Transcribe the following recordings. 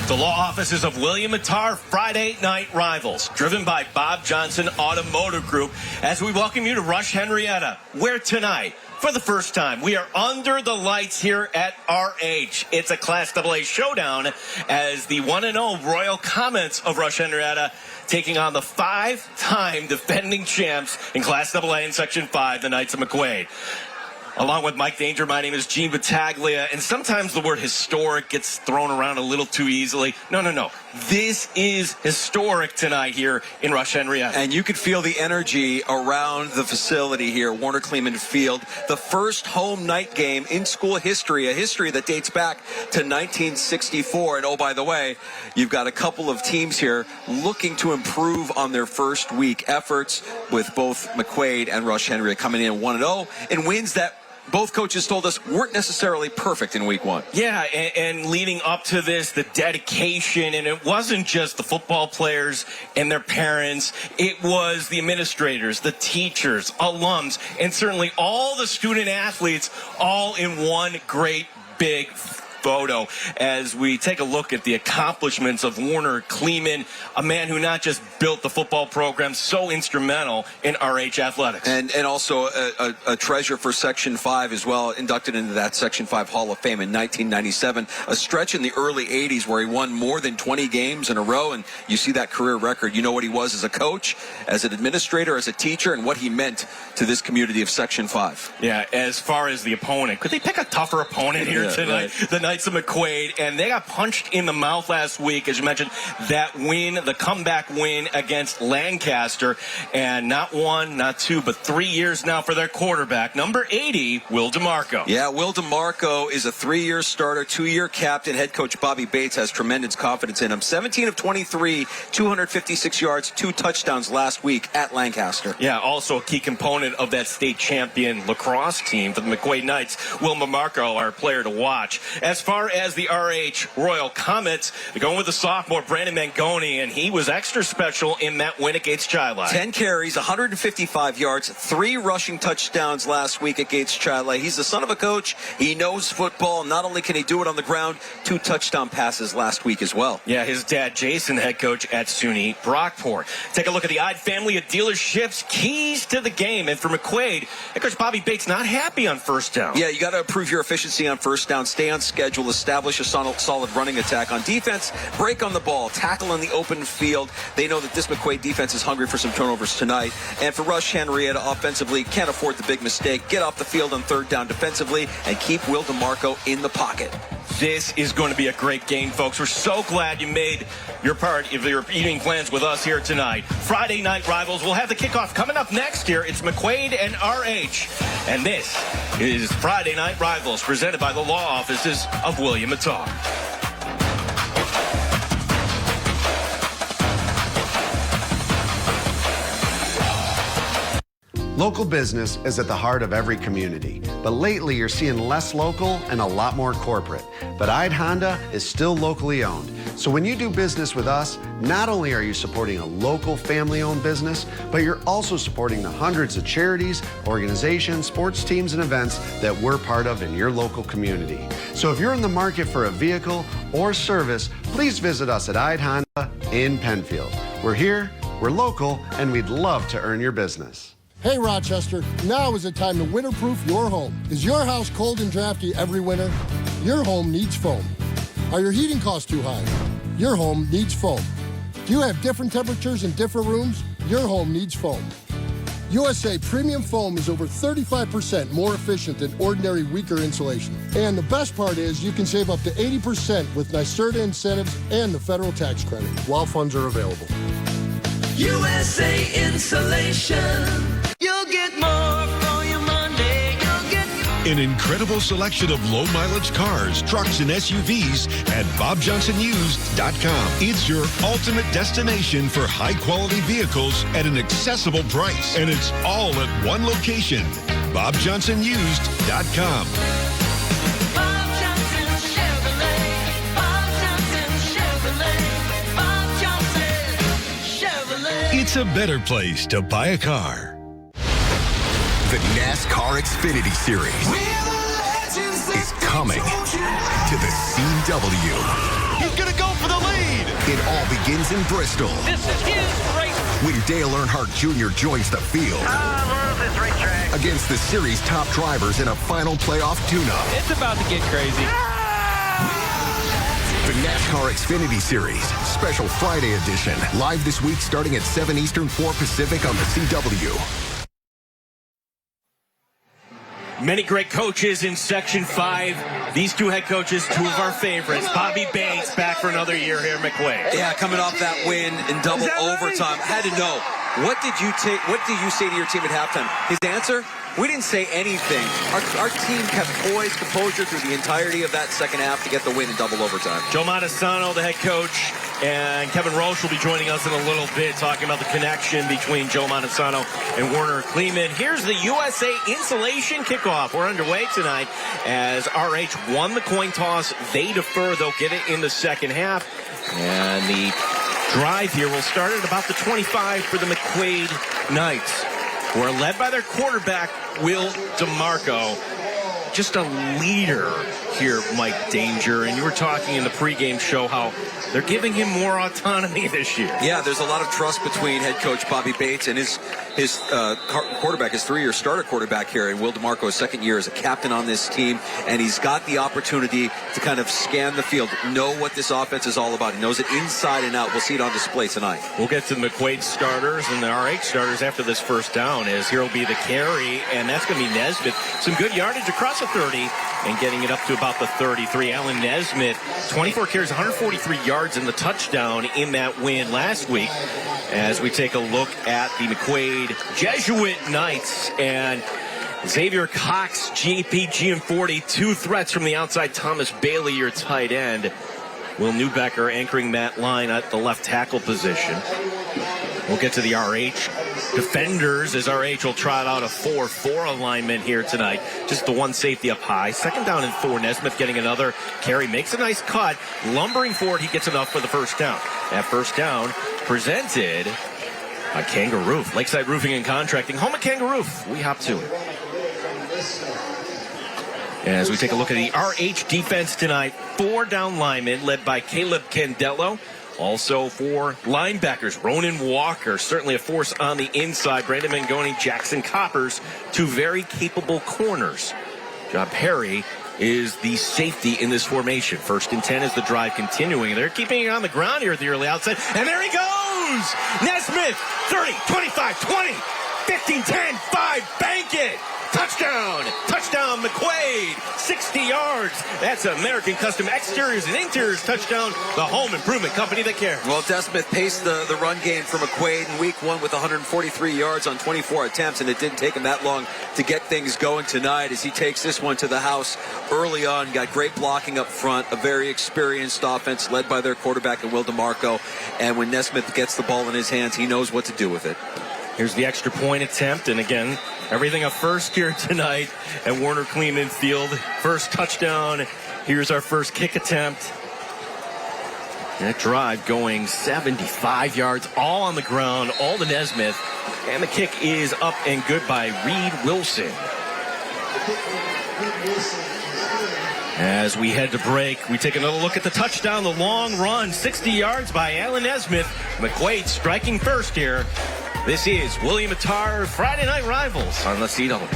The law offices of William Mattar Friday Night Rivals, driven by Bob Johnson Automotive Group, as we welcome you to Rush-Henrietta, where tonight, for the first time, we are under the lights here at RH. It's a Class AA showdown as the 1-0 Royal Comets of Rush-Henrietta taking on the 5-time defending champs in Class AA in Section 5, the Knights of McQuade. Along with Mike Danger, my name is Gene Battaglia, and sometimes the word historic gets thrown around a little too easily. No. This is historic tonight here in Rush-Henrietta. And you could feel the energy around the facility here, Werner Kleemann Field. The first home night game in school history, a history that dates back to 1964. And oh, by the way, you've got a couple of teams here looking to improve on their first week efforts, with both McQuade and Rush-Henrietta coming in 1-0 in wins that both coaches told us weren't necessarily perfect in week one. Yeah, and leading up to this, the dedication, and it wasn't just the football players and their parents. It was the administrators, the teachers, alums, and certainly all the student athletes all in one great big photo as we take a look at the accomplishments of Werner Kleemann, a man who not just built the football program, so instrumental in RH athletics. And also a treasure for Section 5 as well, inducted into that Section 5 Hall of Fame in 1997. A stretch in the early 80s where he won more than 20 games in a row, and you see that career record. You know what he was as a coach, as an administrator, as a teacher, and what he meant to this community of Section 5. Yeah, as far as the opponent, could they pick a tougher opponent here tonight? Right. The Knights of McQuade, and they got punched in the mouth last week, as you mentioned, that win, the comeback win against Lancaster, and not one, not two, but 3 years now for their quarterback, number 80, Will DeMarco. Yeah, Will DeMarco is a 3-year starter, 2-year captain. Head coach Bobby Bates has tremendous confidence in him. 17 of 23, 256 yards, 2 touchdowns last week at Lancaster. Yeah, also a key component of that state champion lacrosse team for the McQuade Knights. Will DeMarco, our player to watch. As far as the RH Royal Comets, they're going with the sophomore Brandon Mangoni, and he was extra special in that win against Chili. 10 carries, 155 yards, 3 rushing touchdowns last week at Gates Chili. He's the son of a coach. He knows football. Not only can he do it on the ground, 2 touchdown passes last week as well. Yeah, his dad, Jason, head coach at SUNY Brockport. Take a look at the Ide family of dealerships, keys to the game. And for McQuade, head coach Bobby Bates not happy on first down. Yeah, you got to improve your efficiency on first down, stay on schedule, establish a solid running attack. On defense, break on the ball, tackle in the open field. They know that this McQuade defense is hungry for some turnovers tonight. And for Rush-Henrietta offensively, can't afford the big mistake. Get off the field on third down defensively and keep Will DeMarco in the pocket. This is going to be a great game, folks. We're so glad you made your part of your evening plans with us here tonight. Friday Night Rivals. We'll have the kickoff coming up next year. It's McQuade and RH. And this is Friday Night Rivals, presented by the law offices of William Mattar. Local business is at the heart of every community, but lately you're seeing less local and a lot more corporate. But Ide Honda is still locally owned. So when you do business with us, not only are you supporting a local family-owned business, but you're also supporting the hundreds of charities, organizations, sports teams, and events that we're part of in your local community. So if you're in the market for a vehicle or service, please visit us at Ide Honda in Penfield. We're here, we're local, and we'd love to earn your business. Hey Rochester, now is the time to winter-proof your home. Is your house cold and drafty every winter? Your home needs foam. Are your heating costs too high? Your home needs foam. Do you have different temperatures in different rooms? Your home needs foam. USA Premium Foam is over 35% more efficient than ordinary weaker insulation. And the best part is you can save up to 80% with NYSERDA incentives and the federal tax credit while funds are available. USA Insulation. You'll get more for your money. You'll get an incredible selection of low-mileage cars, trucks, and SUVs at BobJohnsonUsed.com. It's your ultimate destination for high-quality vehicles at an accessible price. And it's all at one location, BobJohnsonUsed.com. It's a better place to buy a car. The NASCAR Xfinity Series is coming to the CW. He's going to go for the lead. It all begins in Bristol. This is his race. When Dale Earnhardt Jr. joins the field. I love this racetrack. Against the series' top drivers in a final playoff tune-up. It's about to get crazy. The NASCAR Xfinity Series, special Friday edition. Live this week starting at 7 Eastern, 4 Pacific on the CW. Many great coaches in Section 5. These two head coaches, two of our favorites. Bobby Bates back for another year here at McQuade. Yeah, coming off that win in double overtime. Had to know, what did you say to your team at halftime? His answer? We didn't say anything. Our team kept poised, composure through the entirety of that second half to get the win in double overtime. Joe Montesano, the head coach, and Kevin Roche will be joining us in a little bit, talking about the connection between Joe Montesano and Werner Kleemann. Here's the USA Insulation kickoff. We're underway tonight as RH won the coin toss. They defer. They'll get it in the second half. And the drive here will start at about the 25 for the McQuade Knights, who are led by their quarterback, Will DeMarco. Just a leader here, Mike Danger. And you were talking in the pregame show how they're giving him more autonomy this year. Yeah, there's a lot of trust between head coach Bobby Bates and his quarterback, his 3-year starter quarterback here, and Will DeMarco's second year as a captain on this team. And he's got the opportunity to kind of scan the field, know what this offense is all about. He knows it inside and out. We'll see it on display tonight. We'll get to the McQuade starters and the RH starters after this first down, as here will be the carry, and that's going to be Nesmith. Some good yardage across the 30 and getting it up to about the 33. Alan Nesmith, 24 carries, 143 yards in the touchdown in that win last week. As we take a look at the McQuade Jesuit Knights and Xavier Cox, GPG and 40, two threats from the outside. Thomas Bailey, your tight end. Will Newbecker anchoring that line at the left tackle position. We'll get to the RH defenders as RH will trot out a 4-4 alignment here tonight. Just the one safety up high. Second down and 4. Nesmith getting another carry. Makes a nice cut. Lumbering forward. He gets enough for the first down. That first down presented by Kangaroo. Lakeside Roofing and Contracting. Home at Kangaroo. We hop to it. As we take a look at the RH defense tonight, 4 down linemen led by Caleb Candello. Also for linebackers, Ronan Walker, certainly a force on the inside. Brandon Mangoni, Jackson Coppers, two very capable corners. Job Perry is the safety in this formation. 1st and 10 is the drive continuing. They're keeping it on the ground here at the early outset. And there he goes! Nesmith, 30, 25, 20, 15, 10, 5, bank it! Touchdown! Touchdown, McQuade! 60 yards. That's American Custom Exteriors and Interiors touchdown. The home improvement company that cares. Well, Nesmith paced the run game for McQuade in week 1 with 143 yards on 24 attempts, and it didn't take him that long to get things going tonight as he takes this one to the house early on. Got great blocking up front, a very experienced offense led by their quarterback and Will DeMarco. And when Nesmith gets the ball in his hands, he knows what to do with it. Here's the extra point attempt, and again, everything a first here tonight at Werner Kleemann Field. First touchdown. Here's our first kick attempt. That drive going 75 yards, all on the ground, all to Nesmith. And the kick is up and good by Reed Wilson. As we head to break, we take another look at the touchdown, the long run, 60 yards by Alan Nesmith. McQuade striking first here. This is William Attar, Friday Night Rivals on the CW.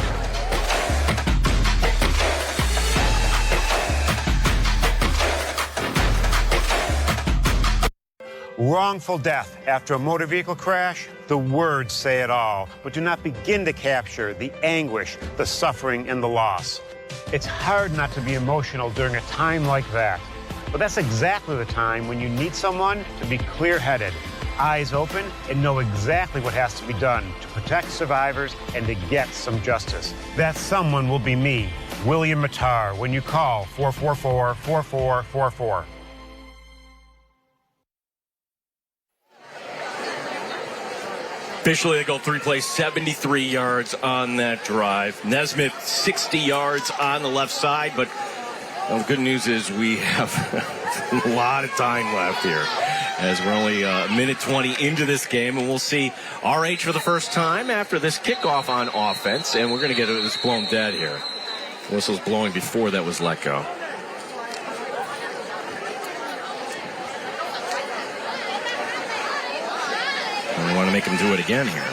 Wrongful death after a motor vehicle crash, the words say it all, but do not begin to capture the anguish, the suffering, and the loss. It's hard not to be emotional during a time like that, but that's exactly the time when you need someone to be clear-headed, eyes open, and know exactly what has to be done to protect survivors and to get some justice. That someone will be me, William Attar, when you call 444-4444. Officially, they go 3 plays, 73 yards on that drive. Nesmith, 60 yards on the left side, but the good news is we have a lot of time left here, as we're only a minute 20 into this game, and we'll see RH for the first time after this kickoff on offense, and we're going to get this blown dead here. Whistle's blowing before that was let go. want to make him do it again here.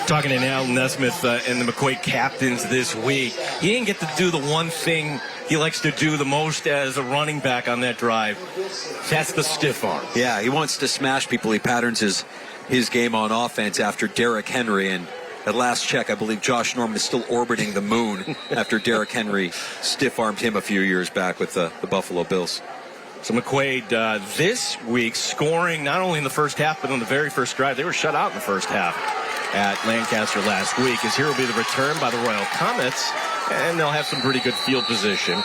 Talking to Al Nesmith and the McQuade captains this week, he didn't get to do the one thing he likes to do the most as a running back on that drive. That's the stiff arm. Yeah, he wants to smash people. He patterns his game on offense after Derrick Henry. And at last check, I believe Josh Norman is still orbiting the moon after Derrick Henry stiff-armed him a few years back with the Buffalo Bills. So McQuade this week scoring not only in the first half, but on the very first drive. They were shut out in the first half at Lancaster last week. As here will be the return by the Royal Comets, and they'll have some pretty good field position.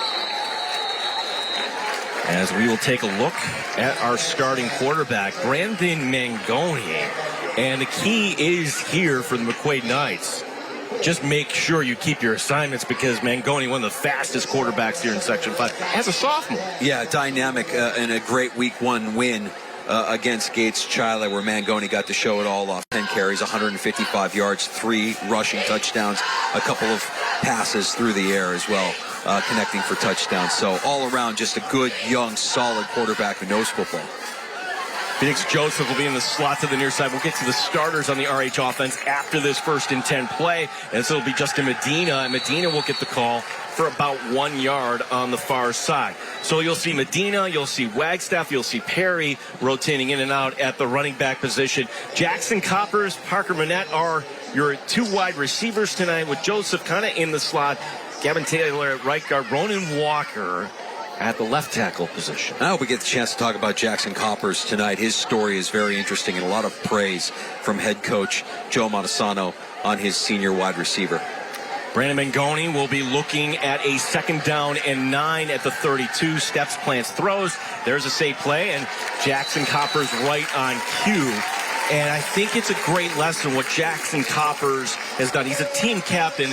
As we will take a look at our starting quarterback, Brandon Mangoni. And the key is here for the McQuade Knights. Just make sure you keep your assignments, because Mangoni, one of the fastest quarterbacks here in Section 5, as a sophomore. Yeah, dynamic and a great Week 1 win against Gates Chile, where Mangoni got to show it all off. 10 carries, 155 yards, 3 rushing touchdowns, a couple of passes through the air as well, connecting for touchdowns. So all around, just a good, young, solid quarterback who knows football. Phoenix Joseph will be in the slot to the near side. We'll get to the starters on the RH offense after this 1st and 10 play. And so it'll be Justin Medina. And Medina will get the call for about 1 yard on the far side. So you'll see Medina, you'll see Wagstaff, you'll see Perry rotating in and out at the running back position. Jackson Coppers, Parker Manette are your 2 wide receivers tonight, with Joseph kind of in the slot. Gavin Taylor at right guard, Ronan Walker at the left tackle position. I hope we get the chance to talk about Jackson Coppers tonight. His story is very interesting, and a lot of praise from head coach Joe Montesano on his senior wide receiver. Brandon Mangoni will be looking at a 2nd down and 9 at the 32. Steps, plants, throws. There's a safe play, and Jackson Coppers right on cue. And I think it's a great lesson what Jackson Coppers has done. He's a team captain.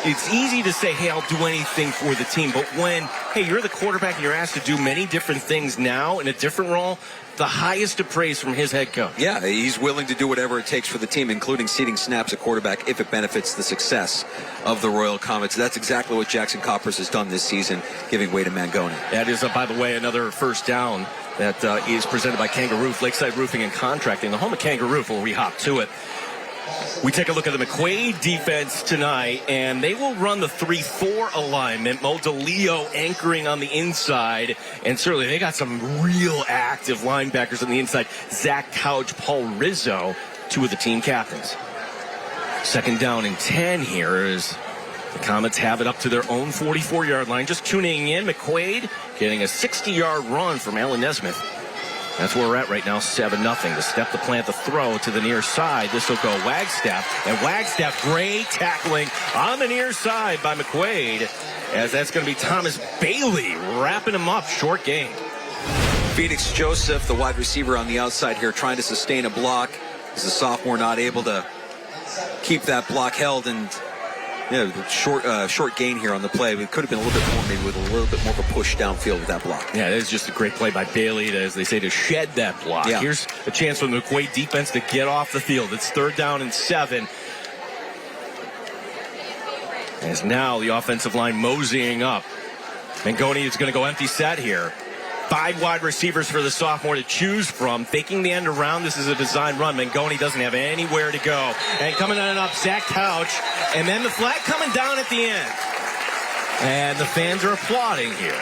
It's easy to say, hey, I'll do anything for the team. But when, hey, you're the quarterback and you're asked to do many different things now in a different role, the highest of praise from his head coach. Yeah, he's willing to do whatever it takes for the team, including ceding snaps at quarterback if it benefits the success of the Royal Comets. That's exactly what Jackson Coppers has done this season, giving way to Mangoni. That is, by the way, another 1st down that is presented by Kangaroo Lakeside Roofing and Contracting, the home of Kangaroo, where we hop to it. We take a look at the McQuade defense tonight, and they will run the 3-4 alignment. Mo DeLeo anchoring on the inside, and certainly they got some real active linebackers on the inside. Zach Couch, Paul Rizzo, 2 of the team captains. 2nd down and 10 here as the Comets have it up to their own 44-yard line. Just tuning in, McQuade getting a 60-yard run from Alan Nesmith. That's where we're at right now, 7-0. The step, the plant, the throw to the near side. This will go Wagstaff. And Wagstaff, great tackling on the near side by McQuade, as that's going to be Thomas Bailey wrapping him up. Short gain. Phoenix Joseph, the wide receiver on the outside here, trying to sustain a block. As a sophomore, not able to keep that block held, and short gain here on the play. It could have been a little bit more, maybe with a little bit more of a push downfield with that block. Yeah, that is just a great play by Bailey, as they say, to shed that block. Yeah. Here's a chance for the McQuade defense to get off the field. It's 3rd down and 7. As now the offensive line moseying up. Mangoni is going to go empty set here. 5 wide receivers for the sophomore to choose from. Faking the end around. This is a design run. Mangoni doesn't have anywhere to go. And coming on up, Zach Couch. And then the flag coming down at the end. And the fans are applauding here.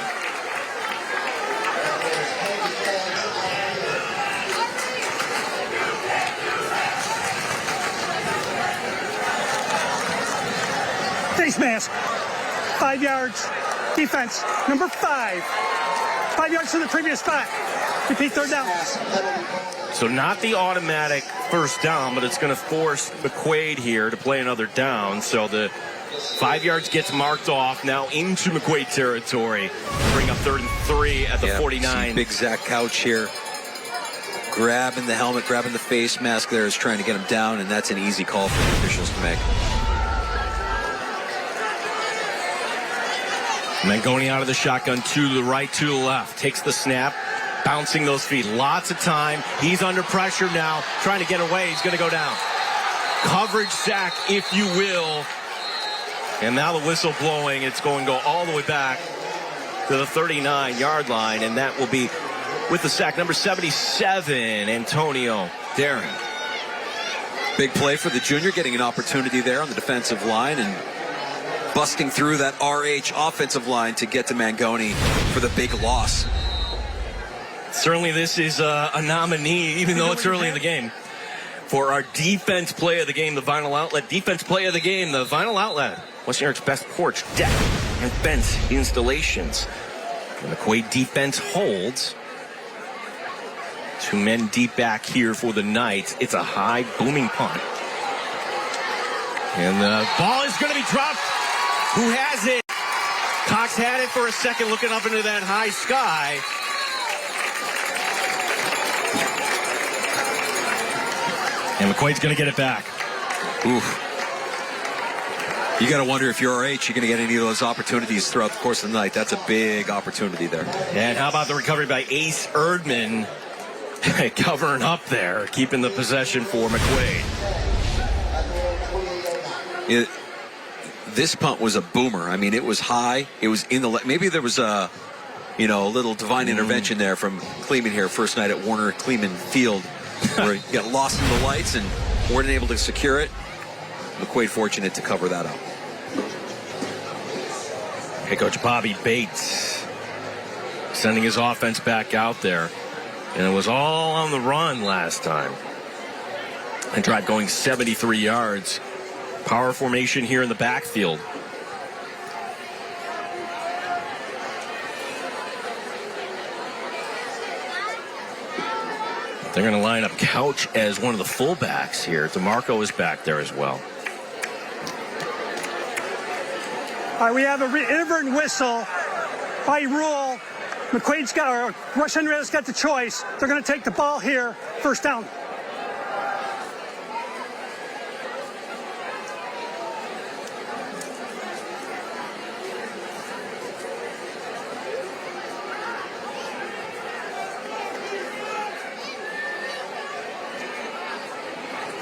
Face mask. 5 yards. Defense. Number 5. 5 yards to the previous spot. Repeat, 3rd down. So not the automatic 1st down, but it's going to force McQuade here to play another down. So the 5 yards gets marked off now into McQuade territory. Bring up 3rd and 3 at the 49. Big Zach Couch here. Grabbing the helmet, grabbing the face mask there, is trying to get him down, and that's an easy call for the officials to make. Mangoni out of the shotgun, to the right, to the left. Takes the snap, bouncing those feet. Lots of time. He's under pressure now, trying to get away. He's going to go down. Coverage sack, if you will. And now the whistle blowing. It's going to go all the way back to the 39-yard line, and that will be with the sack, number 77, Antonio Daring. Big play for the junior, getting an opportunity there on the defensive line and busting through that RH offensive line to get to Mangoni for the big loss. Certainly this is a nominee, even though it's early in the game, for our defense play of the game, the Vinyl Outlet. Defense play of the game, the Vinyl Outlet. Western New York's best porch, deck, and fence installations. The McQuade defense holds. 2 men deep back here for the Knights. It's a high, booming punt. And the ball is going to be dropped. Who has it? Cox had it for a second, looking up into that high sky. And McQuade's going to get it back. Oof. You got to wonder if you're RH, you're going to get any of those opportunities throughout the course of the night. That's a big opportunity there. And how about the recovery by Ace Erdman, covering up there, keeping the possession for McQuade. This punt was a boomer. I mean, it was high. It was in the maybe there was a little divine intervention there from Kleemann here, first night at Werner Kleemann Field, where he got lost in the lights and weren't able to secure it. McQuade fortunate to cover that up. Hey, Coach Bobby Bates sending his offense back out there. And it was all on the run last time. And drive going 73 yards. Power formation here in the backfield. They're going to line up Couch as one of the fullbacks here. DeMarco is back there as well. All right, we have an inadvertent whistle by rule. McQuade's got, or Rush-Henrietta's got the choice. They're going to take the ball here, first down.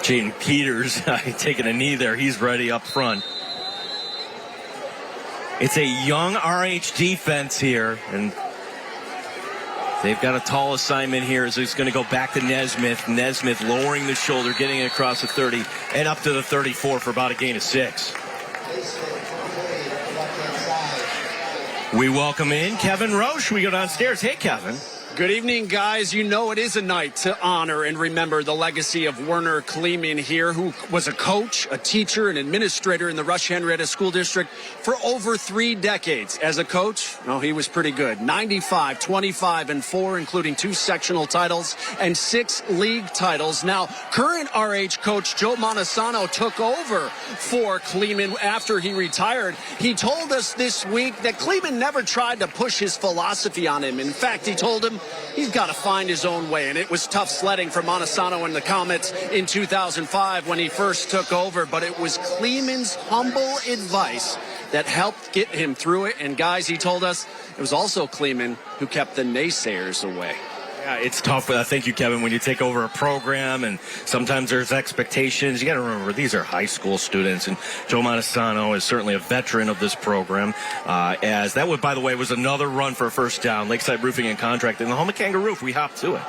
Jaden Peters taking a knee there. He's ready up front. It's a young RH defense here, and they've got a tall assignment here, so he's going to go back to Nesmith. Nesmith lowering the shoulder, getting it across the 30 and up to the 34 for about a gain of 6. We welcome in Kevin Roche. We go downstairs. Hey, Kevin. Good evening, guys. You know it is a night to honor and remember the legacy of Werner Kleemann here, who was a coach, a teacher, an administrator in the Rush-Henrietta School District for over 3 decades. As a coach, he was pretty good. 95, 25, and 4, including 2 sectional titles and 6 league titles. Now, current RH coach Joe Montesano took over for Kleemann after he retired. He told us this week that Kleemann never tried to push his philosophy on him. In fact, he told him he's got to find his own way, and it was tough sledding for Montesano in the Comets in 2005 when he first took over, but it was Kleemann's humble advice that helped get him through it. And guys, he told us it was also Kleemann who kept the naysayers away. Yeah, it's tough. Thank you, Kevin. When you take over a program and sometimes there's expectations, you got to remember these are high school students. And Joe Montesano is certainly a veteran of this program. As that would, by the way, was another run for a first down. Lakeside Roofing and Contracting, the home of Kangaroo. We hop to it.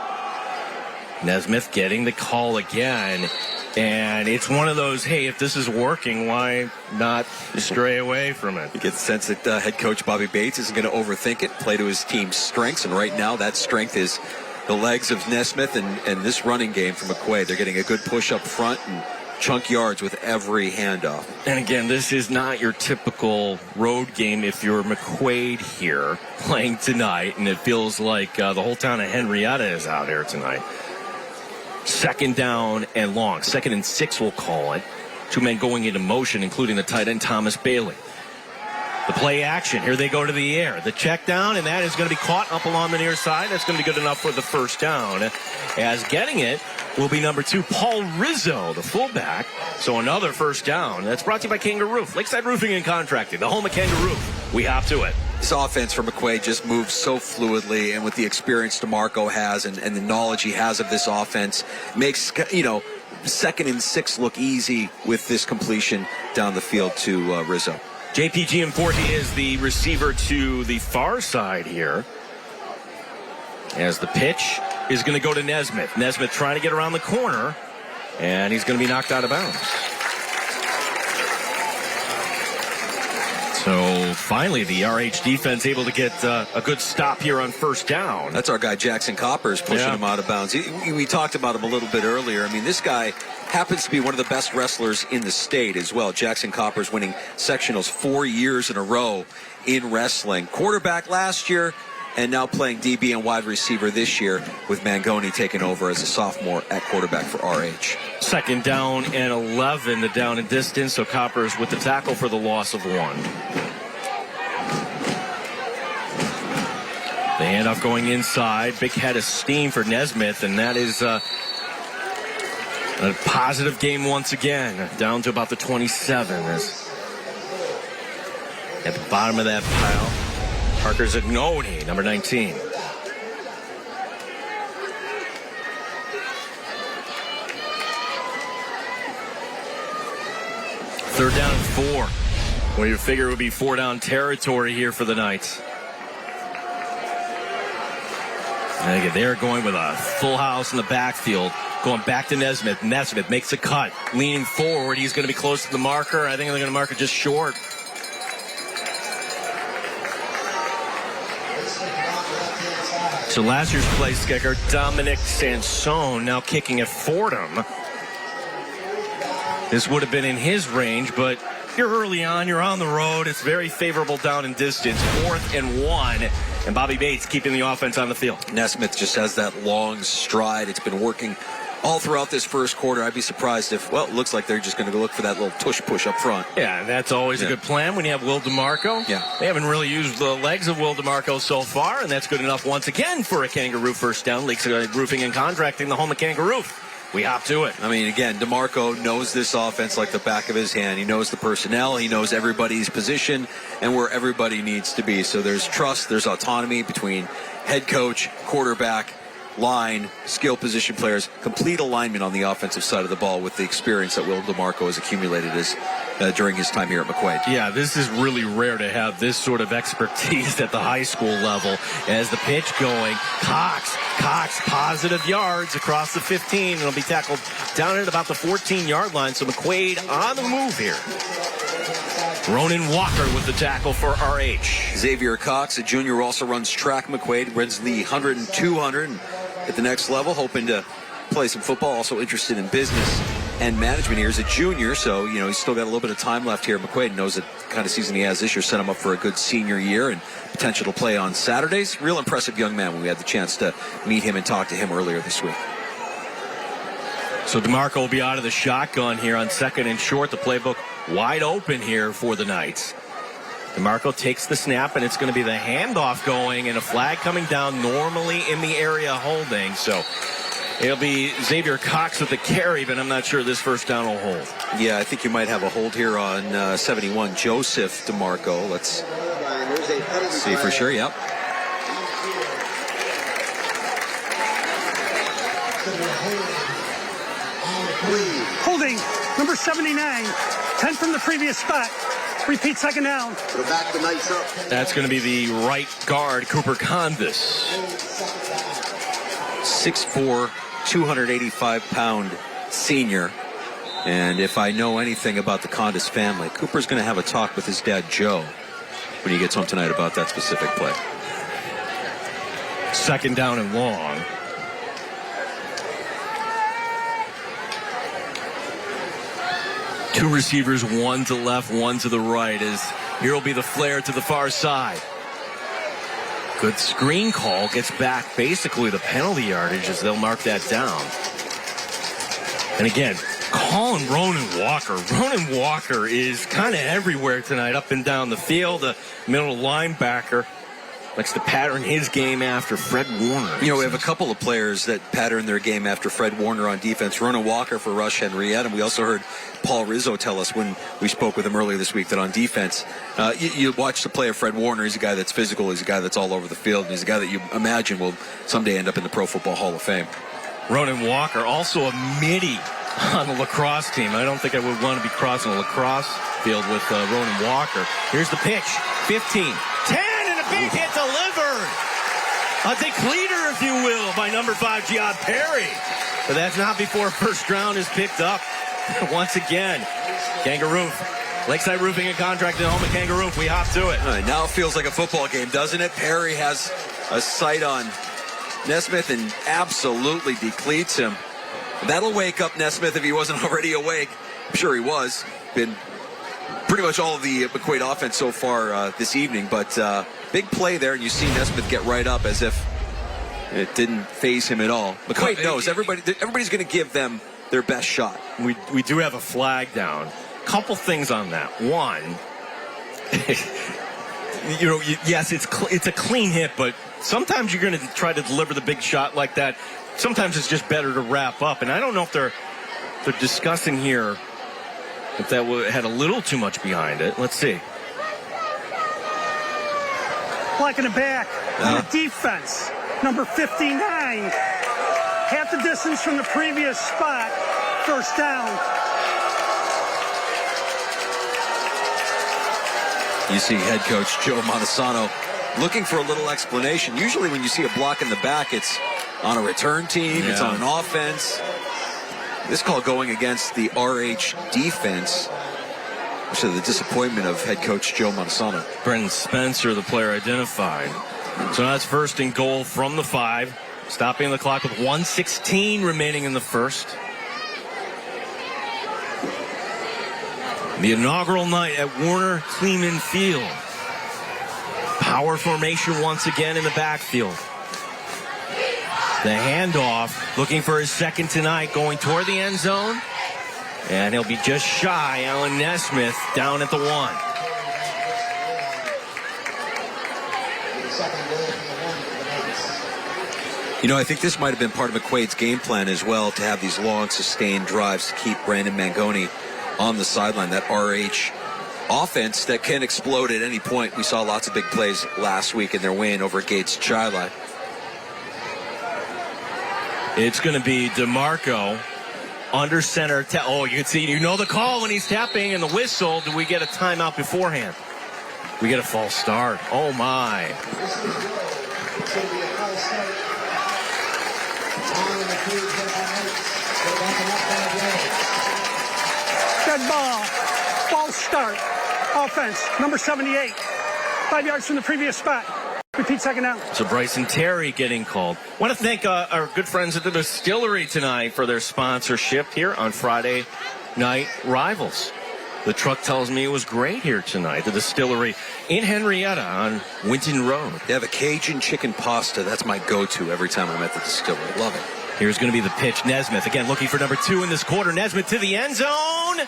Nesmith getting the call again. And it's one of those, hey, if this is working, why not stray away from it? You get the sense that head coach Bobby Bates isn't going to overthink it, play to his team's strengths. And right now that strength is the legs of Nesmith and this running game from McQuade. They're getting a good push up front and chunk yards with every handoff. And again, this is not your typical road game if you're McQuade here playing tonight. And it feels like the whole town of Henrietta is out here tonight. 2nd down and long. 2nd and 6, we'll call it. 2 men going into motion, including the tight end, Thomas Bailey. The play action. Here they go to the air. The check down, and that is going to be caught up along the near side. That's going to be good enough for the first down. As getting it will be number 2, Paul Rizzo, the fullback. So another first down. That's brought to you by Kangaroo, Lakeside Roofing and Contracting, the home of Kangaroo. We hop to it. This offense for McQuade just moves so fluidly, and with the experience DeMarco has and the knowledge he has of this offense, makes, 2nd and 6 look easy with this completion down the field to Rizzo. JP Gianforte is the receiver to the far side here. As the pitch is going to go to Nesmith. Nesmith trying to get around the corner, and he's going to be knocked out of bounds. So finally, the RH defense able to get a good stop here on first down. That's our guy Jackson Coppers pushing him out of bounds. We talked about him a little bit earlier. I mean, this guy happens to be one of the best wrestlers in the state as well. Jackson Coppers winning sectionals 4 years in a row in wrestling. Quarterback last year, and now playing DB and wide receiver this year, with Mangoni taking over as a sophomore at quarterback for RH. Second down and 11, the down and distance. So Coppers with the tackle for the loss of 1. The handoff going inside. Big head of steam for Nesmith, and that is a positive game once again. Down to about the 27. At the bottom of that pile, Parker Zagnoni, number 19. Third down and 4. Well, you figure it would be 4-down territory here for the Knights. And again, they're going with a full house in the backfield. Going back to Nesmith. Nesmith makes a cut. Leaning forward. He's going to be close to the marker. I think they're going to mark it just short. So last year's place kicker, Dominic Sansone, now kicking at Fordham. This would have been in his range, but you're early on. You're on the road. It's very favorable down and distance. 4th and 1. And Bobby Bates keeping the offense on the field. Nesmith just has that long stride. It's been working all throughout this first quarter. I'd be surprised if, well, it looks like they're just going to go look for that little tush push up front. Yeah, that's always a good plan when you have Will DeMarco. Yeah. They haven't really used the legs of Will DeMarco so far, and that's good enough once again for a Kangaroo first down. Leaks Roofing and Contracting, the home of Kangaroo. We hop to it. I mean, again, DeMarco knows this offense like the back of his hand. He knows the personnel. He knows everybody's position and where everybody needs to be. So there's trust, there's autonomy between head coach, quarterback, line, skill position players, complete alignment on the offensive side of the ball with the experience that Will DeMarco has accumulated during his time here at McQuade. Yeah, this is really rare to have this sort of expertise at the high school level. As the pitch going, Cox, positive yards across the 15. It'll be tackled down at about the 14-yard line. So McQuade on the move here. Ronan Walker with the tackle for RH. Xavier Cox, a junior who also runs track. McQuade runs the 100 and 200 at the next level, hoping to play some football, also interested in business and management here. He's a junior, so he's still got a little bit of time left here. McQuade knows the kind of season he has this year set him up for a good senior year and potential to play on Saturdays. Real impressive young man when we had the chance to meet him and talk to him earlier this week. So DeMarco will be out of the shotgun here on 2nd and short. The playbook wide open here for the Knights. DeMarco takes the snap, and it's going to be the handoff going, and a flag coming down normally in the area holding. So it'll be Xavier Cox with the carry, but I'm not sure this first down will hold. Yeah, I think you might have a hold here on 71, Joseph DeMarco. Let's see for sure, yep. Holding, number 79, 10 from the previous spot. Repeat second down. That's going to be the right guard, Cooper Convis. 6'4", 285-pound senior. And if I know anything about the Condis family, Cooper's going to have a talk with his dad, Joe, when he gets home tonight about that specific play. Second down and long. Two receivers, one to the left, one to the right. As here will be the flare to the far side. Good screen call. Gets back basically the penalty yardage as they'll mark that down. And again, calling Ronan Walker. Ronan Walker is kind of everywhere tonight, up and down the field. A middle linebacker. Likes to pattern his game after Fred Warner. We have a couple of players that pattern their game after Fred Warner on defense. Ronan Walker for Rush-Henrietta. And we also heard Paul Rizzo tell us when we spoke with him earlier this week that on defense, you watch the play of Fred Warner. He's a guy that's physical. He's a guy that's all over the field. And he's a guy that you imagine will someday end up in the Pro Football Hall of Fame. Ronan Walker, also a midi on the lacrosse team. I don't think I would want to be crossing a lacrosse field with Ronan Walker. Here's the pitch. 15, 10, and a big hit delivered. A decleater, if you will, by number 5, Gian Perry. But that's not before first round is picked up once again. Kangaroo. Lakeside Roofing and Contracting, home at Kangaroo. We hop to it. All right, now it feels like a football game, doesn't it? Perry has a sight on Nesmith and absolutely decleats him. That'll wake up Nesmith if he wasn't already awake. I'm sure he was. Been pretty much all of the McQuade offense so far this evening, but big play there, and you see Nesmith get right up as if it didn't faze him at all. McQuade knows everybody's going to give them their best shot. We do have a flag down. Couple things on that. One, yes, it's a clean hit, but sometimes you're going to try to deliver the big shot like that. Sometimes it's just better to wrap up, and I don't know if they're discussing here if that had a little too much behind it. Let's see. Black in the back on the defense, number 59, half the distance from the previous spot, first down. You see head coach Joe Montesano looking for a little explanation. Usually when you see a block in the back, it's on a return team, it's on an offense. This call going against the RH defense, which is the disappointment of head coach Joe Montesano. Brendan Spencer, the player identified. So now it's first and goal from the 5. Stopping the clock with 1:16 remaining in the first. The inaugural night at Werner Kleemann Field. Power formation once again in the backfield. The handoff, looking for his second tonight, going toward the end zone. And he'll be just shy. Alan Nesmith down at the 1. You know, I think this might have been part of McQuade's game plan as well, to have these long, sustained drives to keep Brandon Mangoni on the sideline. That RH offense that can explode at any point. We saw lots of big plays last week in their win over Gates Chili. It's going to be DeMarco under center. You can see, the call when he's tapping and the whistle. Do we get a timeout beforehand? We get a false start. Oh, my. Dead ball. False start. Offense, number 78. 5 yards from the previous spot. Repeat second down. So Bryson Terry getting called. I want to thank our good friends at the Distillery tonight for their sponsorship here on Friday Night Rivals. The truck tells me it was great here tonight. The Distillery in Henrietta on Winton Road. They have a Cajun chicken pasta. That's my go-to every time I'm at the Distillery. Love it. Here's going to be the pitch. Nesmith again looking for number 2 in this quarter. Nesmith to the end zone.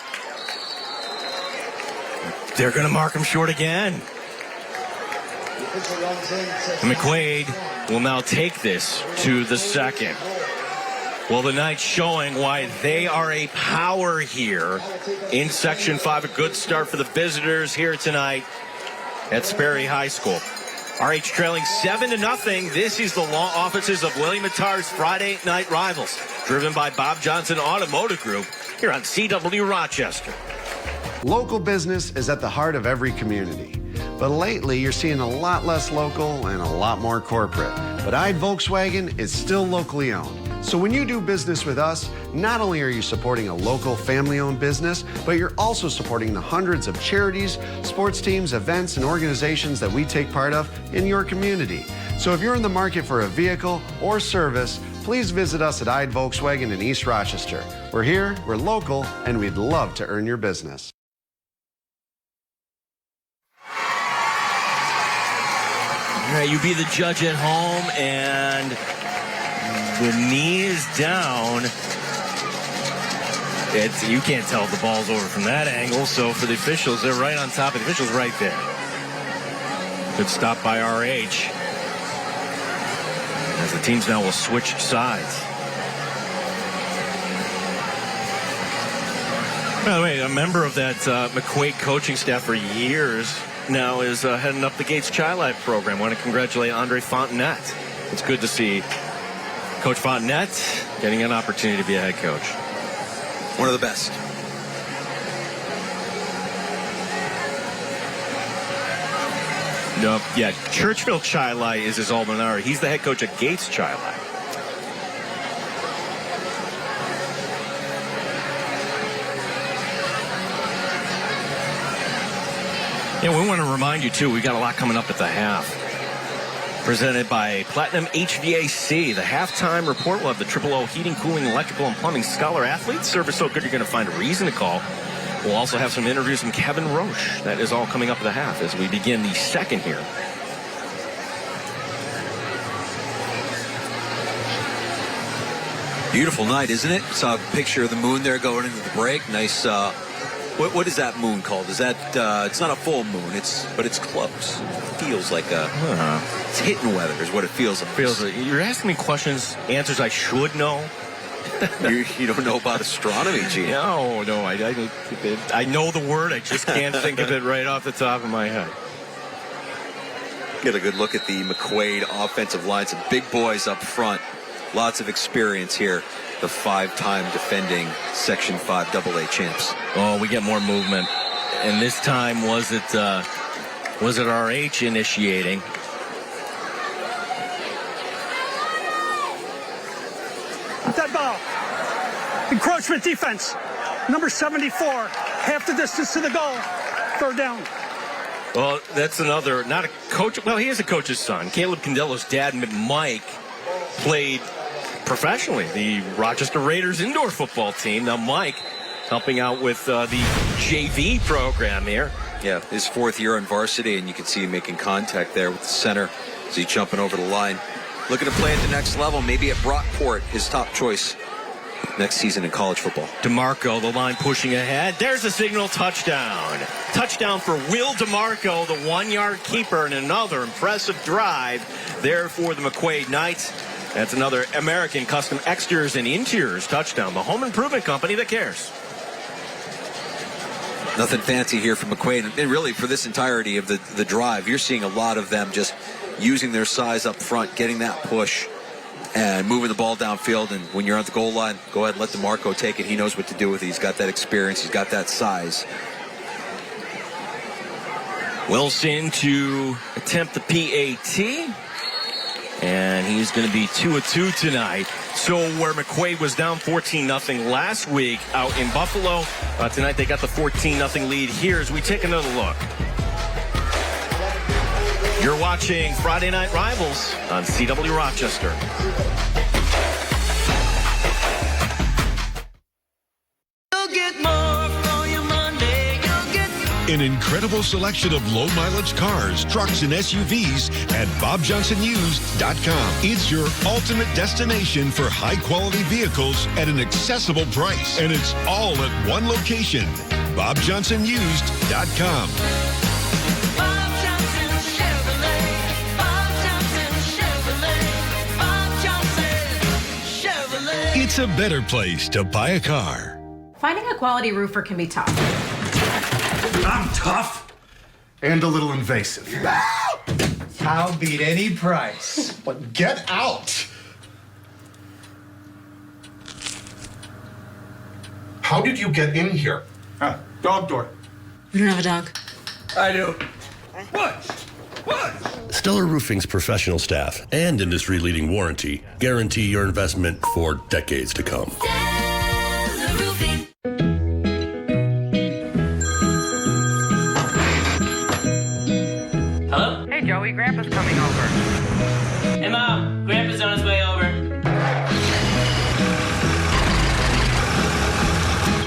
They're going to mark him short again. McQuade will now take this to the second. Well, the Knights showing why they are a power here in Section 5. A good start for the visitors here tonight at Sperry High School. RH trailing 7-0. This is the law offices of William Attar's Friday Night Rivals, driven by Bob Johnson Automotive Group here on CW Rochester. Local business is at the heart of every community. But lately, you're seeing a lot less local and a lot more corporate. But Ide Volkswagen is still locally owned. So when you do business with us, not only are you supporting a local family-owned business, but you're also supporting the hundreds of charities, sports teams, events, and organizations that we take part of in your community. So if you're in the market for a vehicle or service, please visit us at Ide Volkswagen in East Rochester. We're here, we're local, and we'd love to earn your business. All right, you be the judge at home, and the knee is down. You can't tell if the ball's over from that angle, so for the officials, they're right on top of the officials right there. Good stop by RH. As the teams now will switch sides. By the way, a member of that McQuade coaching staff for years now is heading up the Gates Chili program. I want to congratulate Andre Fontenette. It's good to see Coach Fontenette getting an opportunity to be a head coach. One of the best. No, yeah, Churchville Chili is his alma mater. He's the head coach at Gates Chili. Yeah, we want to remind you, too, we got a lot coming up at the half. Presented by Platinum HVAC. The halftime report will have the Triple O Heating, Cooling, Electrical, and Plumbing Scholar Athletes. Service so good you're going to find a reason to call. We'll also have some interviews from Kevin Roche. That is all coming up at the half as we begin the second here. Beautiful night, isn't it? Saw a picture of the moon there going into the break. Nice. What is that moon called? Is that? It's not a full moon. But it's close. It feels like it's hitting weather is what it feels like. You're asking me questions, answers I should know. You don't know about astronomy, Gene. No, I know the word. I just can't think of it right off the top of my head. Get a good look at the McQuade offensive line. Some big boys up front. Lots of experience here. The 5-time defending Section 5 AA champs. Oh, we get more movement. And this time, was it RH initiating? Dead ball. Encroachment defense. Number 74. Half the distance to the goal. 3rd down. Well, that's another, not a coach. Well, he is a coach's son. Caleb Condello's dad, Mike, played professionally the Rochester Raiders indoor football team. Now Mike helping out with the JV program here. Yeah, his 4th year on varsity, and you can see him making contact there with the center as he's jumping over the line. Looking to play at the next level, maybe at Brockport, his top choice next season in college football. DeMarco, the line pushing ahead. There's a signal, touchdown. Touchdown for Will DeMarco, the 1-yard keeper, and another impressive drive there for the McQuade Knights. That's another American Custom Exteriors and Interiors touchdown. The home improvement company that cares. Nothing fancy here from McQuade. And really, for this entirety of the drive, you're seeing a lot of them just using their size up front, getting that push, and moving the ball downfield. And when you're at the goal line, go ahead and let DeMarco take it. He knows what to do with it. He's got that experience. He's got that size. Wilson to attempt the PAT. And he's going to be 2 of 2 tonight. So where McQuade was down 14-0 last week out in Buffalo, tonight they got the 14-0 lead here as we take another look. You're watching Friday Night Rivals on CW Rochester. You'll get more for your Monday. You'll get An incredible selection of low-mileage cars, trucks, and SUVs at BobJohnsonUsed.com. It's your ultimate destination for high-quality vehicles at an accessible price. And it's all at one location, BobJohnsonUsed.com. Bob Johnson Chevrolet. Bob Johnson Chevrolet. Bob Johnson Chevrolet. It's a better place to buy a car. Finding a quality roofer can be tough. I'm tough. And a little invasive. I'll beat any price. But get out! How did you get in here? Dog door. You don't have a dog? I do. What? Stellar Roofing's professional staff and industry-leading warranty guarantee your investment for decades to come. Stellar Roofing. Hello? Hey, Joey, Grandpa's coming over. Hey, Mom. Grandpa's on his way over.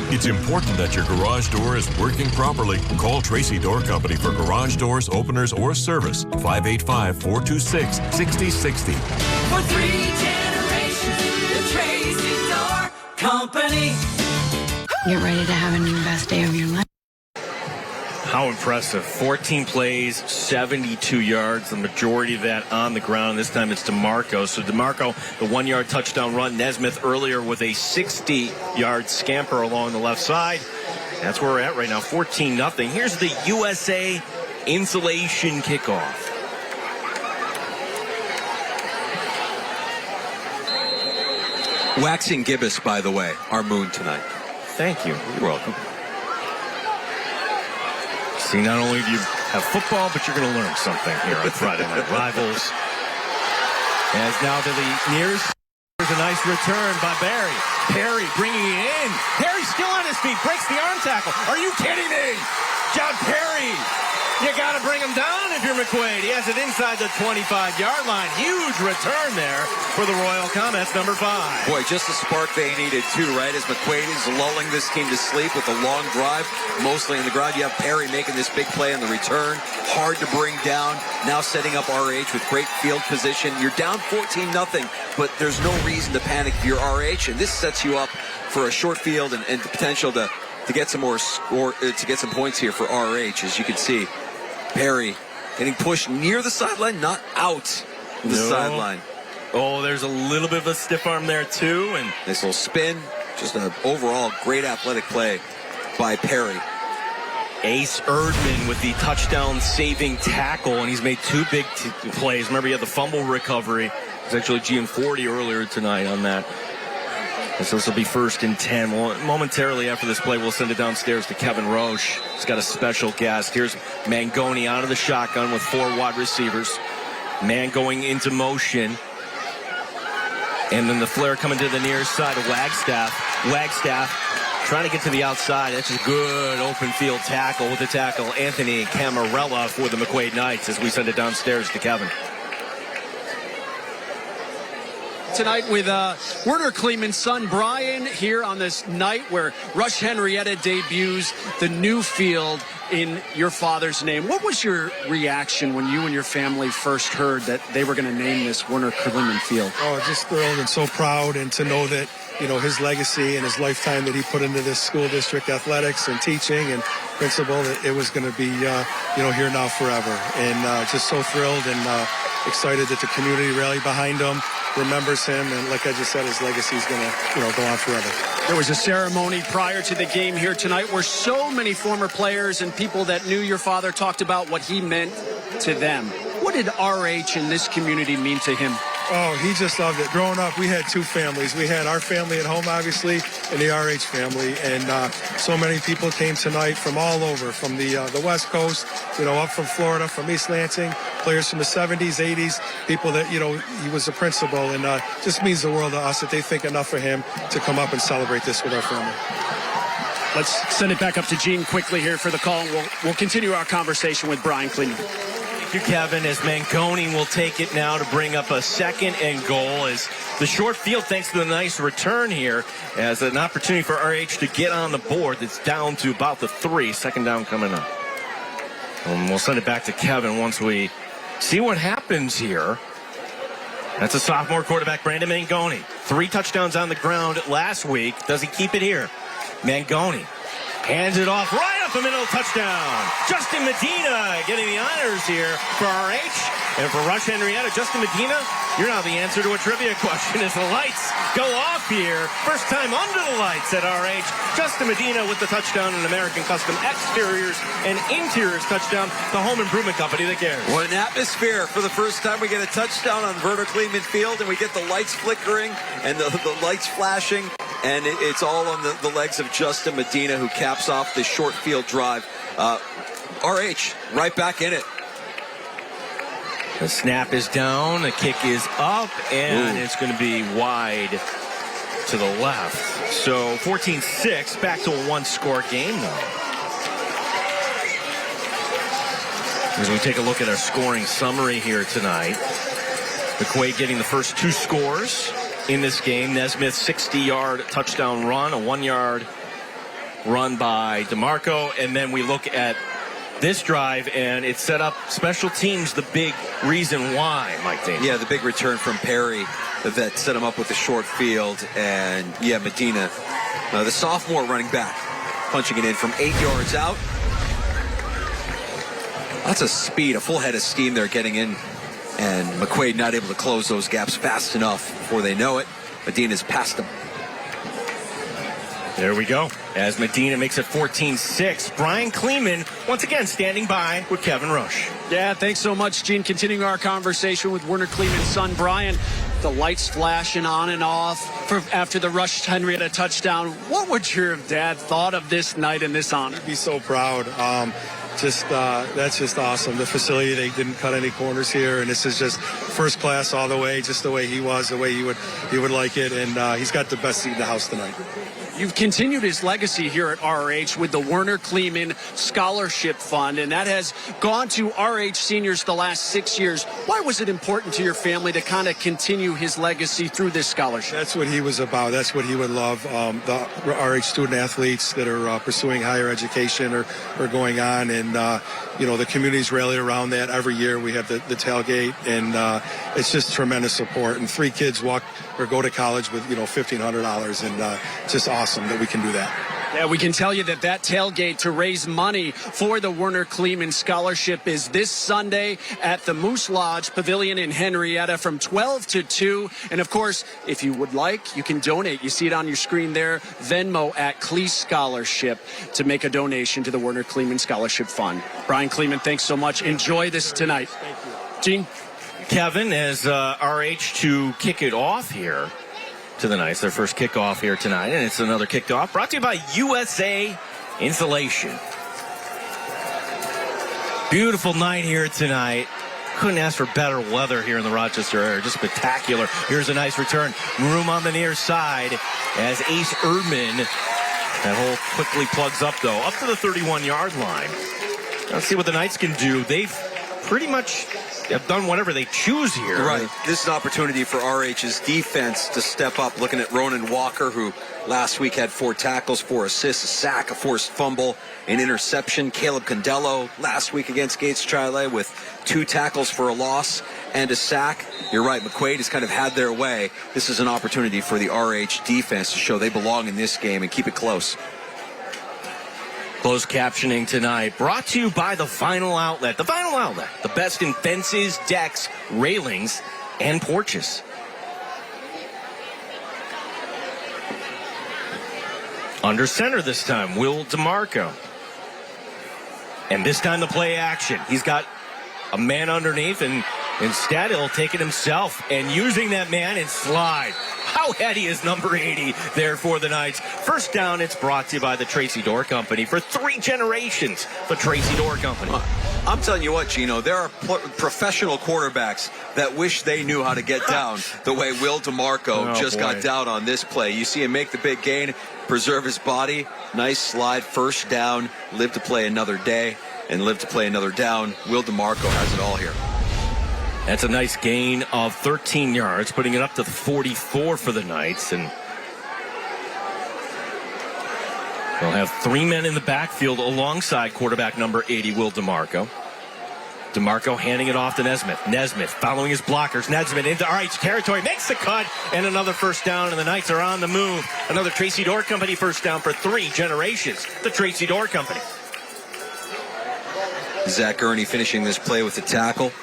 It's important that your garage door is working properly. Call Tracy Door Company for garage doors, openers, or service. 585-426-6060. For 3 generations, the Tracy Door Company. Get ready to have a new best day of your life. How impressive. 14 plays, 72 yards, the majority of that on the ground. This time it's DeMarco. So DeMarco, the 1-yard touchdown run. Nesmith earlier with a 60-yard scamper along the left side. That's where we're at right now, 14-0. Here's the USA insulation kickoff. Waxing gibbous, by the way, our moon tonight. Thank you. You're welcome. See, not only do you have football, but you're going to learn something here on Friday Night Rivals. As now to the nearest, there's a nice return by Barry. Perry bringing it in. Perry still on his feet, breaks the arm tackle. Are you kidding me? John Perry. You got to bring him down if you're McQuade. He has it inside the 25-yard line. Huge return there for the Royal Comets, number 5. Boy, just the spark they needed, too, right? As McQuade is lulling this team to sleep with a long drive, mostly in the ground. You have Perry making this big play on the return. Hard to bring down. Now setting up RH with great field position. You're down 14-0, but there's no reason to panic if you're RH, and this sets you up for a short field and the potential to get some more score, to get some points here for RH, as you can see. Perry getting pushed near the sideline, not out the sideline. Oh, there's a little bit of a stiff arm there, too. And this will spin. Just an overall great athletic play by Perry. Ace Erdman with the touchdown-saving tackle, and he's made 2 big plays. Remember, he had the fumble recovery. It was actually GM40 earlier tonight on that. And so this will be 1st and 10. Well, momentarily after this play, we'll send it downstairs to Kevin Roche. He's got a special guest. Here's Mangoni out of the shotgun with 4 wide receivers. Man going into motion. And then the flare coming to the near side of Wagstaff. Wagstaff trying to get to the outside. That's a good open field tackle with the tackle Anthony Camarella for the McQuade Knights as we send it downstairs to Kevin. Tonight with Werner Kleemann's son Brian here on this night where Rush-Henrietta debuts the new field in your father's name. What was your reaction when you and your family first heard that they were going to name this Werner Kleemann Field? Oh, just thrilled and so proud, and to know that, you know, his legacy and his lifetime that he put into this school district athletics and teaching and principal, that it was going to be, you know, here now forever. And just so thrilled and excited that the community rallied behind him, remembers him, and like I just said, his legacy is going to, you know, go on forever. There was a ceremony prior to the game here tonight where so many former players and people that knew your father talked about what he meant to them. What did RH in this community mean to him? Oh, he just loved it. Growing up, we had 2 families. We had our family at home, obviously, and the RH family. And so many people came tonight from all over, from the West Coast, you know, up from Florida, from East Lansing, players from the 70s, 80s, people that, you know, he was a principal. And just means the world to us that they think enough of him to come up and celebrate this with our family. Let's send it back up to Gene quickly here for the call. And we'll continue our conversation with Brian Kleemann. Thank you, Kevin, as Mangoni will take it now to bring up a 2nd and goal as the short field, thanks to the nice return here, as an opportunity for RH to get on the board. That's down to about the 3. 2nd down coming up. And we'll send it back to Kevin once we see what happens here. That's a sophomore quarterback, Brandon Mangoni. 3 touchdowns on the ground last week. Does he keep it here? Mangoni hands it off right up the middle, touchdown. Justin Medina getting the honors here for RH. And for Rush-Henrietta, Justin Medina, you're now the answer to a trivia question as the lights go off here. First time under the lights at RH. Justin Medina with the touchdown in American Custom Exteriors and Interiors touchdown. The home improvement company that cares. What an atmosphere. For the first time, we get a touchdown on Werner Kleemann Field, and we get the lights flickering and the lights flashing. And it's all on the legs of Justin Medina, who caps off this short field drive. RH right back in it. The snap is down, the kick is up, and it's going to be wide to the left. So 14-6, back to a 1-score game now. As we take a look at our scoring summary here tonight, McQuade getting the first 2 scores in this game. Nesmith's 60-yard touchdown run, a 1-yard run by DeMarco, and then we look at this drive, and it set up special teams, the big reason why, Mike Dane. Yeah, the big return from Perry that set him up with the short field, and yeah, Medina, the sophomore running back, punching it in from 8 yards out. That's a speed, a full head of steam there getting in, and McQuade not able to close those gaps fast enough before they know it. Medina's past him. There we go. As Medina makes it 14-6. Brian Kleemann, once again, standing by with Kevin Rush. Yeah, thanks so much, Gene. Continuing our conversation with Werner Kleemann's son, Brian. the lights flashing on and off after the Rush-Henrietta touchdown. What would your dad thought of this night and this honor? He'd be so proud. That's just awesome. The facility, they didn't cut any corners here, and this is just first class all the way, just the way he was, the way he would like it, and he's got the best seat in the house tonight. You've continued his legacy here at RH with the Werner Kleemann Scholarship Fund, and that has gone to RH seniors the last 6 years. Why was it important to your family to kind of continue his legacy through this scholarship? That's what he was about. That's what he would love. The RH student athletes that are pursuing higher education are going on, and the communities rally around that every year. We have the tailgate, and it's just tremendous support. And 3 kids walk or go to college with $1,500, and it's just awesome that we can do that. Yeah, we can tell you that tailgate to raise money for the Werner Kleemann Scholarship is this Sunday at the Moose Lodge Pavilion in Henrietta from 12 to 2. And, of course, if you would like, you can donate. You see it on your screen there, Venmo at Klee Scholarship to make a donation to the Werner Kleemann Scholarship Fund. Brian Kleemann, thanks so much. Enjoy this tonight. Thank you. Gene? Kevin, as RH to kick it off here to the Knights, their first kickoff here tonight, and it's another kickoff brought to you by USA Insulation. Beautiful night here tonight. Couldn't ask for better weather here in the Rochester area. Just spectacular. Here's a nice return. Room on the near side as Ace Erdman, that hole quickly plugs up, though, up to the 31-yard line. Let's see what the Knights can do. They've pretty much have done whatever they choose here. Right. This is an opportunity for RH's defense to step up. Looking at Ronan Walker, who last week had 4 tackles, 4 assists, a sack, a forced fumble, an interception. Caleb Condello last week against Gates Chile with 2 tackles for a loss and a sack. You're right, McQuade has kind of had their way. This is an opportunity for the RH defense to show they belong in this game and keep it close. Closed captioning tonight brought to you by the Vinyl Outlet. The Vinyl Outlet, the best in fences, decks, railings, and porches. Under center this time, Will DeMarco. And this time the play action. He's got a man underneath, and instead he'll take it himself and using that man and slide. How heady is number 80 there for the Knights? First down, it's brought to you by the Tracy Door Company. For 3 generations, the Tracy Door Company. I'm telling you what, Gino, there are professional quarterbacks that wish they knew how to get down the way Will DeMarco got down on this play. You see him make the big gain, preserve his body. Nice slide, first down, live to play another day, and live to play another down. Will DeMarco has it all here. That's a nice gain of 13 yards, putting it up to the 44 for the Knights. And they'll have 3 men in the backfield alongside quarterback number 80, Will DeMarco. DeMarco handing it off to Nesmith. Nesmith following his blockers. Nesmith into RH territory, makes the cut, and another first down, and the Knights are on the move. Another Tracy Door Company first down for 3 generations. The Tracy Door Company. Zach Gurney finishing this play with the tackle.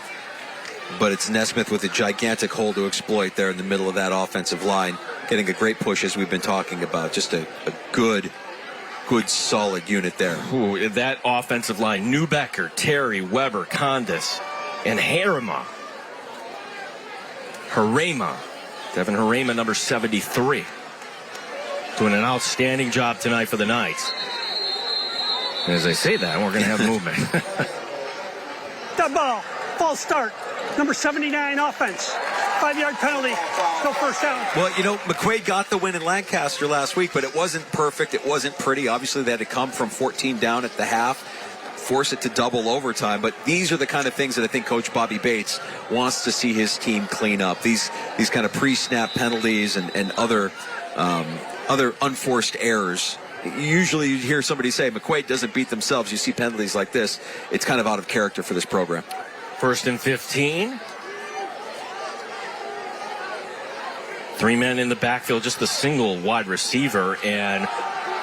But it's Nesmith with a gigantic hole to exploit there in the middle of that offensive line. Getting a great push, as we've been talking about. Just a good, solid unit there. Ooh, that offensive line. Newbecker, Terry, Weber, Condis, and Harema. Devin Harema, number 73. Doing an outstanding job tonight for the Knights. And as I say that, we're going to have movement. That ball. False start. Number 79 offense. 5-yard penalty. No first down. Well, McQuade got the win in Lancaster last week, but it wasn't perfect. It wasn't pretty. Obviously, they had to come from 14 down at the half, force it to double overtime. But these are the kind of things that I think Coach Bobby Bates wants to see his team clean up. These kind of pre-snap penalties and other unforced errors. Usually you hear somebody say McQuade doesn't beat themselves. You see penalties like this. It's kind of out of character for this program. First and 15. 3 men in the backfield, just a single wide receiver, and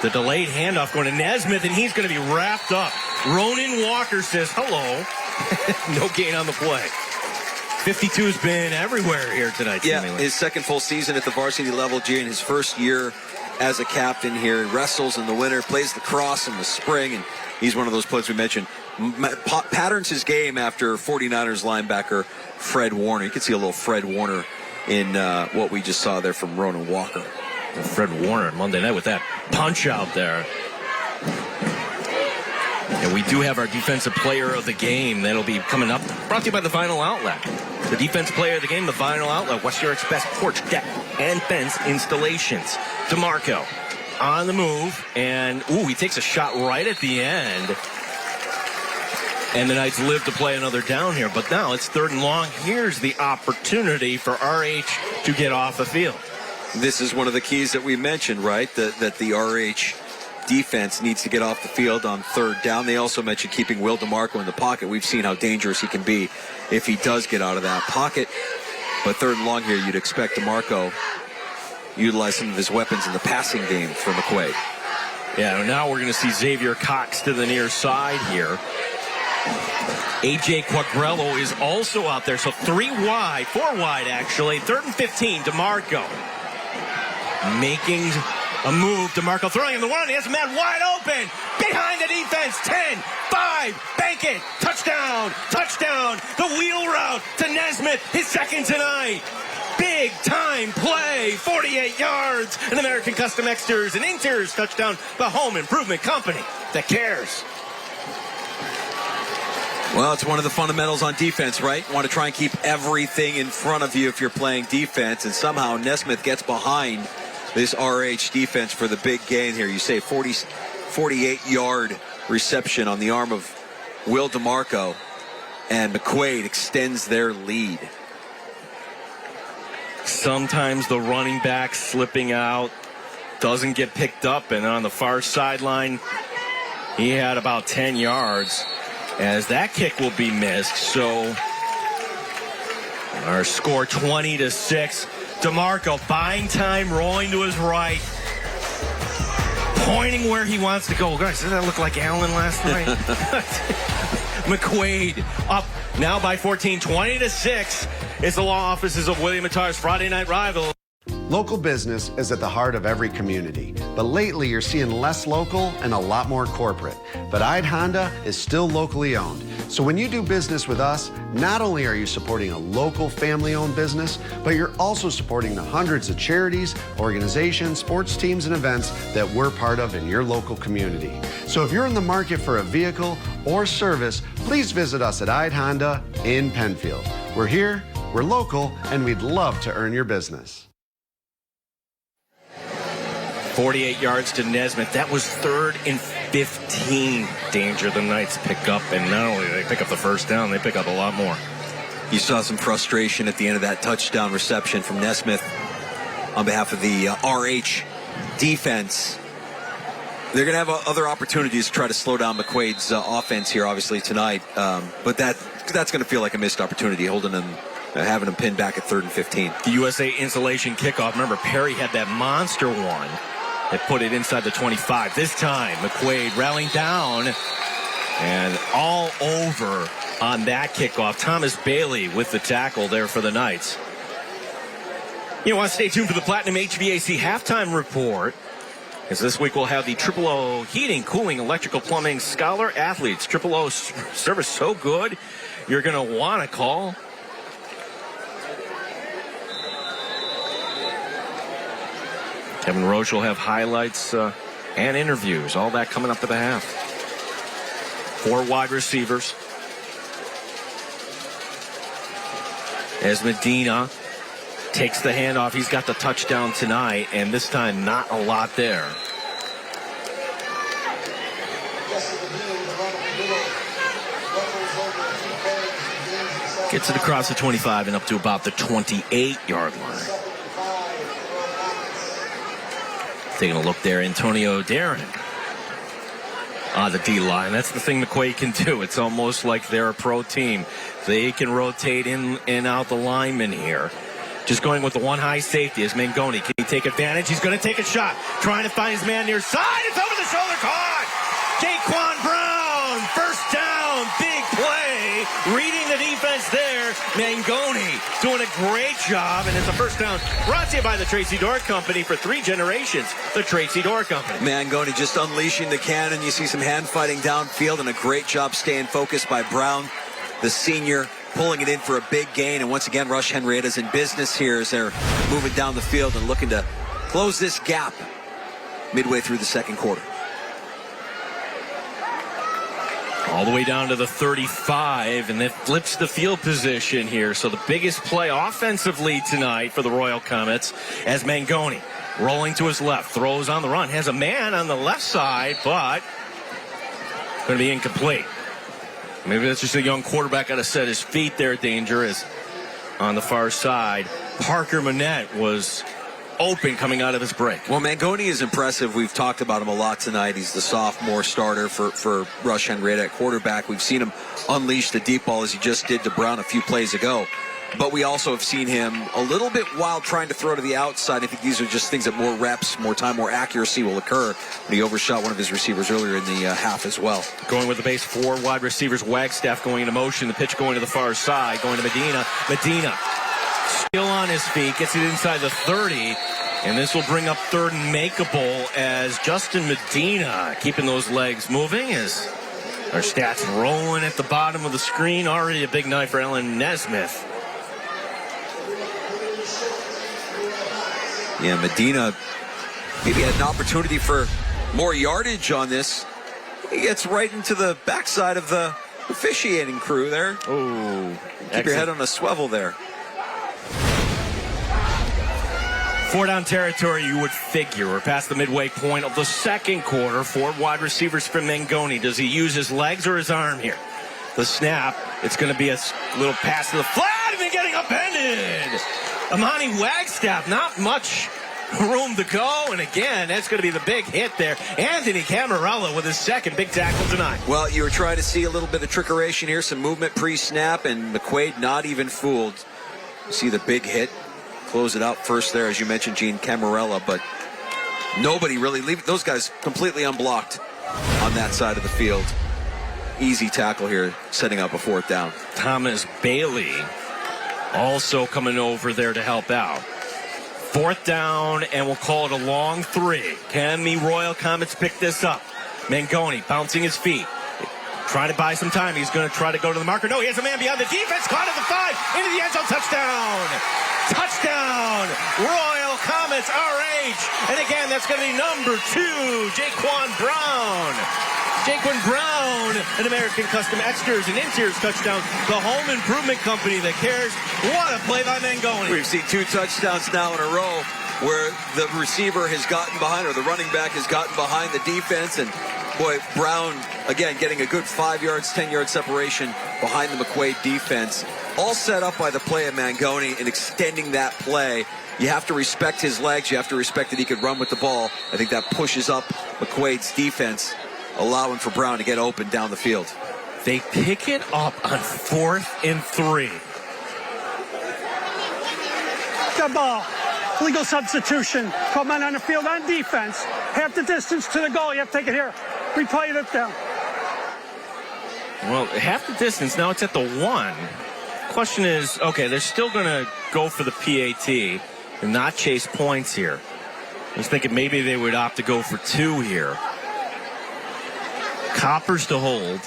the delayed handoff going to Nesmith, and he's going to be wrapped up. Ronan Walker says hello. No gain on the play. 52's been everywhere here tonight. Yeah, seemingly. His second full season at the varsity level, G, in his first year as a captain here. He wrestles in the winter, plays the cross in the spring, and he's one of those players we mentioned. Patterns his game after 49ers linebacker Fred Warner. You can see a little Fred Warner in what we just saw there from Ronan Walker. And Fred Warner Monday night with that punch out there. And we do have our defensive player of the game that'll be coming up. Brought to you by the Vinyl Outlet. The defensive player of the game, the Vinyl Outlet. West York's best porch, deck, and fence installations. DeMarco on the move. And, he takes a shot right at the end. And the Knights live to play another down here. But now it's 3rd and long. Here's the opportunity for RH to get off the field. This is one of the keys that we mentioned, right? That the RH defense needs to get off the field on 3rd down. They also mentioned keeping Will DeMarco in the pocket. We've seen how dangerous he can be if he does get out of that pocket. But 3rd and long here, you'd expect DeMarco utilize some of his weapons in the passing game for McQuade. Yeah, now we're going to see Xavier Cox to the near side here. A.J. Quagrello is also out there. So 4 wide actually. 3rd and 15, DeMarco making a move. DeMarco throwing him the one. He has a man wide open. Behind the defense. 10, 5, bank it. Touchdown. The wheel route to Nesmith. His 2nd tonight. Big time play. 48 yards. An American Custom Extras and Inkers touchdown. The home improvement company that cares. Well, it's one of the fundamentals on defense, right? You want to try and keep everything in front of you if you're playing defense. And somehow Nesmith gets behind this RH defense for the big gain here. You say 48-yard reception on the arm of Will DeMarco, and McQuade extends their lead. Sometimes the running back slipping out doesn't get picked up, and on the far sideline, he had about 10 yards as that kick will be missed. So our score 20-6. DeMarco buying time, rolling to his right, pointing where he wants to go. Guys, does that look like Allen last night? McQuade up now by 14, 20-6. It's the law offices of William Attar's Friday Night Rival. Local business is at the heart of every community, but lately you're seeing less local and a lot more corporate. But Ide Honda is still locally owned. So when you do business with us, not only are you supporting a local family-owned business, but you're also supporting the hundreds of charities, organizations, sports teams, and events that we're part of in your local community. So if you're in the market for a vehicle or service, please visit us at Ide Honda in Penfield. We're here, we're local, and we'd love to earn your business. 48 yards to Nesmith. That was 3rd and 15 danger the Knights pick up. And not only do they pick up the 1st down, they pick up a lot more. You saw some frustration at the end of that touchdown reception from Nesmith on behalf of the RH defense. They're going to have other opportunities to try to slow down McQuade's offense here, obviously, tonight. But that's going to feel like a missed opportunity, holding them, having them pinned back at 3rd and 15. The USA Insulation kickoff. Remember, Perry had that monster one that put it inside the 25. This time, McQuade rallying down and all over on that kickoff. Thomas Bailey with the tackle there for the Knights. You want to stay tuned for the Platinum HVAC halftime report, as this week we'll have the Triple O Heating, Cooling, Electrical, Plumbing Scholar Athletes. Triple O service so good, you're going to want to call. Kevin Roche will have highlights and interviews. All that coming up at the half. 4 wide receivers. As Medina takes the handoff, he's got the touchdown tonight, and this time not a lot there. Gets it across the 25 and up to about the 28-yard line. Taking a look there, Antonio Darren on the D-line. That's the thing McQuade can do. It's almost like they're a pro team. They can rotate in and out the linemen here. Just going with the one high safety is Mangoni. Can he take advantage? He's going to take a shot. Trying to find his man near side. It's over the shoulder. Caught. Jaquan Brown. 1st down. Big play. Reading the defense there. Mangoni doing a great job. And it's a 1st down. Brought to you by the Tracy Door Company for 3 generations. The Tracy Door Company. Mangoni just unleashing the cannon. You see some hand fighting downfield and a great job staying focused by Brown, the senior pulling it in for a big gain. And once again, Rush-Henrietta's in business here as they're moving down the field and looking to close this gap midway through the second quarter. All the way down to the 35, and that flips the field position here. So the biggest play offensively tonight for the Royal Comets as Mangoni rolling to his left, throws on the run, has a man on the left side, but going to be incomplete. Maybe that's just a young quarterback got to set his feet there. Danger is on the far side. Parker Manette was open coming out of his break. Well, Mangoni is impressive. We've talked about him a lot tonight. He's the sophomore starter for Rush-Henrietta at quarterback. We've seen him unleash the deep ball as he just did to Brown a few plays ago. But we also have seen him a little bit wild trying to throw to the outside. I think these are just things that more reps, more time, more accuracy will occur. But he overshot one of his receivers earlier in the half as well. Going with the base, 4 wide receivers. Wagstaff going into motion. The pitch going to the far side. Going to Medina. Medina still on his feet. Gets it inside the 30. And this will bring up third and makeable as Justin Medina keeping those legs moving as our stats rolling at the bottom of the screen. Already a big night for Ellen Nesmith. Yeah, Medina maybe had an opportunity for more yardage on this. He gets right into the backside of the officiating crew there. Oh, keep your head on a swivel there. 4 down territory, you would figure. We're past the midway point of the second quarter. 4 wide receivers for Mangoni. Does he use his legs or his arm here? The snap, it's going to be a little pass to the flat and then getting upended. Amani Wagstaff, not much room to go. And again, that's going to be the big hit there. Anthony Camarella with his second big tackle tonight. Well, you were trying to see a little bit of trickeration here, some movement pre-snap, and McQuade not even fooled. You see the big hit. Close it out first there, as you mentioned, Gene Camarella, but nobody really leave those guys completely unblocked on that side of the field. Easy tackle here, setting up a 4th down. Thomas Bailey also coming over there to help out. 4th down, and we'll call it a long 3. Can the Royal Comets pick this up? Mangoni bouncing his feet. Trying to buy some time. He's going to try to go to the marker. No, he has a man beyond the defense. Caught at the 5. Into the end zone. Touchdown. Touchdown. Royal Comets RH. And again, that's going to be number 2, Jaquan Brown. Jaquan Brown, an American Custom Extras and Interiors touchdown. The home improvement company that cares. What a play by Mangoni. We've seen 2 touchdowns now in a row where the receiver has gotten behind, or the running back has gotten behind the defense, and boy, Brown, again, getting a good 5 yards, 10-yard separation behind the McQuade defense. All set up by the play of Mangoni and extending that play. You have to respect his legs. You have to respect that he could run with the ball. I think that pushes up McQuade's defense, allowing for Brown to get open down the field. They pick it up on 4th and 3. Good ball. Legal substitution. 12 men on the field on defense. Half the distance to the goal. You have to take it here. Replay it down. Well, half the distance. Now it's at the 1. Question is, okay, they're still going to go for the PAT and not chase points here. I was thinking maybe they would opt to go for 2 here. Coppers to hold.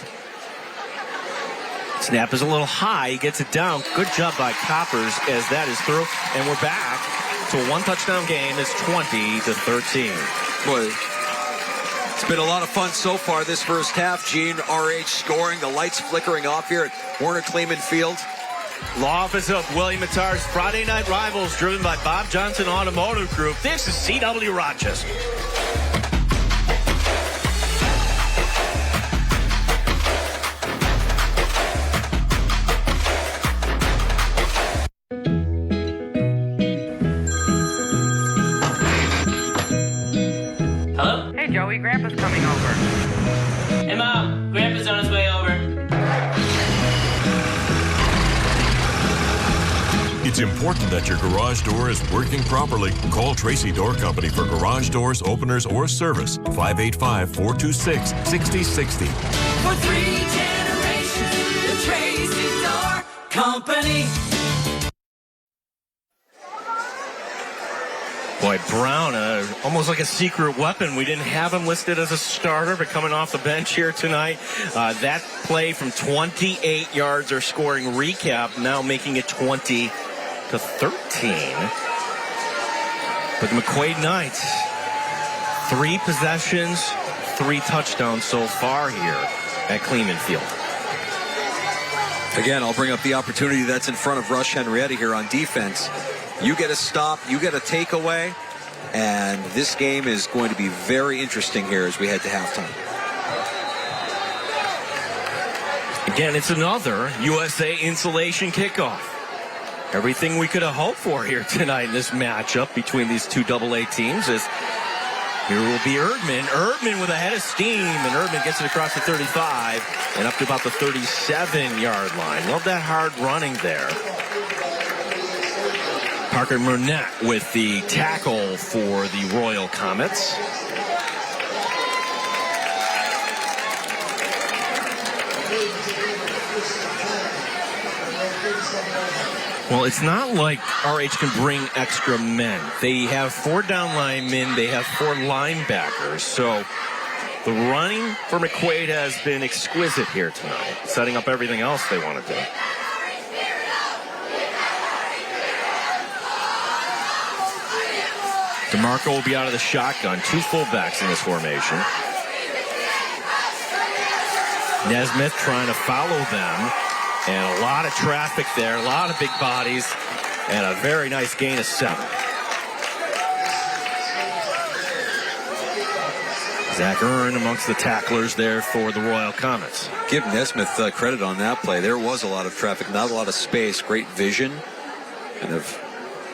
Snap is a little high. He gets it down. Good job by Coppers as that is through. And we're back to a 1 touchdown game. It's 20-13. Boy, it's been a lot of fun so far this first half. Gene, RH scoring. The lights flickering off here at Werner Kleemann Field. Law Office of William Attar's Friday Night Rivals, driven by Bob Johnson Automotive Group. This is CW Rochester. Hello? Hey, Joey, Grandpa's coming over. Hey, Mom. Grandpa's on his way over. It's important that your garage door is working properly. Call Tracy Door Company for garage doors, openers, or service. 585-426-6060. For 3 generations, the Tracy Door Company. Boy, Brown, almost like a secret weapon. We didn't have him listed as a starter, but coming off the bench here tonight. That play from 28 yards or scoring recap, now making it 20-13. But the McQuade Knights, 3 possessions, 3 touchdowns so far here at Kleemann Field. Again, I'll bring up the opportunity that's in front of Rush-Henrietta here on defense. You get a stop, you get a takeaway, and this game is going to be very interesting here as we head to halftime. Again, it's another USA insulation kickoff. Everything we could have hoped for here tonight in this matchup between these two AA teams is here will be Erdman. Erdman with a head of steam, and Erdman gets it across the 35 and up to about the 37-yard line. Love that hard running there. Parker Burnett with the tackle for the Royal Comets. Well, it's not like RH can bring extra men. They have 4 down linemen. They have 4 linebackers. So the running for McQuade has been exquisite here tonight, setting up everything else they want to do. DeMarco will be out of the shotgun. 2 fullbacks in this formation. Nesmith trying to follow them. And a lot of traffic there, a lot of big bodies, and a very nice gain of 7. Zach Earn amongst the tacklers there for the Royal Comets. Give Nesmith credit on that play. There was a lot of traffic, not a lot of space, great vision. Kind of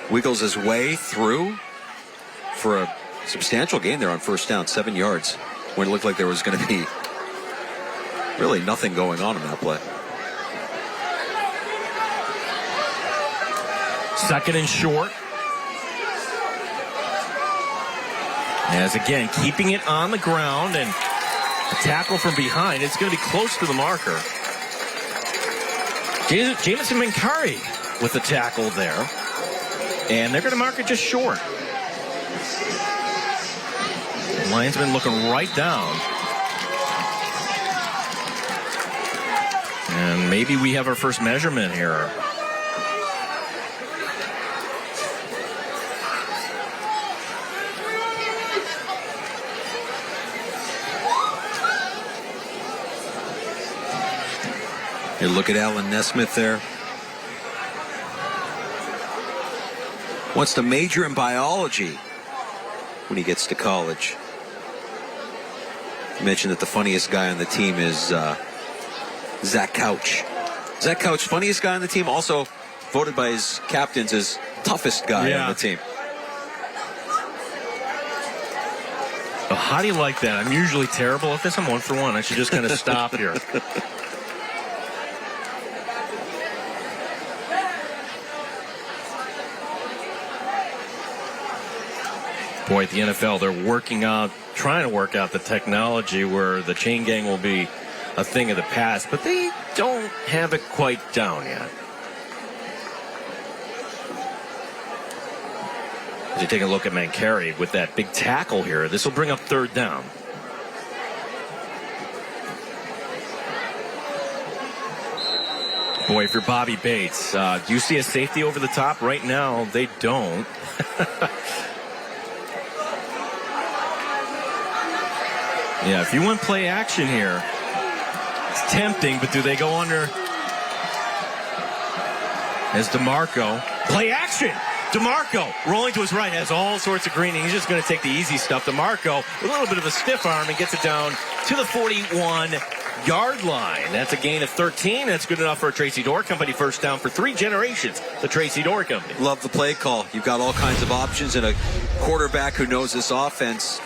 wiggles his way through for a substantial gain there on first down, 7 yards, when it looked like there was going to be really nothing going on in that play. Second and short. As again, keeping it on the ground and a tackle from behind. It's going to be close to the marker. Jamison Minkari with the tackle there. And they're going to mark it just short. The linesman looking right down. And maybe we have our first measurement here. You look at Alan Nesmith there. Wants to major in biology when he gets to college. You mentioned that the funniest guy on the team is Zach Couch. Zach Couch, funniest guy on the team, also voted by his captains as toughest guy on the team. Well, how do you like that? I'm usually terrible at this. I'm 1 for 1. I should just kind of stop here. Boy, at the NFL, they're trying to work out the technology where the chain gang will be a thing of the past, but they don't have it quite down yet. As you take a look at Minkari with that big tackle here, this will bring up 3rd down. Boy, if you're Bobby Bates, do you see a safety over the top? Right now, they don't. Yeah, if you want play action here, it's tempting, but do they go under? As DeMarco, play action! DeMarco rolling to his right, has all sorts of greening. He's just going to take the easy stuff. DeMarco, a little bit of a stiff arm, and gets it down to the 41-yard line. That's a gain of 13. That's good enough for a Tracy Door Company first down for 3 generations. The Tracy Door Company. Love the play call. You've got all kinds of options, and a quarterback who knows this offense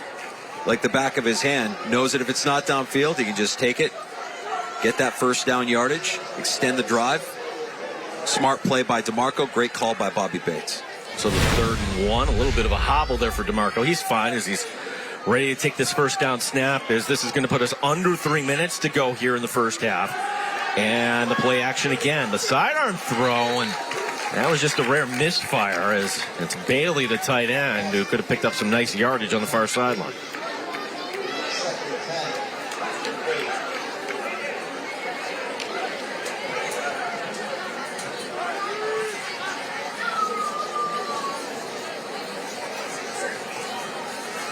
like the back of his hand, knows that if it's not downfield, he can just take it, get that first down yardage, extend the drive. Smart play by DeMarco, great call by Bobby Bates. So the 3rd and 1, a little bit of a hobble there for DeMarco. He's fine as he's ready to take this first down snap, as this is going to put us under 3 minutes to go here in the first half. And the play action again, the sidearm throw, and That was just a rare misfire, as it's Bailey, the tight end, who could have picked up some nice yardage on the far sideline.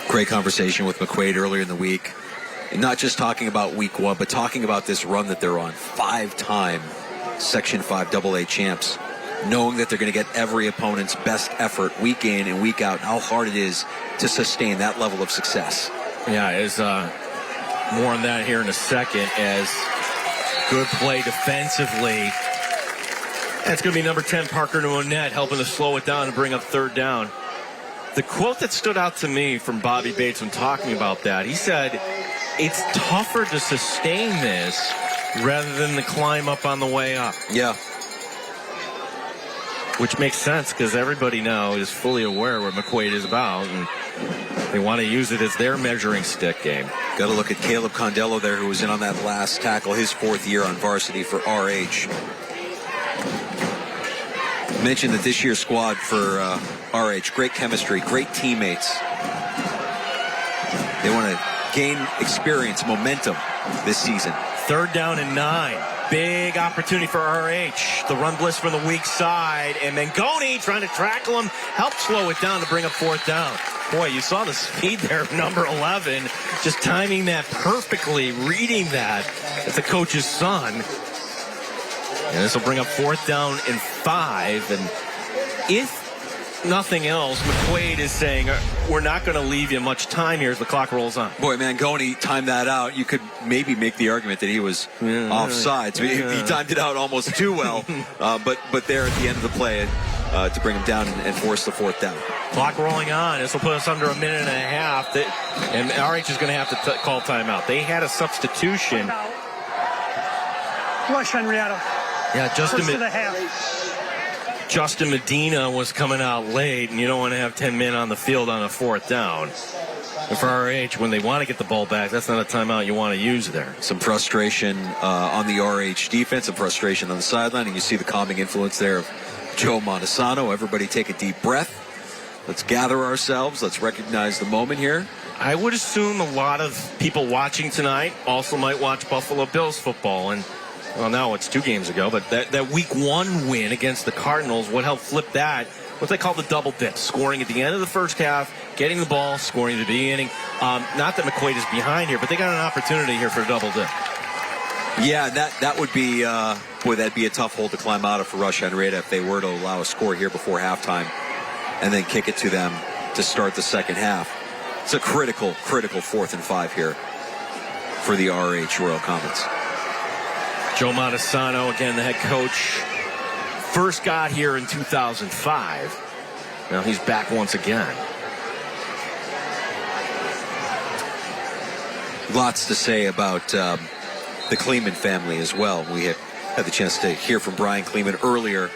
Great conversation with McQuade earlier in the week. And not just talking about week 1, but talking about this run that they're on. 5-time Section 5 AA champs. Knowing that they're going to get every opponent's best effort week in and week out. How hard it is to sustain that level of success. Yeah, as more on that here in a second, as good play defensively. That's going to be number 10, Parker Nwannet, helping to slow it down and bring up third down. The quote that stood out to me from Bobby Bates when talking about that, he said, it's tougher to sustain this rather than to climb up on the way up. Yeah. Which makes sense, because everybody now is fully aware what McQuade is about, and they want to use it as their measuring stick game. Got to look at Caleb Condello there, who was in on that last tackle, his 4th year on varsity for RH. Mentioned that this year's squad for RH, great chemistry, great teammates. They want to gain experience, momentum this season. 3rd down and 9. Big opportunity for RH. The run blitz from the weak side, and Mangoni trying to tackle him, helped slow it down to bring up 4th down. Boy, you saw the speed there of number 11, just timing that perfectly, reading that. It's the coach's son. And this will bring up 4th down and 5. And if nothing else, McQuade is saying, we're not going to leave you much time here as the clock rolls on. Boy, Mangoni timed that out. You could maybe make the argument that he was offside. So he timed it out almost too well. But there at the end of the play to bring him down and force the 4th down. Clock rolling on. This will put us under a minute and a half. And RH is going to have to call timeout. They had a substitution. Rush-Henrietta. Yeah, First of the half. Justin Medina was coming out late, and you don't want to have 10 men on the field on a 4th down. And for RH, when they want to get the ball back, that's not a timeout you want to use there. Some frustration on the RH defense, some frustration on the sideline, and you see the calming influence there of Joe Montesano. Everybody take a deep breath. Let's gather ourselves. Let's recognize the moment here. I would assume a lot of people watching tonight also might watch Buffalo Bills football, and well, now it's 2 games ago, but that week 1 win against the Cardinals, what helped flip that, what they call the double dip, scoring at the end of the first half, getting the ball, scoring at the beginning. Not that McQuade is behind here, but they got an opportunity here for a double dip. Yeah, that would be, that'd be a tough hole to climb out of for Rush-Henrietta if they were to allow a score here before halftime and then kick it to them to start the second half. It's a critical 4th and 5 here for the RH Royal Comets. Joe Montesano, again, the head coach, first got here in 2005. Now he's back once again. Lots to say about the Kleemann family as well. We had the chance to hear from Brian Kleemann earlier,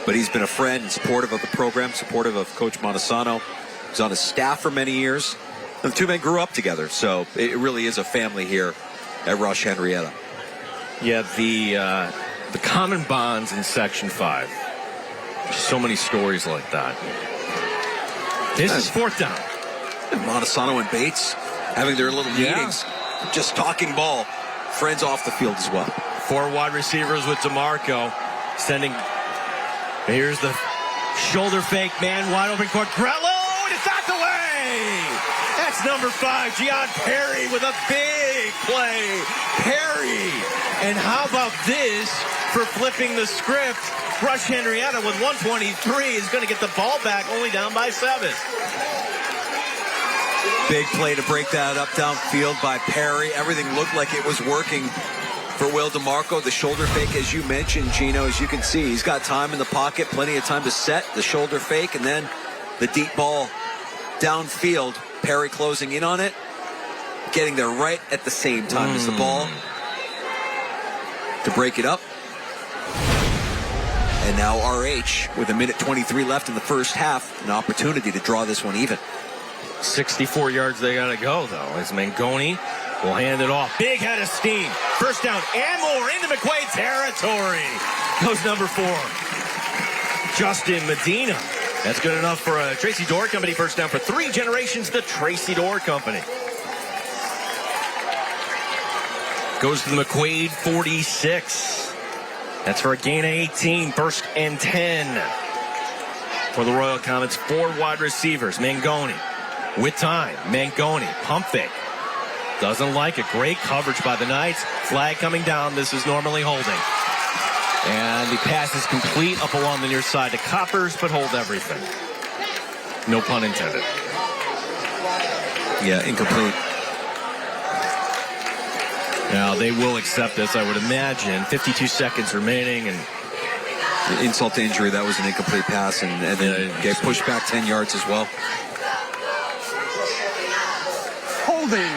but he's been a friend and supportive of the program, supportive of Coach Montesano. He's on his staff for many years. And the 2 men grew up together, so it really is a family here at Rush-Henrietta. Yeah, the common bonds in Section 5. So many stories like that. This is 4th down. And Montesano and Bates having their little meetings, just talking ball. Friends off the field as well. 4 wide receivers with DeMarco sending. Here's the shoulder fake, man wide open court. Grello, and it's knocked away. That's number 5, Gian Perry with a big play. Perry. And how about this for flipping the script? Rush-Henrietta with 1:23 is going to get the ball back, only down by 7. Big play to break that up downfield by Perry. Everything looked like it was working for Will DeMarco. The shoulder fake, as you mentioned, Gino, as you can see, he's got time in the pocket, plenty of time to set the shoulder fake, and then the deep ball downfield. Perry closing in on it, getting there right at the same time as the ball to break it up. And now RH, with 1:23 left in the first half, an opportunity to draw this one even. 64 yards they got to go, though, as Mangoni will hand it off. Big head of steam. First down and more into McQuade territory. Goes number 4. Justin Medina. That's good enough for a Tracy Door Company first down for 3 generations, the Tracy Door Company. Goes to the McQuade 46. That's for a gain of 18, 1st and 10. For the Royal Comets, 4 wide receivers. Mangoni with time. Mangoni, pump fake. Doesn't like it. Great coverage by the Knights. Flag coming down. This is normally holding. And the pass is complete up along the near side to Coppers, but hold everything. No pun intended. Yeah, incomplete. Now, they will accept this, I would imagine. 52 seconds remaining, and insult to injury, that was an incomplete pass, and then get pushed back 10 yards as well. Holding,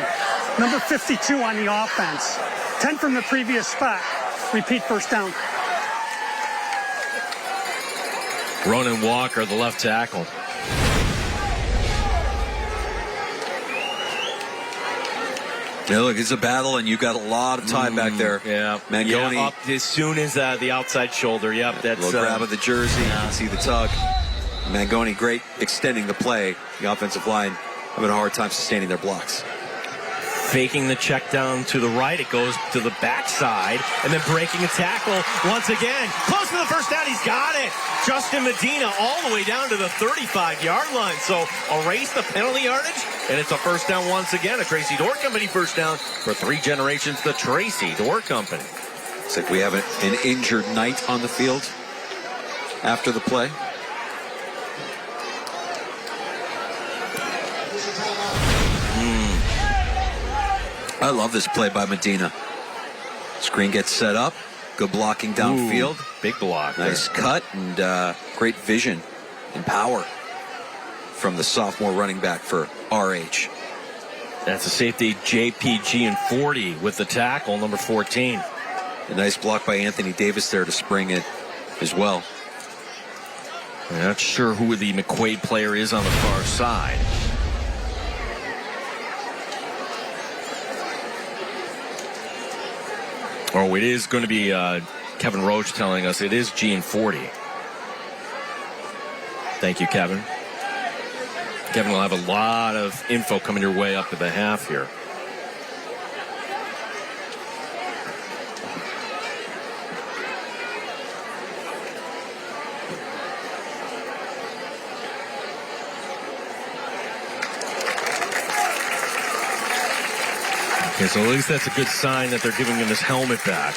number 52 on the offense. 10 from the previous spot. Repeat first down. Ronan Walker, the left tackle. Yeah, look, it's a battle, and you've got a lot of time back there. Yeah. Mangoni. Yeah, up as soon as the outside shoulder. Yep, that's little grab of the jersey. You can see the tug. Mangoni, great extending the play. The offensive line having a hard time sustaining their blocks. Faking the check down to the right. It goes to the backside, and then breaking a tackle once again. Close to the first down. He's got it. Justin Medina all the way down to the 35-yard line. So erase the penalty yardage, and it's a first down once again. A Tracy Door Company first down for 3 generations. The Tracy Door Company. It's like we have an injured Knight on the field after the play. I love this play by Medina. Screen gets set up. Good blocking downfield. Big block. Nice cut and great vision and power from the sophomore running back for RH. That's a safety, JPG and 40 with the tackle, number 14. A nice block by Anthony Davis there to spring it as well. I'm not sure who the McQuade player is on the far side. Oh, it is going to be Kevin Roach telling us it is Gene 40. Thank you, Kevin. Kevin will have a lot of info coming your way up to the half here. Okay, so at least that's a good sign that they're giving him his helmet back.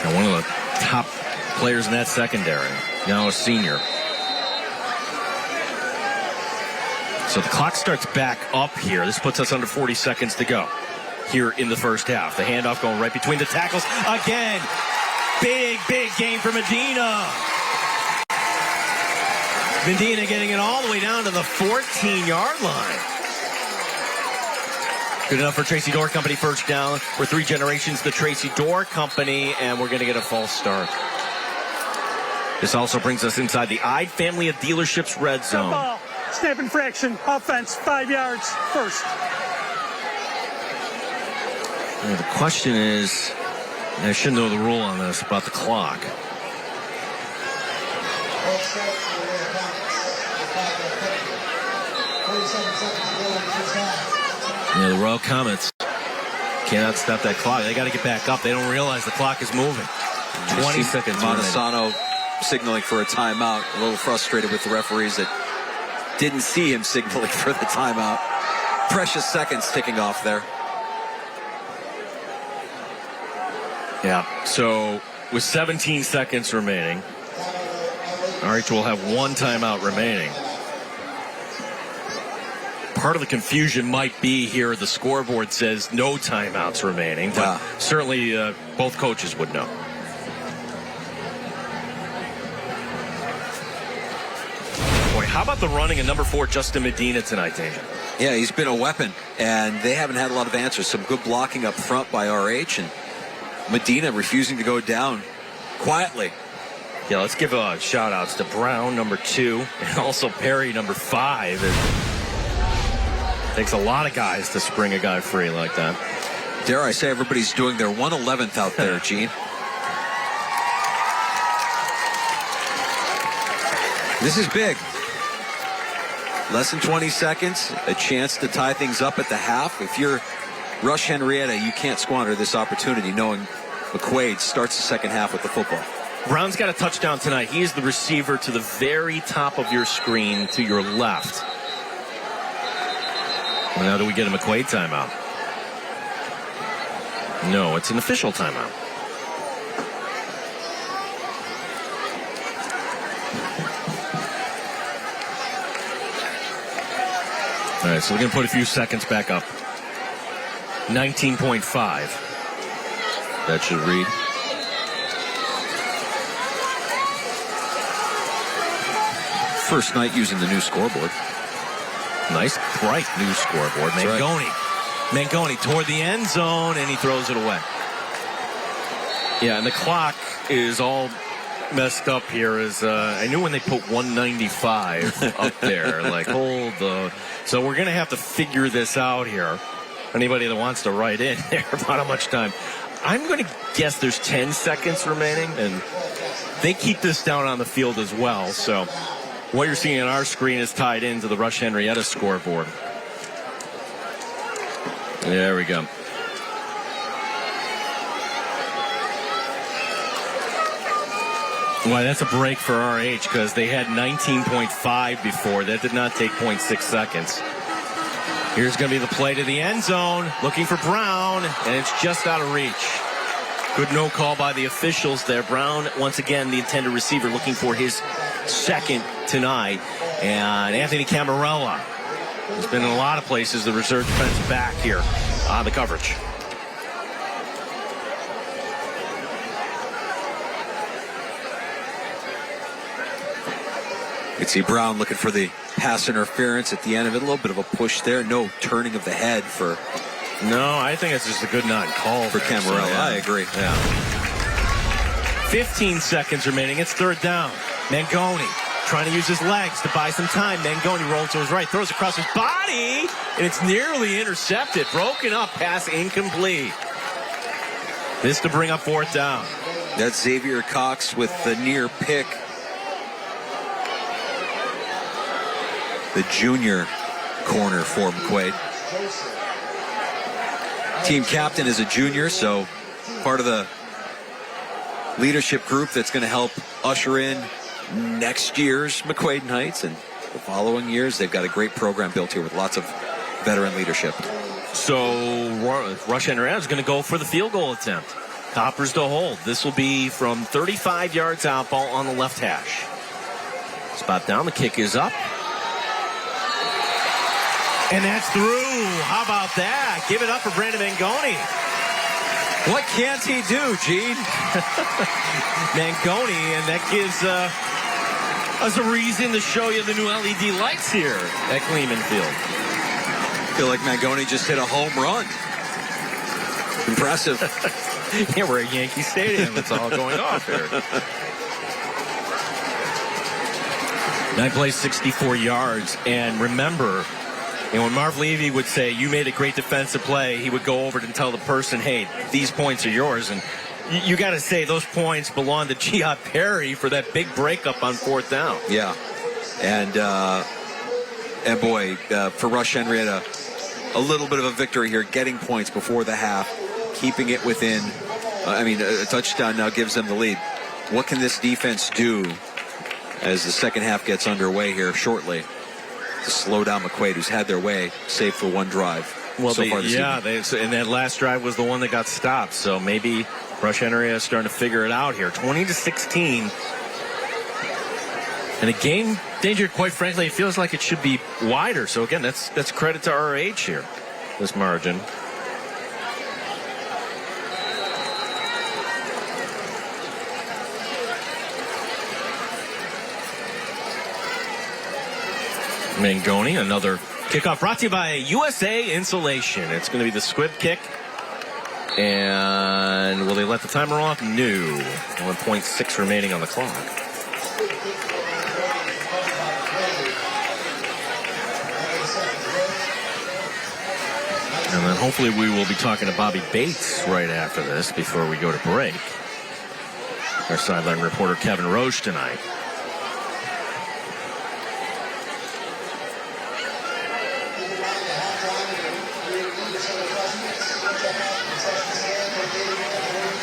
And one of the top players in that secondary, now a senior. So the clock starts back up here. This puts us under 40 seconds to go here in the first half. The handoff going right between the tackles. Again, big gain for Medina. Medina getting it all the way down to the 14-yard line. Good enough for Tracy Door Company first down. For 3 generations, the Tracy Door Company, and we're going to get a false start. This also brings us inside the Ide family of dealerships red zone. Ball, snap infraction, offense, 5 yards, first. Now, the question is, I should know the rule on this about the clock. Yeah, the Royal Comets cannot stop that clock. They got to get back up. They don't realize the clock is moving. 20 seconds. Montesano signaling for a timeout. A little frustrated with the referees that didn't see him signaling for the timeout. Precious seconds ticking off there. Yeah, so with 17 seconds remaining, RH will have 1 timeout remaining. Part of the confusion might be here, the scoreboard says no timeouts remaining, but certainly both coaches would know. Boy, how about the running of number 4, Justin Medina tonight, Daniel? Yeah, he's been a weapon, and they haven't had a lot of answers. Some good blocking up front by RH, and Medina refusing to go down quietly. Yeah, let's give shout-outs to Brown, number 2, and also Perry, number 5. It takes a lot of guys to spring a guy free like that. Dare I say everybody's doing their 111th out there, Gene. This is big. Less than 20 seconds, a chance to tie things up at the half. If you're Rush-Henrietta, you can't squander this opportunity knowing McQuade starts the second half with the football. Brown's got a touchdown tonight. He is the receiver to the very top of your screen to your left. Well, now do we get a McQuade timeout? No, it's an official timeout. All right, so we're going to put a few seconds back up. 19.5. That should read. First night using the new scoreboard. Nice, bright new scoreboard. Mangoni. Right. Mangoni toward the end zone, and he throws it away. Yeah, and the clock is all messed up here. I knew when they put 195 up there, like, hold the... So we're going to have to figure this out here. Anybody that wants to write in there about how much time. I'm going to guess there's 10 seconds remaining, and they keep this down on the field as well. So what you're seeing on our screen is tied into the Rush-Henrietta scoreboard. There we go. Well, that's a break for RH because they had 19.5 before. That did not take 0.6 seconds. Here's going to be the play to the end zone. Looking for Brown, and it's just out of reach. Good no call by the officials there. Brown, once again, the intended receiver, looking for his second tonight. And Anthony Camarella has been in a lot of places, the reserve defensive back here on the coverage. You can see Brown looking for the pass interference at the end of it. A little bit of a push there. No turning of the head for... No, I think it's just a good non-call for Camarella. So, yeah. I agree. Yeah. 15 seconds remaining. It's third down. Mangoni trying to use his legs to buy some time. Mangoni rolls to his right, throws across his body, and it's nearly intercepted. Broken up, pass incomplete. This to bring up fourth down. That's Xavier Cox with the near pick. The junior corner for McQuade. Team captain is a junior, so part of the leadership group that's going to help usher in next year's McQuade Knights and the following years. They've got a great program built here with lots of veteran leadership. So Rush-Henrietta is going to go for the field goal attempt. Toppers to hold. This will be from 35 yards out, ball on the left hash. Spot down, the kick is up. And that's through. How about that? Give it up for Brandon Mangoni. What can't he do, Gene? Mangoni, and that gives us a reason to show you the new LED lights here at Kleemann Field. I feel like Mangoni just hit a home run. Impressive. Yeah, we're at Yankee Stadium. It's all going off here. 9 plays, 64 yards. And remember, when Marv Levy would say, you made a great defensive play, he would go over and tell the person, hey, these points are yours. And you got to say those points belong to Gia Perry for that big breakup on fourth down. Yeah. And boy, for Rush-Henrietta, a little bit of a victory here, getting points before the half, keeping it within, a touchdown now gives them the lead. What can this defense do as the second half gets underway here shortly to slow down McQuade, who's had their way, save for one drive so far this evening? And that last drive was the one that got stopped. So maybe Rush-Henrietta is starting to figure it out here. 20-16. And a game danger, quite frankly, it feels like it should be wider. So again, that's credit to RH here, this margin. Mangoni, another kickoff brought to you by USA Insulation. It's going to be the squib kick. And will they let the timer off? No. 1.6 remaining on the clock. And then hopefully we will be talking to Bobby Bates right after this before we go to break. Our sideline reporter Kevin Roche tonight.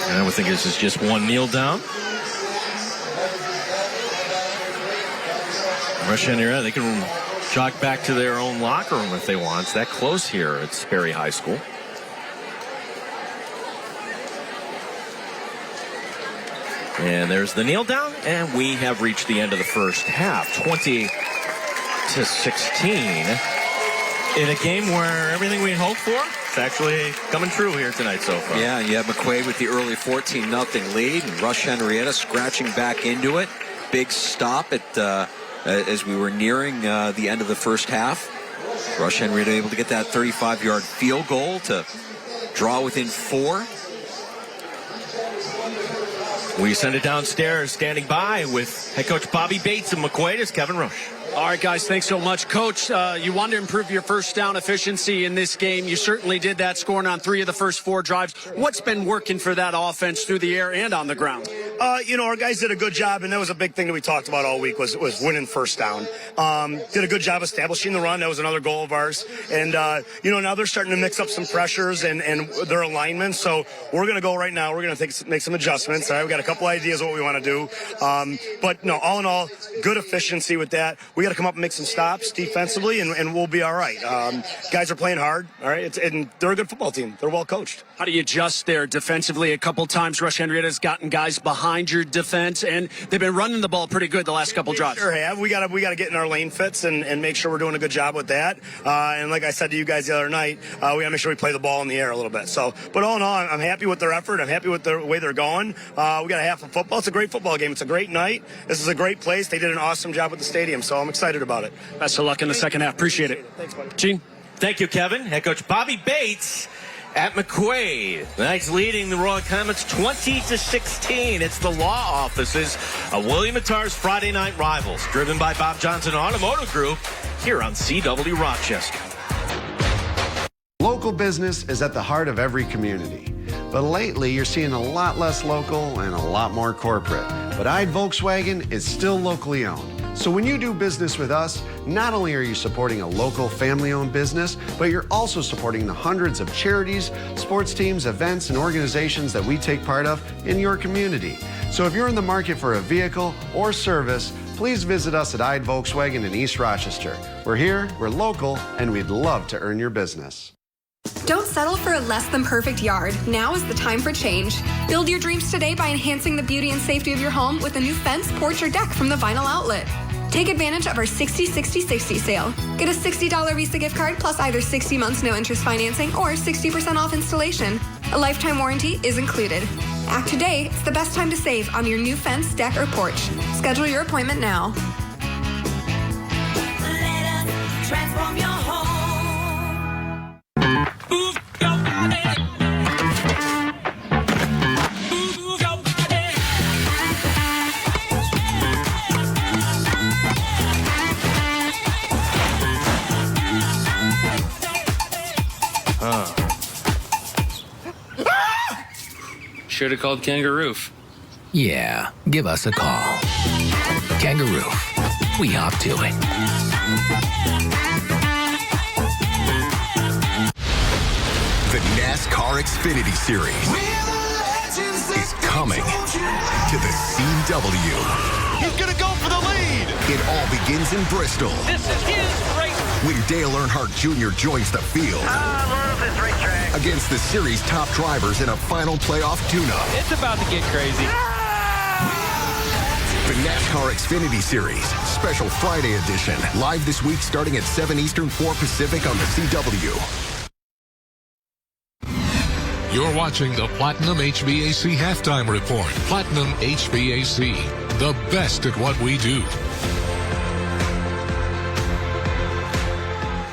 And I would think this is just one kneel down. Rush-Henrietta, they can jog back to their own locker room if they want. It's that close here at Sperry High School. And there's the kneel down, and we have reached the end of the first half. 20-16 in a game where everything we hoped for is actually coming true here tonight so far. Yeah, and you have McQuade with the early 14-0 lead, and Rush-Henrietta scratching back into it. Big stop at as we were nearing the end of the first half. Rush-Henrietta able to get that 35-yard field goal to draw within 4. We send it downstairs, standing by with head coach Bobby Bates and McQuade is Kevin Rush. All right, guys, thanks so much. Coach, you wanted to improve your first down efficiency in this game. You certainly did that, scoring on 3 of the first 4 drives. What's been working for that offense through the air and on the ground? Our guys did a good job, and that was a big thing that we talked about all week was winning first down. Did a good job establishing the run. That was another goal of ours. And, now they're starting to mix up some pressures and their alignments. So we're going to go right now. We're going to make some adjustments. All right, we got a couple ideas of what we want to do. But, no, all in all, good efficiency with that. We got to come up and make some stops defensively, and we'll be all right. Guys are playing hard, all right? And they're a good football team. They're well coached. How do you adjust there defensively? A couple times Rush-Henrietta has gotten guys behind your defense, and they've been running the ball pretty good the last couple drives. Sure have. We got to get in our lane fits and make sure we're doing a good job with that. And like I said to you guys the other night, we got to make sure we play the ball in the air a little bit. So, but all in all, I'm happy with their effort. I'm happy with the way they're going. We got a half of football. It's a great football game. It's a great night. This is a great place. They did an awesome job with the stadium, so I'm excited about it. Best of luck in the second half. Appreciate it. Thanks, buddy. Gene. Thank you, Kevin. Head coach Bobby Bates at McQuade. The Knights leading the Royal Comets 20-16. It's the law offices of William Attar's Friday Night Rivals, driven by Bob Johnson Automotive Group here on CW Rochester. Local business is at the heart of every community. But lately, you're seeing a lot less local and a lot more corporate. But Ide Volkswagen is still locally owned. So when you do business with us, not only are you supporting a local family-owned business, but you're also supporting the hundreds of charities, sports teams, events, and organizations that we take part of in your community. So if you're in the market for a vehicle or service, please visit us at Ide Volkswagen in East Rochester. We're here, we're local, and we'd love to earn your business. Don't settle for a less than perfect yard. Now is the time for change. Build your dreams today by enhancing the beauty and safety of your home with a new fence, porch, or deck from the Vinyl Outlet. Take advantage of our 60-60-60 sale. Get a $60 Visa gift card plus either 60 months no interest financing or 60% off installation. A lifetime warranty is included. Act today. It's the best time to save on your new fence, deck, or porch. Schedule your appointment now. Let us transform your home. Move your body. Move your body. Should have called Kangaroo. Yeah, give us a call. Kangaroo. We hop to it. The NASCAR Xfinity Series is coming to the CW. He's going to go for the lead. It all begins in Bristol. This is his race. When Dale Earnhardt Jr. joins the field. I love this racetrack. Against the series' top drivers in a final playoff tune-up. It's about to get crazy. The NASCAR Xfinity Series, special Friday edition. Live this week starting at 7 Eastern, 4 Pacific on the CW. You're watching the Platinum HVAC Halftime Report. Platinum HVAC, the best at what we do.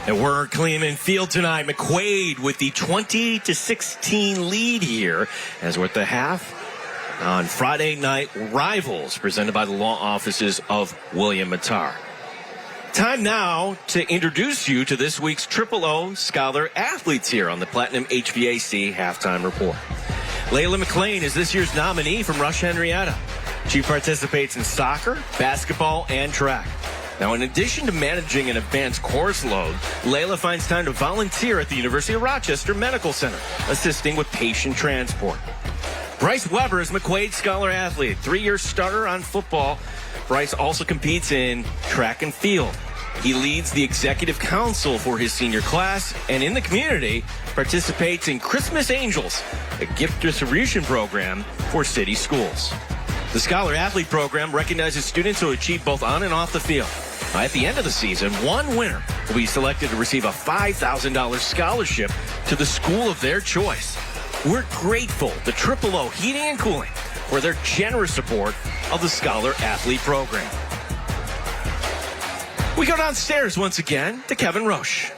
At Werner Kleemann Field tonight, McQuade with the 20-16 lead here as we're at the half on Friday Night Rivals, presented by the law offices of William Attar. Time now to introduce you to this week's Triple O Scholar Athletes here on the Platinum HVAC Halftime Report. Layla McLean is this year's nominee from Rush-Henrietta. She participates in soccer, basketball, and track. Now, in addition to managing an advanced course load, Layla finds time to volunteer at the University of Rochester Medical Center, assisting with patient transport. Bryce Weber is McQuade Scholar Athlete, 3-year starter on football. Bryce also competes in track and field. He leads the executive council for his senior class, and in the community, participates in Christmas Angels, a gift distribution program for city schools. The Scholar Athlete program recognizes students who achieve both on and off the field. At the end of the season, one winner will be selected to receive a $5,000 scholarship to the school of their choice. We're grateful to Triple O Heating and Cooling for their generous support of the Scholar Athlete program. We go downstairs once again to Kevin Roche.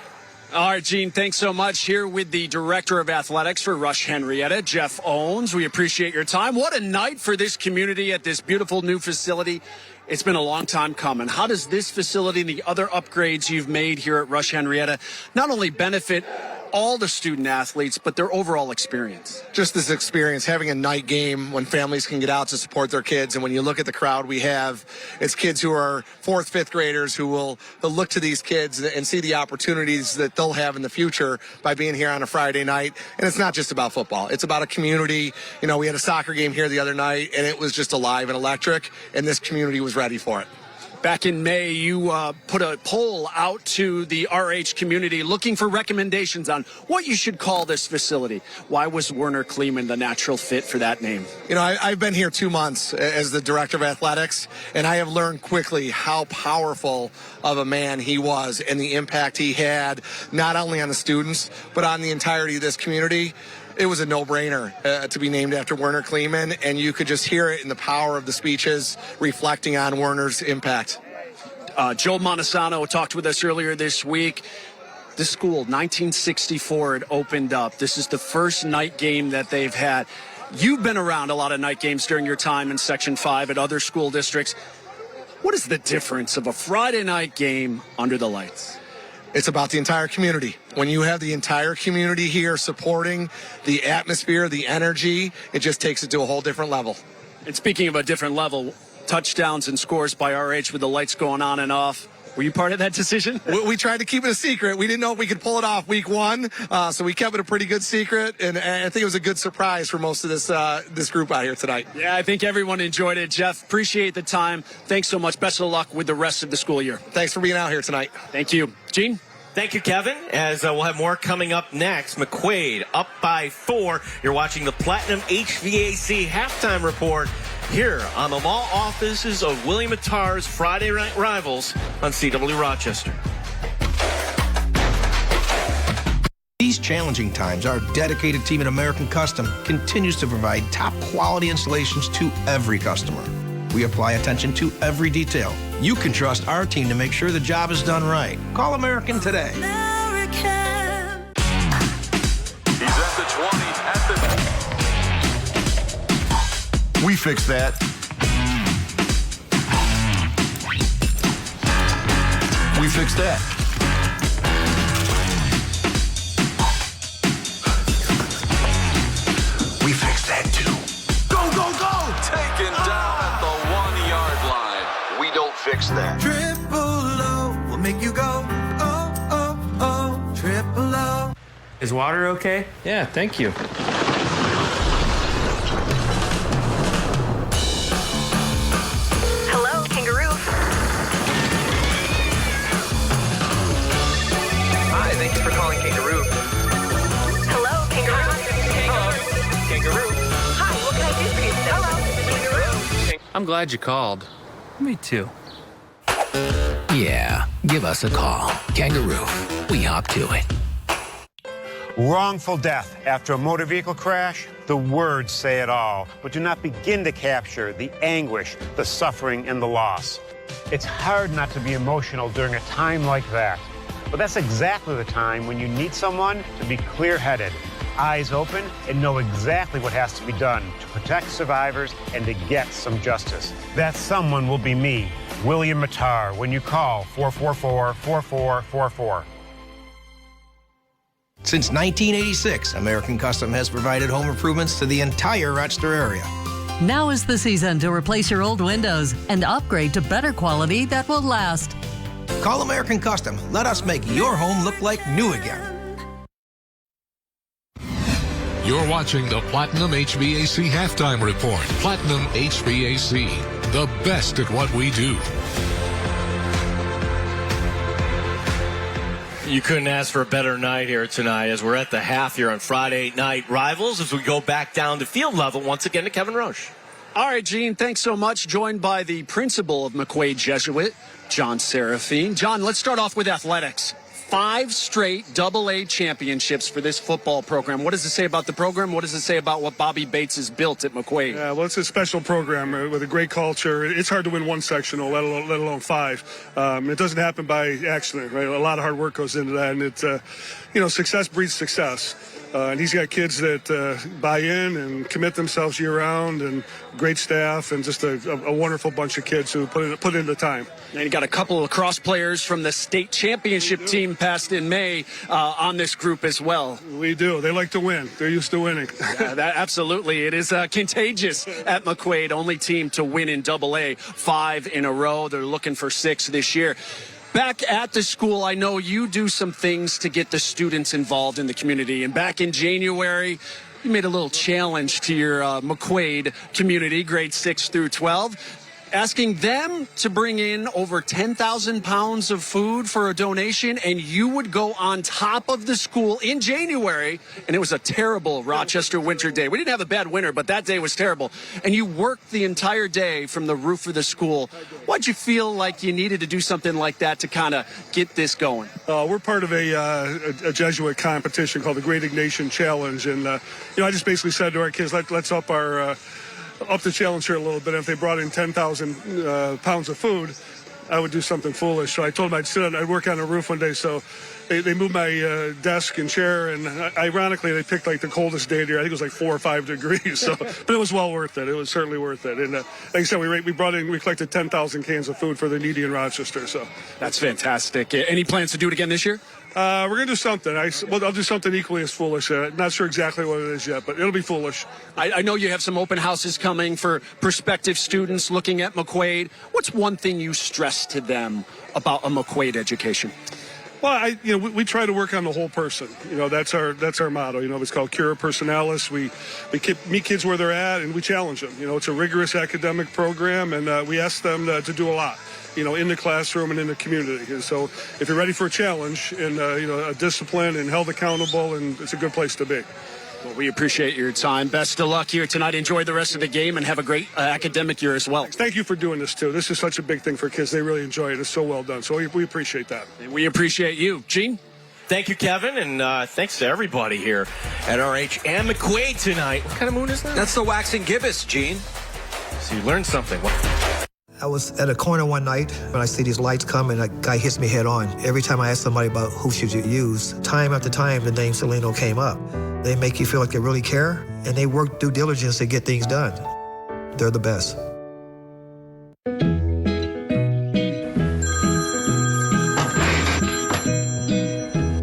All right, Gene, thanks so much. Here with the Director of Athletics for Rush-Henrietta, Jeff Owens. We appreciate your time. What a night for this community at this beautiful new facility. It's been a long time coming. How does this facility and the other upgrades you've made here at Rush-Henrietta not only benefit all the student athletes, but their overall experience? Just this experience, having a night game when families can get out to support their kids. And when you look at the crowd we have, it's kids who are 4th, 5th graders who will look to these kids and see the opportunities that they'll have in the future by being here on a Friday night. And it's not just about football. It's about a community. You know, we had a soccer game here the other night, and it was just alive and electric, and this community was ready for it. Back in May, you put a poll out to the RH community looking for recommendations on what you should call this facility. Why was Werner Kleemann the natural fit for that name? You know, I've been here 2 months as the Director of Athletics, and I have learned quickly how powerful of a man he was and the impact he had, not only on the students, but on the entirety of this community. It was a no-brainer to be named after Werner Kleemann, and you could just hear it in the power of the speeches reflecting on Werner's impact. Joe Montesano talked with us earlier this week. This school, 1964, it opened up. This is the first night game that they've had. You've been around a lot of night games during your time in Section 5 at other school districts. What is the difference of a Friday night game under the lights? It's about the entire community. When you have the entire community here supporting the atmosphere, the energy, it just takes it to a whole different level. And speaking of a different level, touchdowns and scores by RH with the lights going on and off. Were you part of that decision? We tried to keep it a secret. We didn't know if we could pull it off week 1, so we kept it a pretty good secret, and I think it was a good surprise for most of this group out here tonight. Yeah, I think everyone enjoyed it. Jeff, appreciate the time. Thanks so much. Best of luck with the rest of the school year. Thanks for being out here tonight. Thank you. Gene? Thank you, Kevin. As we'll have more coming up next. McQuade up by 4. You're watching the Platinum HVAC Halftime Report here on the law offices of William Attar's Friday Night Rivals on CW Rochester. These challenging times, our dedicated team at American Custom continues to provide top quality installations to every customer. We apply attention to every detail. You can trust our team to make sure the job is done right. Call American today. American. He's at the 20, at the... We fixed that. We fixed that. We fixed that too. Go, go, go! Taken down at the 1-yard line. We don't fix that. Triple O will make you go, oh, oh, oh. Triple O. Is water okay? Yeah, thank you. Hello, Kangaroo. Hi, thank you for calling Kangaroo. Hello, Kangaroo. Kangaroo. Hi, what can I do for you today? Hello, Kangaroo. I'm glad you called. Me too. Yeah, give us a call. Kangaroo. We hop to it. Wrongful death after a motor vehicle crash? The words say it all, but do not begin to capture the anguish, the suffering, and the loss. It's hard not to be emotional during a time like that. But that's exactly the time when you need someone to be clear-headed, eyes open, and know exactly what has to be done to protect survivors and to get some justice. That someone will be me, William Matar when you call 444-4444. Since 1986, American Custom has provided home improvements to the entire Rochester area. Now is the season to replace your old windows and upgrade to better quality that will last. Call American Custom. Let us make your home look like new again. You're watching the Platinum HVAC Halftime Report. Platinum HVAC, the best at what we do. You couldn't ask for a better night here tonight as we're at the half here on Friday Night Rivals as we go back down to field level once again to Kevin Roche. All right, Gene, thanks so much. Joined by the principal of McQuade Jesuit, John Serafine. John, let's start off with athletics. 5 straight AA championships for this football program. What does it say about the program? What does it say about what Bobby Bates has built at McQuade? Yeah, well, it's a special program with a great culture. It's hard to win one sectional, let alone 5. It doesn't happen by accident, right? A lot of hard work goes into that, and it's, success breeds success. And he's got kids that buy in and commit themselves year-round, and great staff, and just a wonderful bunch of kids who put in the time. And you got a couple of lacrosse players from the state championship team passed in May on this group as well. We do. They like to win. They're used to winning. Yeah, absolutely. It is contagious at McQuade. Only team to win in AA 5 in a row. They're looking for 6 this year. Back at the school, I know you do some things to get the students involved in the community. And back in January, you made a little challenge to your McQuade community, grades 6 through 12, asking them to bring in over 10,000 pounds of food for a donation, and you would go on top of the school in January, and it was a terrible Rochester winter day. We didn't have a bad winter, but that day was terrible. And you worked the entire day from the roof of the school. Why'd you feel like you needed to do something like that to kind of get this going? We're part of a Jesuit competition called the Great Ignatian Challenge, and I just basically said to our kids, let's up the challenge here a little bit. If they brought in 10,000 pounds of food, I would do something foolish. So I told them I'd work on a roof one day. So they moved my desk and chair, and ironically, they picked like the coldest day of the year. I think it was like 4 or 5 degrees. So, but it was well worth it. It was certainly worth it. And like I said, we collected 10,000 cans of food for the needy in Rochester. So that's fantastic. Any plans to do it again this year? We're going to do something. I'll do something equally as foolish. Not sure exactly what it is yet, but it'll be foolish. I know you have some open houses coming for prospective students looking at McQuade. What's one thing you stress to them about a McQuade education? Well, we try to work on the whole person. That's our motto. It's called Cura Personalis. We meet kids where they're at, and we challenge them. It's a rigorous academic program, and we ask them to do a lot. In the classroom and in the community. And so if you're ready for a challenge and, a discipline and held accountable, and it's a good place to be. Well, we appreciate your time. Best of luck here tonight. Enjoy the rest of the game and have a great academic year as well. Thank you for doing this, too. This is such a big thing for kids. They really enjoy it. It's so well done. So we appreciate that. And we appreciate you. Gene? Thank you, Kevin, and thanks to everybody here at RH and McQuade tonight. What kind of moon is that? That's the waxing gibbous, Gene. So you learned something. I was at a corner one night when I see these lights come and a guy hits me head on. Every time I ask somebody about who should you use, time after time the name Celino came up. They make you feel like they really care, and they work due diligence to get things done. They're the best.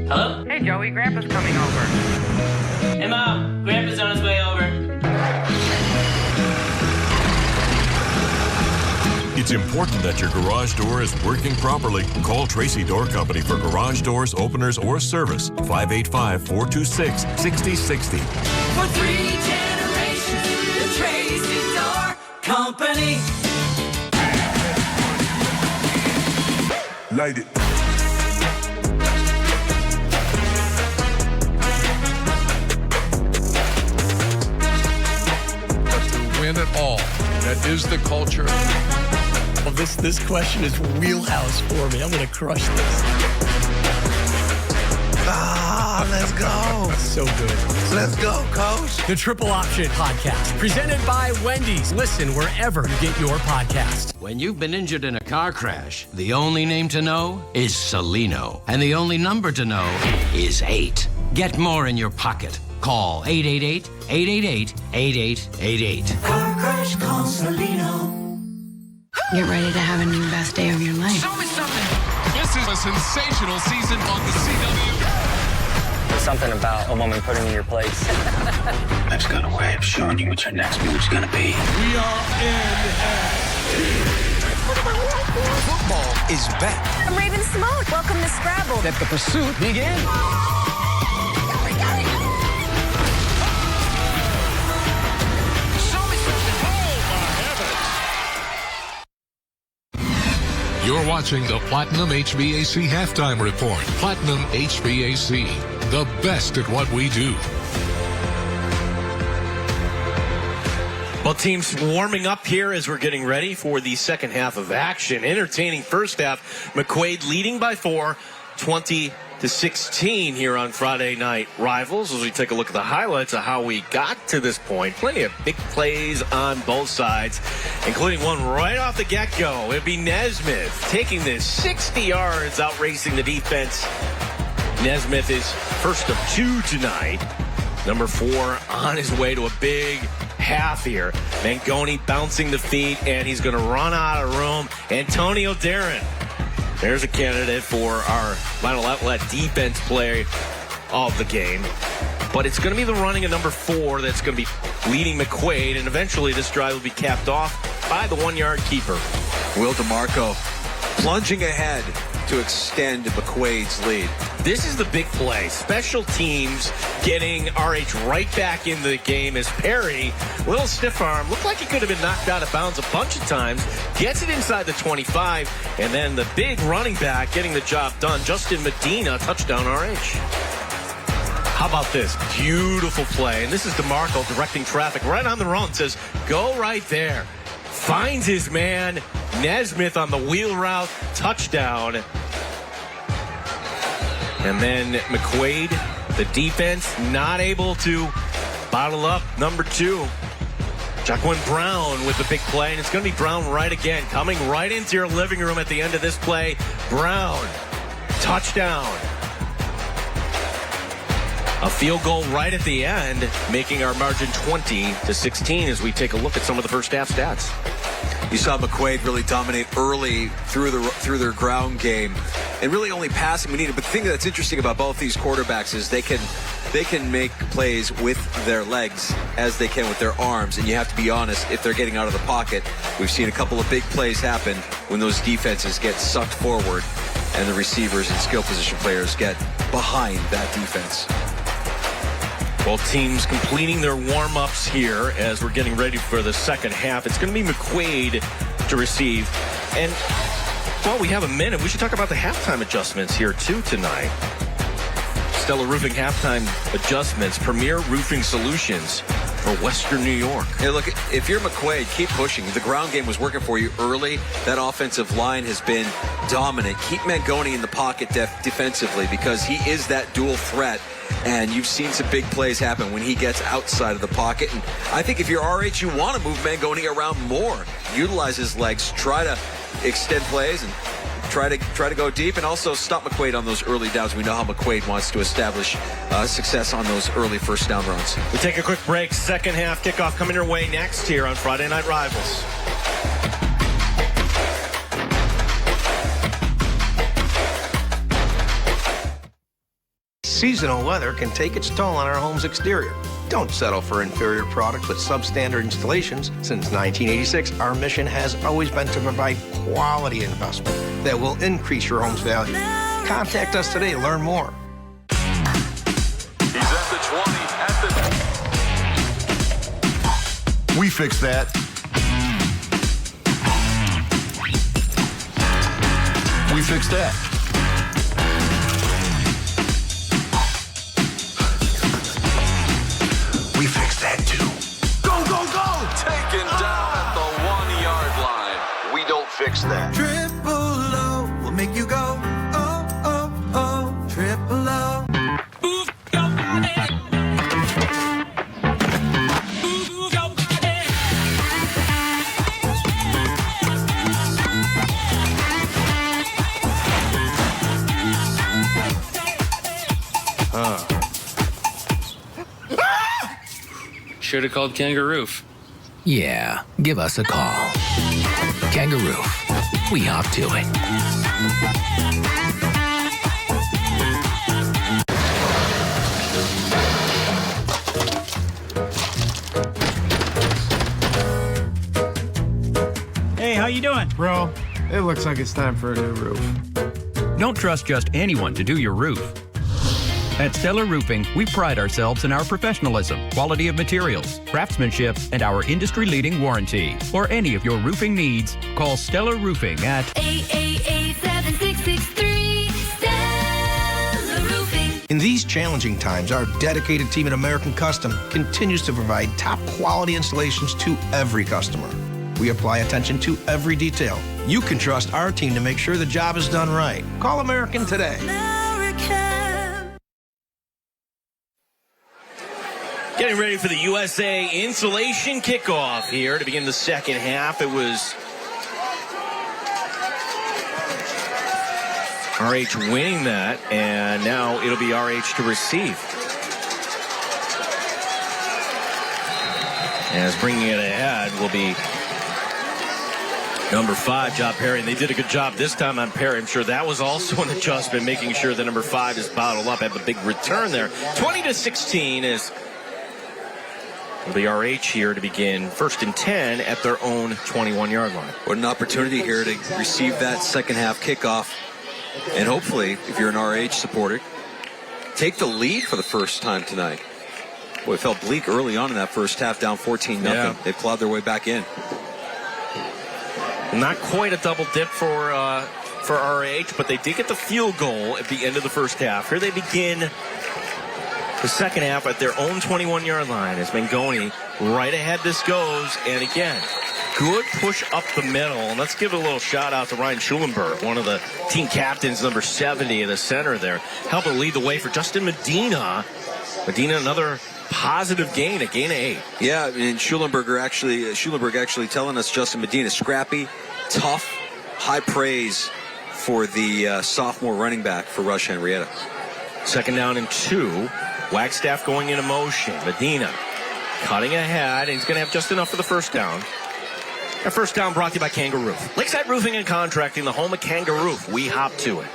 Hello? Hey, Joey, Grandpa's coming over. Hey, Mom, Grandpa's on his way over. It's important that your garage door is working properly. Call Tracy Door Company for garage doors, openers, or service. 585-426-6060. For 3 generations, the Tracy Door Company. Light it. But to win it all, that is the culture. Well, this question is wheelhouse for me. I'm going to crush this. Let's go. So good. Let's go, Coach. The Triple Option Podcast, presented by Wendy's. Listen wherever you get your podcast. When you've been injured in a car crash, the only name to know is Celino. And the only number to know is 8. Get more in your pocket. Call 888-888-8888. Car crash, call Celino. Get ready to have a new best day of your life. Show me something. This is a sensational season on the CW. There's something about a woman putting in your place. I've got a way of showing you what your next move's gonna be. We are in Football is back. I'm Raven Simone. Welcome to Scrabble. Let the pursuit begin. You're watching the Platinum HVAC Halftime Report. Platinum HVAC, the best at what we do. Well, teams warming up here as we're getting ready for the second half of action. Entertaining first half. McQuade leading by 4, 20-16 here on Friday Night Rivals. As we take a look at the highlights of how we got to this point. Plenty of big plays on both sides, including one right off the get-go. It'd be Nesmith taking this 60 yards, outracing the defense. Nesmith is first of 2 tonight. Number 4 on his way to a big half here. Mangoni bouncing the feet, and he's going to run out of room. Antonio Darren. There's a candidate for our Vinyl Outlet defense player of the game. But it's going to be the running of number 4 that's going to be leading McQuade, and eventually this drive will be capped off by the 1-yard keeper. Will DeMarco plunging ahead to extend McQuade's lead. This is the big play. Special teams getting RH right back in the game as Perry, little stiff arm, looked like he could have been knocked out of bounds a bunch of times, gets it inside the 25, and then the big running back getting the job done. Justin Medina, touchdown RH. How about this? Beautiful play. And this is DeMarco directing traffic right on the run. Says, go right there. Finds his man. Nesmith on the wheel route. Touchdown. And then McQuade, the defense, not able to bottle up number 2. Jaquan Brown with the big play. And it's going to be Brown right again. Coming right into your living room at the end of this play. Brown. Touchdown. A field goal right at the end, making our margin 20-16 as we take a look at some of the first half stats. You saw McQuade really dominate early through their ground game, and really only passing we needed. But the thing that's interesting about both these quarterbacks is they can make plays with their legs as they can with their arms. And you have to be honest, if they're getting out of the pocket, we've seen a couple of big plays happen when those defenses get sucked forward and the receivers and skill position players get behind that defense. Both teams completing their warm-ups here as we're getting ready for the second half. It's going to be McQuade to receive. And while we have a minute, we should talk about the halftime adjustments here too tonight. Stella Roofing halftime adjustments, Premier Roofing Solutions for Western New York. Hey, look, if you're McQuade, keep pushing. The ground game was working for you early. That offensive line has been dominant. Keep Mangoni in the pocket defensively because he is that dual threat. And you've seen some big plays happen when he gets outside of the pocket. And I think if you're RH, you want to move Mangoni around more. Utilize his legs, try to extend plays and try to go deep, and also stop McQuade on those early downs. We know how McQuade wants to establish success on those early first down runs. We take a quick break. Second half kickoff coming your way next here on Friday Night Rivals. Seasonal weather can take its toll on our home's exterior. Don't settle for inferior products with substandard installations. Since 1986, our mission has always been to provide quality investment that will increase your home's value. Contact us today to learn more. He's at the 20, at the... We fixed that. We fixed that. We fixed that too. Go, go, go! Taken down at the 1-yard line. We don't fix that. Triple O will make you go, oh, oh, oh. Triple O. Move your body. Move your body. Should have called Kangaroo. Yeah, give us a call. Kangaroo. We hop to it. Hey, how you doing? Bro, it looks like it's time for a new roof. Don't trust just anyone to do your roof. At Stellar Roofing, we pride ourselves in our professionalism, quality of materials, craftsmanship, and our industry-leading warranty. For any of your roofing needs, call Stellar Roofing at 888-7663. Stellar Roofing. In these challenging times, our dedicated team at American Custom continues to provide top quality installations to every customer. We apply attention to every detail. You can trust our team to make sure the job is done right. Call American today. Getting ready for the USA insulation kickoff here to begin the second half. It was RH winning that, and now it'll be RH to receive. As bringing it ahead will be number 5, Job Perry. And they did a good job this time on Perry. I'm sure that was also an adjustment, making sure that number 5 is bottled up. Have a big return there. 20-16 is the RH here to begin 1st and 10 at their own 21-yard line. What an opportunity here to receive that second half kickoff. And hopefully, if you're an RH supporter, take the lead for the first time tonight. Boy, it felt bleak early on in that first half, down 14-0. Yeah. They clawed their way back in. Not quite a double dip for RH, but they did get the field goal at the end of the first half. Here they begin the second half at their own 21-yard line as Mangoni right ahead this goes. And again, good push up the middle. And let's give a little shout out to Ryan Schulenberg, one of the team captains, number 70 in the center there, helping lead the way for Justin Medina. Medina, another positive gain, a gain of 8. Yeah, and Schulenberg actually telling us Justin Medina, scrappy, tough, high praise for the sophomore running back for Rush-Henrietta. Second down and 2. Wagstaff going into motion. Medina cutting ahead, and he's going to have just enough for the first down. Our first down brought to you by Kangaroo. Lakeside Roofing and Contracting, the home of Kangaroo. We hop to it.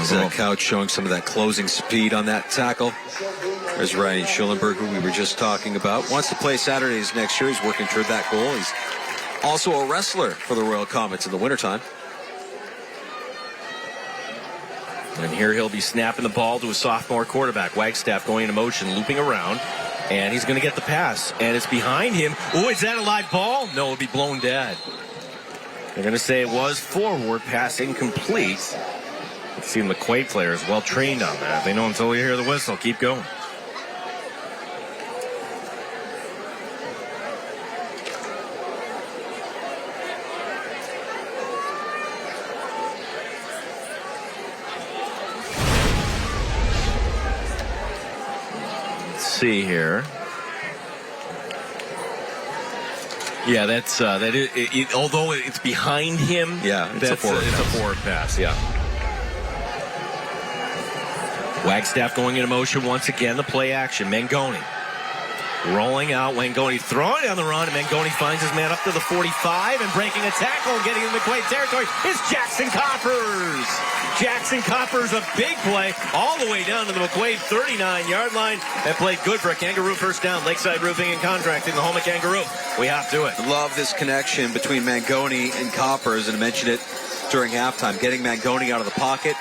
Zach Couch showing some of that closing speed on that tackle. There's Ryan Schulenberg, who we were just talking about. Wants to play Saturdays next year. He's working toward that goal. He's also a wrestler for the Royal Comets in the wintertime. And here he'll be snapping the ball to a sophomore quarterback. Wagstaff going into motion, looping around. And he's going to get the pass. And it's behind him. Oh, is that a live ball? No, it'll be blown dead. They're going to say it was forward, pass incomplete. You see the McQuade players well trained on that. They know until you hear the whistle. Keep going. Let's see here. Yeah, that's although it's behind him. Yeah, it's a forward pass. Yeah. Wagstaff going into motion once again. The play action. Mangoni rolling out. Mangoni throwing down the run. And Mangoni finds his man up to the 45 and breaking a tackle, getting in the McQuade territory. It's Jackson Coppers. Jackson Coppers, a big play all the way down to the McQuade 39-yard line. That played good for a Kangaroo first down. Lakeside Roofing and Contracting, the home of Kangaroo. We hop to it. Love this connection between Mangoni and Coppers, and I mentioned it during halftime. Getting Mangoni out of the pocket.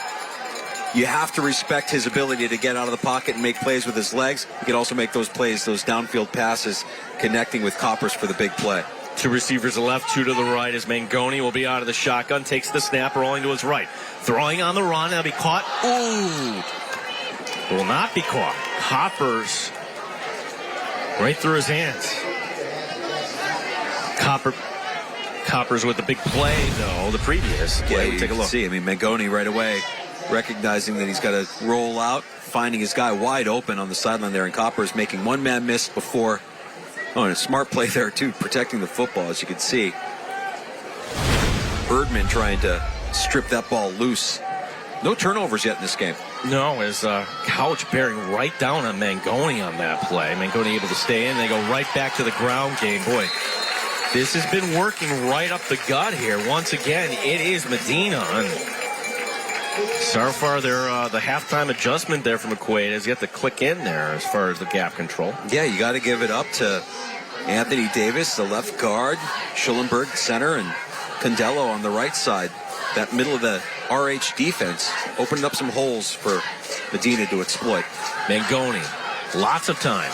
You have to respect his ability to get out of the pocket and make plays with his legs. He can also make those plays, those downfield passes, connecting with Coppers for the big play. 2 receivers to the left, 2 to the right as Mangoni will be out of the shotgun, takes the snap, rolling to his right. Throwing on the run, that'll be caught. Ooh! Will not be caught. Coppers right through his hands. Coppers with the big play, though, the previous. Yeah, you take a look. See, I mean, Mangoni right away recognizing that he's got to roll out, finding his guy wide open on the sideline there, and Coppers making one man miss before. Oh, and a smart play there, too, protecting the football, as you can see. Birdman trying to strip that ball loose. No turnovers yet in this game. No, as Couch bearing right down on Mangoni on that play. Mangoni able to stay in. They go right back to the ground game. Boy, this has been working right up the gut here. Once again, it is Medina. And so far, the halftime adjustment there from McQuade has yet to click in there as far as the gap control. Yeah, you got to give it up to Anthony Davis, the left guard, Schulenberg, center, and Condello on the right side. That middle of the RH defense opened up some holes for Medina to exploit. Mangoni, lots of time.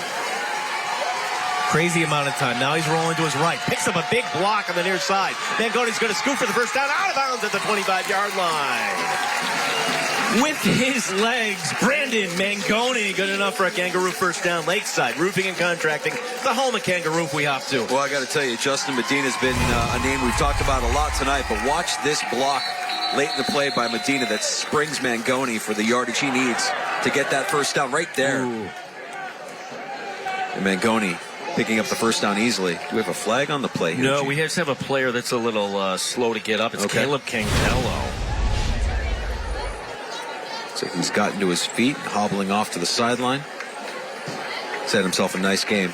Crazy amount of time. Now he's rolling to his right. Picks up a big block on the near side. Mangoni's going to scoop for the first down, out of bounds at the 25-yard line. With his legs, Brandon Mangoni, good enough for a Kangaroo first down. Lakeside, roofing and contracting, the home of Kangaroo we hop to. Well, I got to tell you, Justin Medina's been a name we've talked about a lot tonight, but watch this block late in the play by Medina that springs Mangoni for the yardage he needs to get that first down right there. Ooh. And Mangoni picking up the first down easily. Do we have a flag on the play here? No, we just have a player that's a little slow to get up. It's Caleb Cangello. So he's gotten to his feet, hobbling off to the sideline. He's had himself a nice game.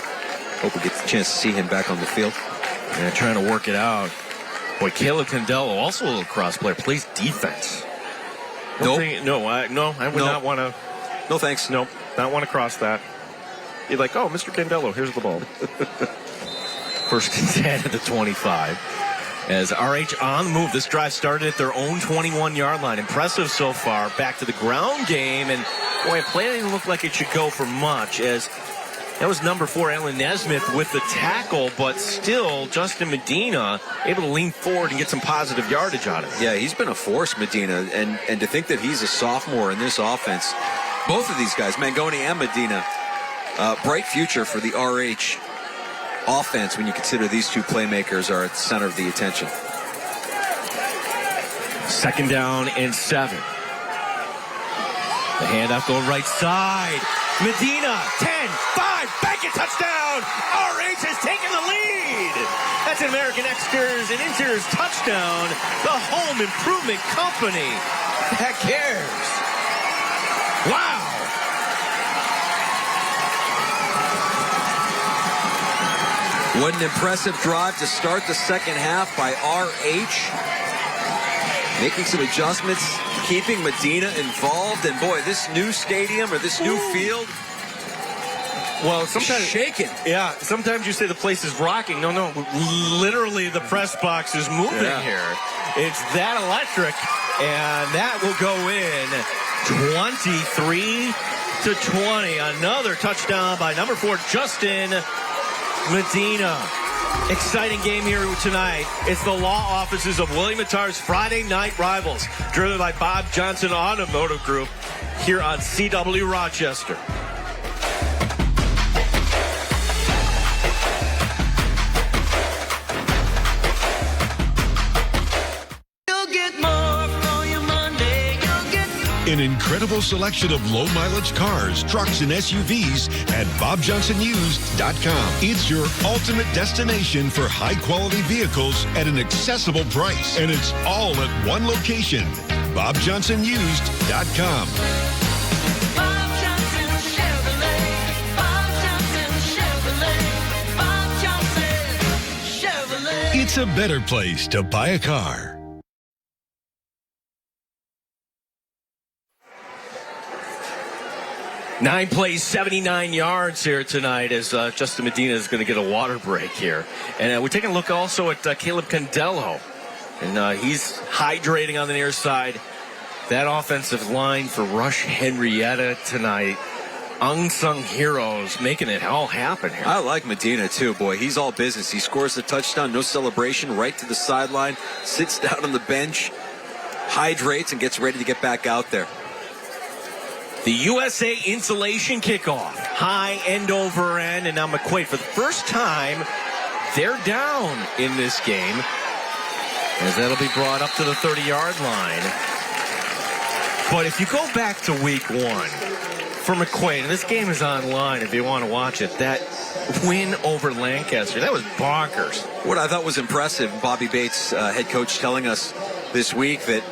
Hope we get the chance to see him back on the field. Yeah, trying to work it out. Boy, Caleb Condello, also a little cross player, plays defense. Nope. I would not want to. No thanks. Nope, not want to cross that. You're like, oh, Mr. Condello, here's the ball. First and 10 at the 25. As RH on the move. This drive started at their own 21-yard line. Impressive so far. Back to the ground game. And, boy, a play didn't look like it should go for much, as that was number 4, Alan Nesmith, with the tackle. But still, Justin Medina able to lean forward and get some positive yardage on it. Yeah, he's been a force, Medina. And to think that he's a sophomore in this offense, both of these guys, Mangoni and Medina, bright future for the RH offense when you consider these two playmakers are at the center of the attention. Second down and 7. The handoff going right side. Medina, 10, 5, bank it, touchdown! RH has taken the lead! That's an American Exteriors and Interiors touchdown. The Home Improvement Company. Heck cares? Wow! What an impressive drive to start the second half by RH. Making some adjustments, keeping Medina involved. And boy, this new stadium or this new field, well, sometimes shaking. Yeah, sometimes you say the place is rocking. No, literally the press box is moving here. It's that electric, and that will go in 23-20. Another touchdown by number 4, Justin Medina. Exciting game here tonight. It's the law offices of William Attar's Friday Night Rivals, driven by Bob Johnson Automotive Group here on CW Rochester. An incredible selection of low-mileage cars, trucks, and SUVs at BobJohnsonUsed.com. It's your ultimate destination for high-quality vehicles at an accessible price. And it's all at one location, BobJohnsonUsed.com. Bob Johnson Chevrolet. Bob Johnson Chevrolet. Bob Johnson Chevrolet. It's a better place to buy a car. 9 plays, 79 yards here tonight as Justin Medina is going to get a water break here. And we're taking a look also at Caleb Condello. And he's hydrating on the near side. That offensive line for Rush-Henrietta tonight. Unsung heroes making it all happen here. I like Medina too, boy. He's all business. He scores the touchdown, no celebration, right to the sideline, sits down on the bench, hydrates, and gets ready to get back out there. The USA Insulation kickoff. High end over end, and now McQuade for the first time, they're down in this game. As that'll be brought up to the 30-yard line. But if you go back to week 1 for McQuade, and this game is online if you want to watch it, that win over Lancaster, that was bonkers. What I thought was impressive, Bobby Bates, head coach, telling us this week that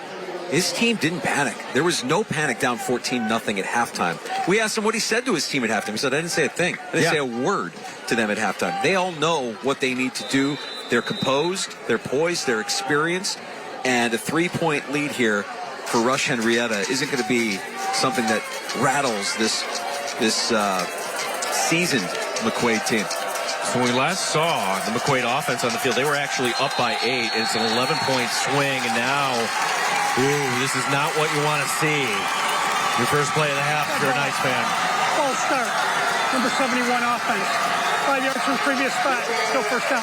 his team didn't panic. There was no panic down 14-0 at halftime. We asked him what he said to his team at halftime. He said, I didn't say a thing. I didn't say a word to them at halftime. They all know what they need to do. They're composed, they're poised, they're experienced, and a 3-point lead here for Rush-Henrietta isn't going to be something that rattles this seasoned McQuade team. So when we last saw the McQuade offense on the field, they were actually up by 8. It's an 11-point swing, and now, this is not what you want to see. Your first play of the half if you're a Knights fan. False start. Number 71 offense. 5 yards from the previous spot. Still first down.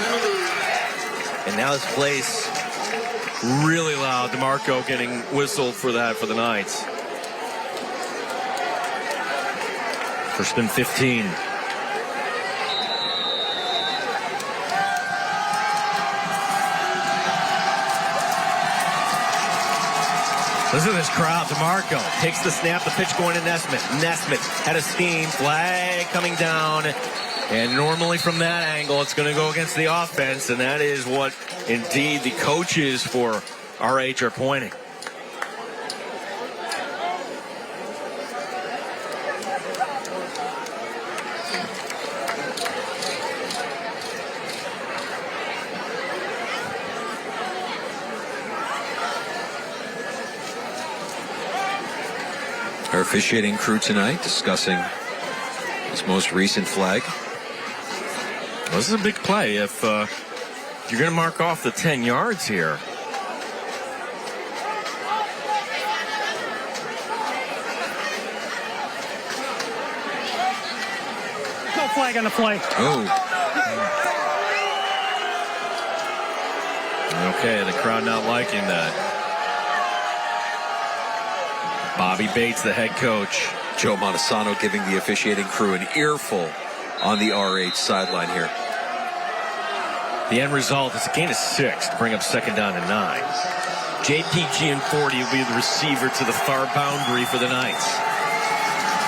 And now this place really loud. DeMarco getting whistled for that for the Knights. First and 15. Listen to this crowd. DeMarco takes the snap, the pitch going to Nesmith. Nesmith had a steam, flag coming down. And normally from that angle, it's going to go against the offense. And that is what, indeed, the coaches for RH are pointing. Our officiating crew tonight discussing this most recent flag. Well, this is a big play if you're going to mark off the 10 yards here. No flag on the play. Okay, the crowd not liking that. Bobby Bates, the head coach. Joe Montesano giving the officiating crew an earful on the RH sideline here. The end result is a gain of 6 to bring up second down and 9. JPG and 40 will be the receiver to the far boundary for the Knights.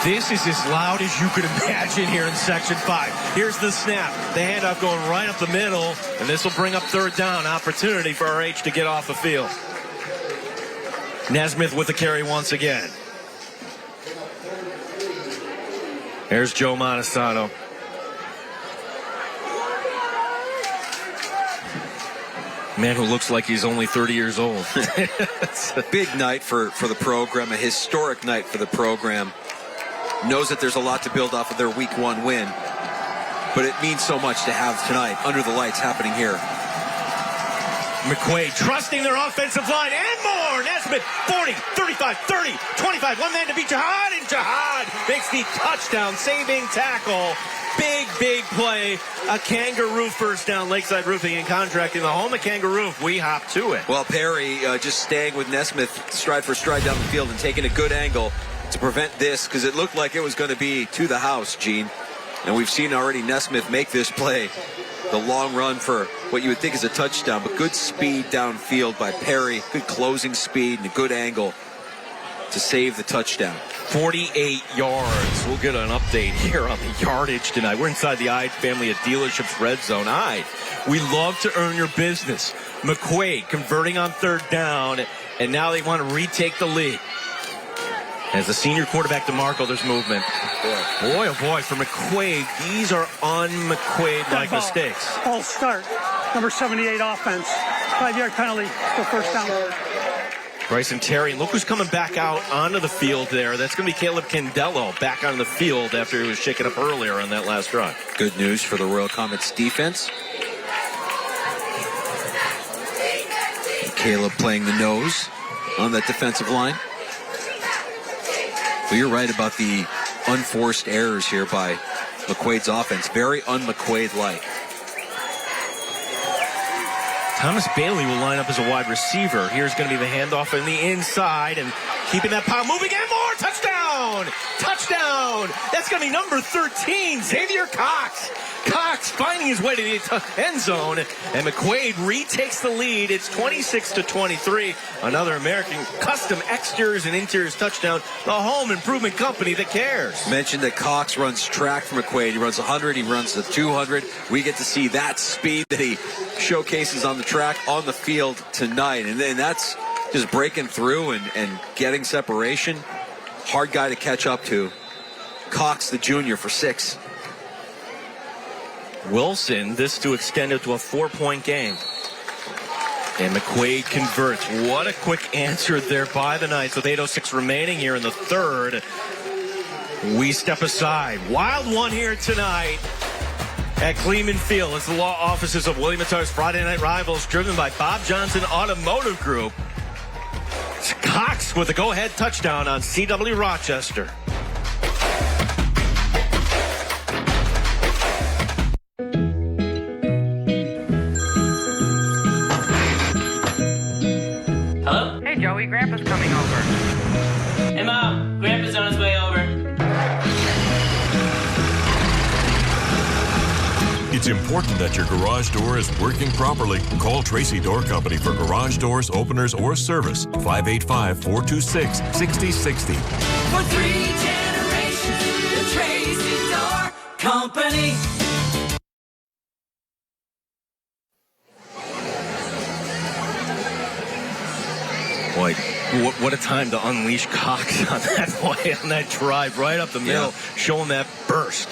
This is as loud as you could imagine here in Section 5. Here's the snap. The handoff going right up the middle, and this will bring up third down. Opportunity for RH to get off the field. Nesmith with the carry once again. Here's Joe Montesano. Man who looks like he's only 30 years old. It's a big night for the program, a historic night for the program. Knows that there's a lot to build off of their Week 1 win. But it means so much to have tonight under the lights happening here. McQuade trusting their offensive line and more. Nesmith, 40, 35, 30, 25. One man to beat Jihad, and Jihad makes the touchdown saving tackle. Big play. A Kangaroo first down. Lakeside Roofing and Contracting, the home of Kangaroo. We hop to it. Well, Perry just staying with Nesmith stride for stride down the field and taking a good angle to prevent this, because it looked like it was going to be to the house, Gene. And we've seen already Nesmith make this play. The long run for what you would think is a touchdown, but good speed downfield by Perry. Good closing speed and a good angle to save the touchdown. 48 yards. We'll get an update here on the yardage tonight. We're inside the Ide family of dealerships red zone. Ide, we love to earn your business. McQuade converting on third down, and now they want to retake the lead. As the senior quarterback DeMarco, there's movement. Boy, oh boy, for McQuade, these are un-McQuade-like mistakes. False start. Number 78 offense. 5-yard penalty for first down. Bryson Terry, and look who's coming back out onto the field there. That's going to be Caleb Candello back on the field after he was shaken up earlier on that last run. Good news for the Royal Comets defense. Caleb playing the nose on that defensive line. Well, you're right about the unforced errors here by McQuade's offense. Very un-McQuade-like. Thomas Bailey will line up as a wide receiver. Here's going to be the handoff on the inside and keeping that pile moving and more. Touchdown! Touchdown! That's going to be number 13, Xavier Cox. Cox finding his way to the end zone, and McQuade retakes the lead. It's 26-23. Another American Custom Exteriors and Interiors touchdown. The home improvement company that cares. Mentioned that Cox runs track for McQuade. He runs 100. He runs the 200. We get to see that speed that he showcases on the track, on the field tonight. And then that's just breaking through and getting separation. Hard guy to catch up to. Cox, the junior, for 6. Wilson, this to extend it to a 4-point game. And McQuade converts. What a quick answer there by the Knights with 8:06 remaining here in the third. We step aside. Wild one here tonight at Kleemann Field. It's the law offices of William Attar's Friday Night Rivals, driven by Bob Johnson Automotive Group. It's Cox with a go-ahead touchdown on CW Rochester. Hello? Hey, Joey, Grandpa's coming over. Hey, Mom, Grandpa's on his way over. It's important that your garage door is working properly. Call Tracy Door Company for garage doors, openers, or service. 585-426-6060. For 3 generations, the Tracy Door Company. Boy, what a time to unleash Cox on that play, on that drive right up the middle, showing that burst.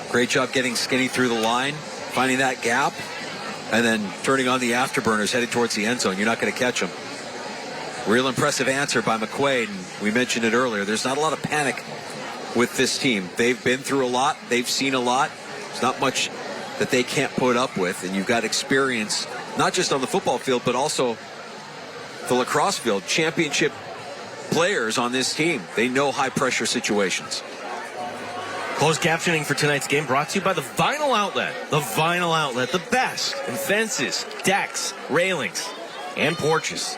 Great job getting skinny through the line, finding that gap, and then turning on the afterburners, heading towards the end zone. You're not going to catch him. Real impressive answer by McQuade. And we mentioned it earlier. There's not a lot of panic with this team. They've been through a lot. They've seen a lot. There's not much that they can't put up with. And you've got experience, not just on the football field, but also the lacrosse field. Championship players on this team. They know high-pressure situations. Closed captioning for tonight's game brought to you by the Vinyl Outlet. The Vinyl Outlet, the best in fences, decks, railings, and porches.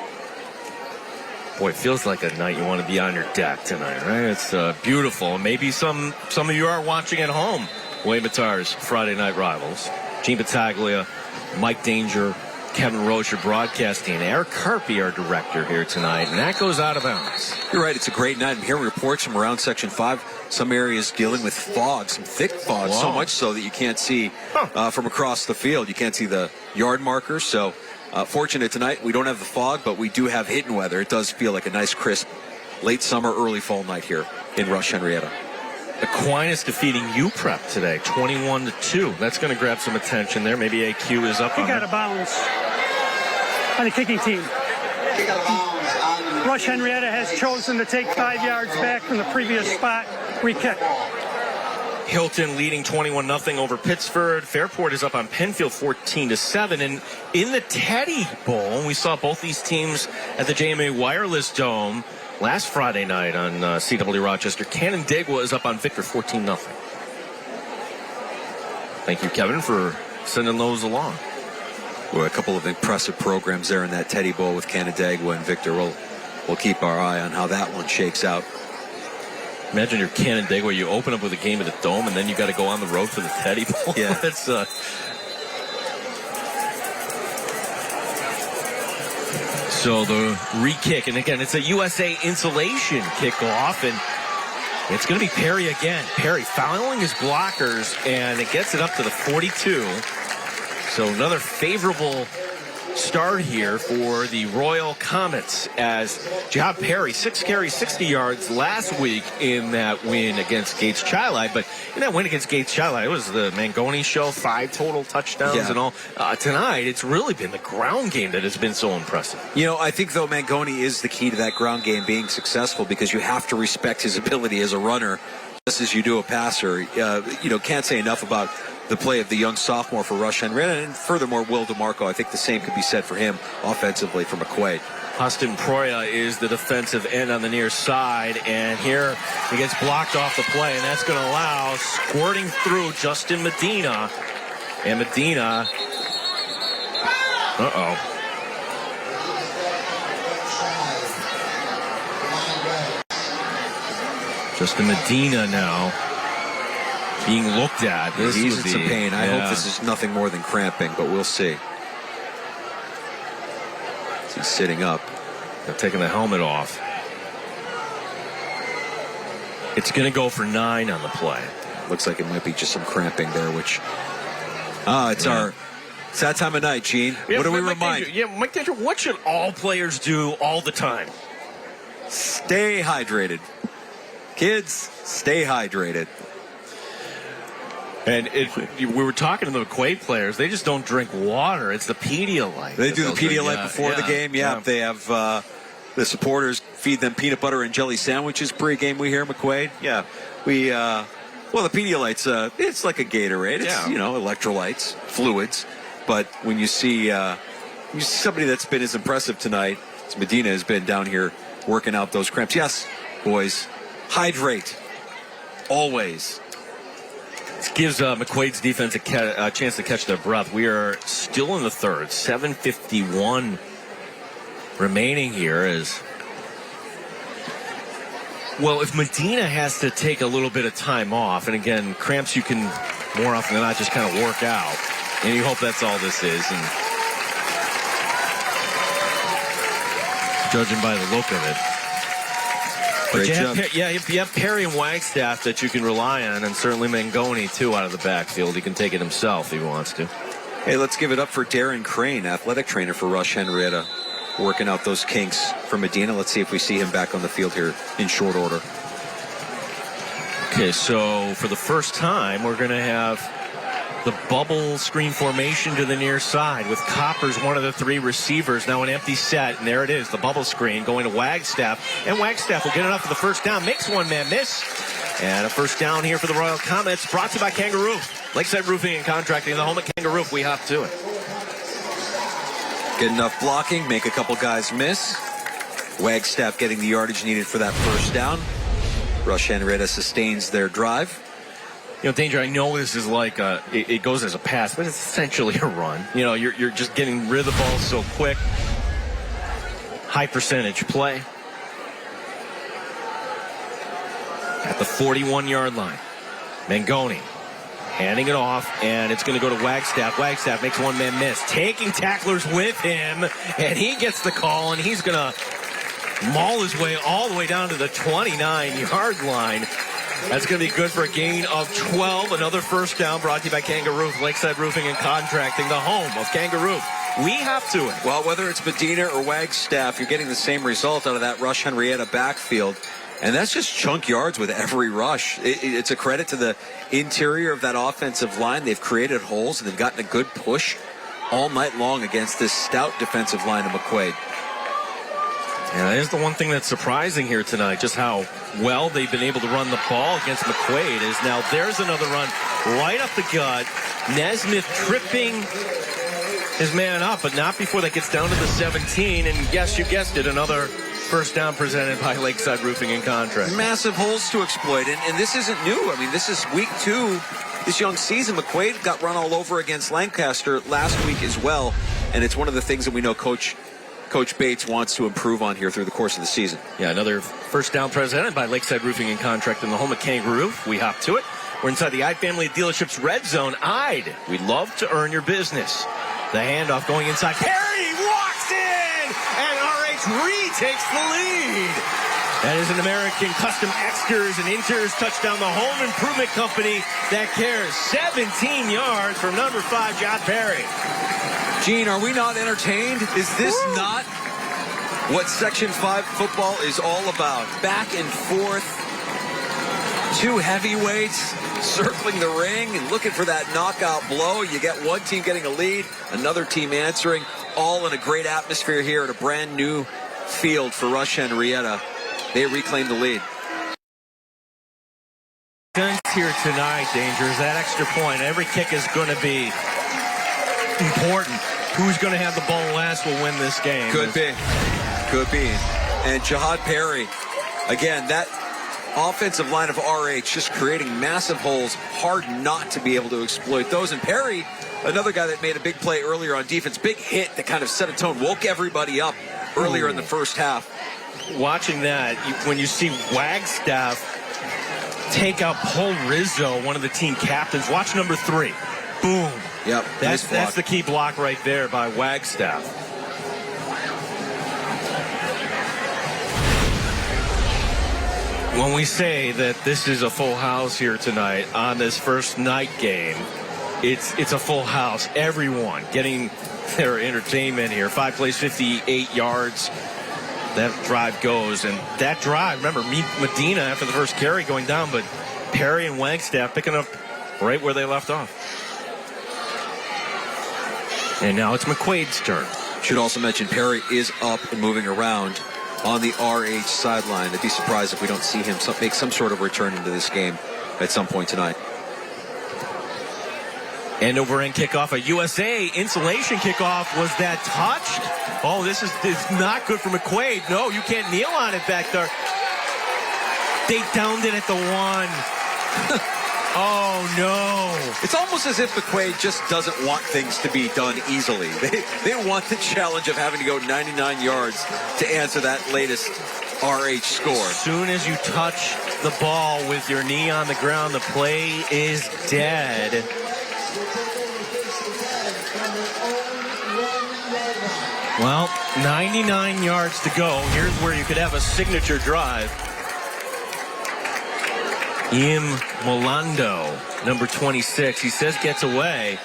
Boy, it feels like a night you want to be on your deck tonight, right? It's beautiful. Maybe some of you are watching at home. William Attar's Friday Night Rivals. Gene Battaglia, Mike Danger, Kevin Rocher broadcasting. Eric Carpy, our director, here tonight. And that goes out of bounds. You're right. It's a great night. I'm hearing reports from around Section 5. Some areas dealing with fog, some thick fog, so much so that you can't see from across the field. You can't see the yard markers. So fortunate tonight, we don't have the fog, but we do have hidden weather. It does feel like a nice, crisp, late summer, early fall night here in Rush-Henrietta. Aquinas defeating UPrep today, 21-2. That's going to grab some attention there. Maybe AQ is up on Kick out of bounds on the kicking team. Rush-Henrietta has chosen to take 5 yards back from the previous spot. Re-kick. Hilton leading 21-0 over Pittsford. Fairport is up on Penfield 14-7. And in the Teddy Bowl, we saw both these teams at the JMA Wireless Dome last Friday night on CW Rochester. Canandaigua is up on Victor 14-0. Thank you, Kevin, for sending those along. Well, a couple of impressive programs there in that Teddy Bowl with Canandaigua and Victor. We'll keep our eye on how that one shakes out. Imagine you're Canandaigua, you open up with a game at the Dome, and then you got to go on the road for the Teddy Bowl. Yeah. That's, so the re-kick, and again, it's a USA insulation kickoff, and it's going to be Perry again. Perry fouling his blockers, and it gets it up to the 42. So another favorable start here for the Royal Comets as Job Perry, 6 carries, 60 yards last week in that win against Gates Chili. But in that win against Gates Chili, it was the Mangoni show, 5 total touchdowns and all. Tonight, it's really been the ground game that has been so impressive. You know, I think, though, Mangoni is the key to that ground game being successful because you have to respect his ability as a runner just as you do a passer. Can't say enough about the play of the young sophomore for Rush-Henrietta, and furthermore, Will DeMarco. I think the same could be said for him offensively for McQuade. Austin Proya is the defensive end on the near side, and here he gets blocked off the play, and that's going to allow squirting through Justin Medina. And Medina, Justin Medina now being looked at. He's in some pain. I hope this is nothing more than cramping, but we'll see. He's sitting up. They're taking the helmet off. It's going to go for 9 on the play. Looks like it might be just some cramping there, which... it's our It's that time of night, Gene. What do we remind? Mike Danger, what should all players do all the time? Stay hydrated. Kids, stay hydrated. And we were talking to the McQuade players. They just don't drink water. It's the Pedialyte. They do the Pedialyte before the game. Yeah. They have the supporters feed them peanut butter and jelly sandwiches pregame. We hear McQuade. Yeah. Well, the Pedialyte's it's like a Gatorade. It's electrolytes, fluids. But when you see somebody that's been as impressive tonight as Medina has been down here working out those cramps. Yes, boys, hydrate always. This gives McQuade's defense a chance to catch their breath. We are still in the third. 7:51 remaining here is... Well, if Medina has to take a little bit of time off, and again, cramps you can more often than not just kind of work out, and you hope that's all this is. And judging by the look of it. But you have Perry and Wagstaff that you can rely on, and certainly Mangoni, too, out of the backfield. He can take it himself if he wants to. Hey, let's give it up for Darren Crane, athletic trainer for Rush-Henrietta, working out those kinks for Medina. Let's see if we see him back on the field here in short order. Okay, so for the first time, we're going to have the bubble screen formation to the near side with Coppers, one of the three receivers. Now an empty set, and there it is, the bubble screen going to Wagstaff. And Wagstaff will get enough for the first down. Makes one-man miss. And a first down here for the Royal Comets, brought to you by Kangaroo. Lakeside Roofing and Contracting, the home at Kangaroo. We hop to it. Get enough blocking, make a couple guys miss. Wagstaff getting the yardage needed for that first down. Rush-Henrietta sustains their drive. Danger, I know this is like it goes as a pass, but it's essentially a run. You're just getting rid of the ball so quick. High percentage play. At the 41-yard line. Mangoni handing it off, and it's going to go to Wagstaff. Wagstaff makes one-man miss. Taking tacklers with him, and he gets the call, and he's going to maul his way all the way down to the 29-yard line. That's going to be good for a gain of 12. Another first down brought to you by Kangaroo, Lakeside Roofing and Contracting, the home of Kangaroo. We have to it. Well, whether it's Medina or Wagstaff, you're getting the same result out of that Rush-Henrietta backfield. And that's just chunk yards with every rush. It's a credit to the interior of that offensive line. They've created holes, and they've gotten a good push all night long against this stout defensive line of McQuade. Yeah, that is the one thing that's surprising here tonight, just how well they've been able to run the ball against McQuade. Is now there's another run right up the gut. Nesmith tripping his man up, but not before that gets down to the 17. And yes, you guessed it, another first down presented by Lakeside Roofing and Contract. Massive holes to exploit, and this isn't new. I mean, this is week 2 this young season. McQuade got run all over against Lancaster last week as well, and it's one of the things that we know Coach Bates wants to improve on here through the course of the season. Yeah, another first down presented by Lakeside Roofing and Contract in the home of Kangaroo. We hop to it. We're inside the Ide family of dealerships red zone. Ide, we'd love to earn your business. The handoff going inside. Perry walks in, and RH retakes the lead. That is an American Custom Exteriors and Interiors touchdown. The home improvement company that cares. 17 yards from number 5, John Perry. Gene, are we not entertained? Is this not what Section 5 football is all about? Back and forth, 2 heavyweights circling the ring and looking for that knockout blow. You get one team getting a lead, another team answering, all in a great atmosphere here at a brand new field for Rush-Henrietta. They reclaim the lead. Here tonight, Danger, is that extra point. Every kick is going to be important. Who's going to have the ball last will win this game. Could be. And Jihad Perry, again, that offensive line of RH just creating massive holes. Hard not to be able to exploit those. And Perry, another guy that made a big play earlier on defense. Big hit that kind of set a tone, woke everybody up earlier in the first half. Watching that, when you see Wagstaff take out Paul Rizzo, one of the team captains. Watch number 3. Boom. Yep. That's the key block right there by Wagstaff. When we say that this is a full house here tonight on this first night game, it's a full house. Everyone getting their entertainment here. 5 plays, 58 yards. That drive goes, and that drive, remember, Medina after the first carry going down, but Perry and Wagstaff picking up right where they left off. And now it's McQuade's turn. Should also mention Perry is up and moving around on the RH sideline. I'd be surprised if we don't see him make some sort of return into this game at some point tonight. End over end kickoff, a USA insulation kickoff. Was that touched? Oh, this is not good for McQuade. No, you can't kneel on it back there. They downed it at the 1. Oh, no. It's almost as if McQuade just doesn't want things to be done easily. They want the challenge of having to go 99 yards to answer that latest RH score. As soon as you touch the ball with your knee on the ground, the play is dead. Well, 99 yards to go. Here's where you could have a signature drive. Im Molando, number 26. He says gets away.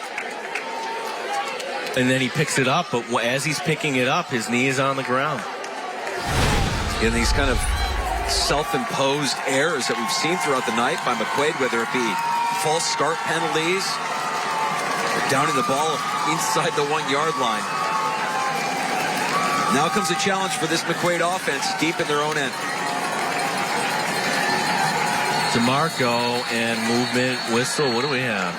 And then he picks it up, but as he's picking it up, his knee is on the ground. In these kind of self-imposed errors that we've seen throughout the night by McQuade, whether it be false start penalties or downing the ball inside the 1-yard line. Now comes a challenge for this McQuade offense deep in their own end. DeMarco and movement whistle. What do we have?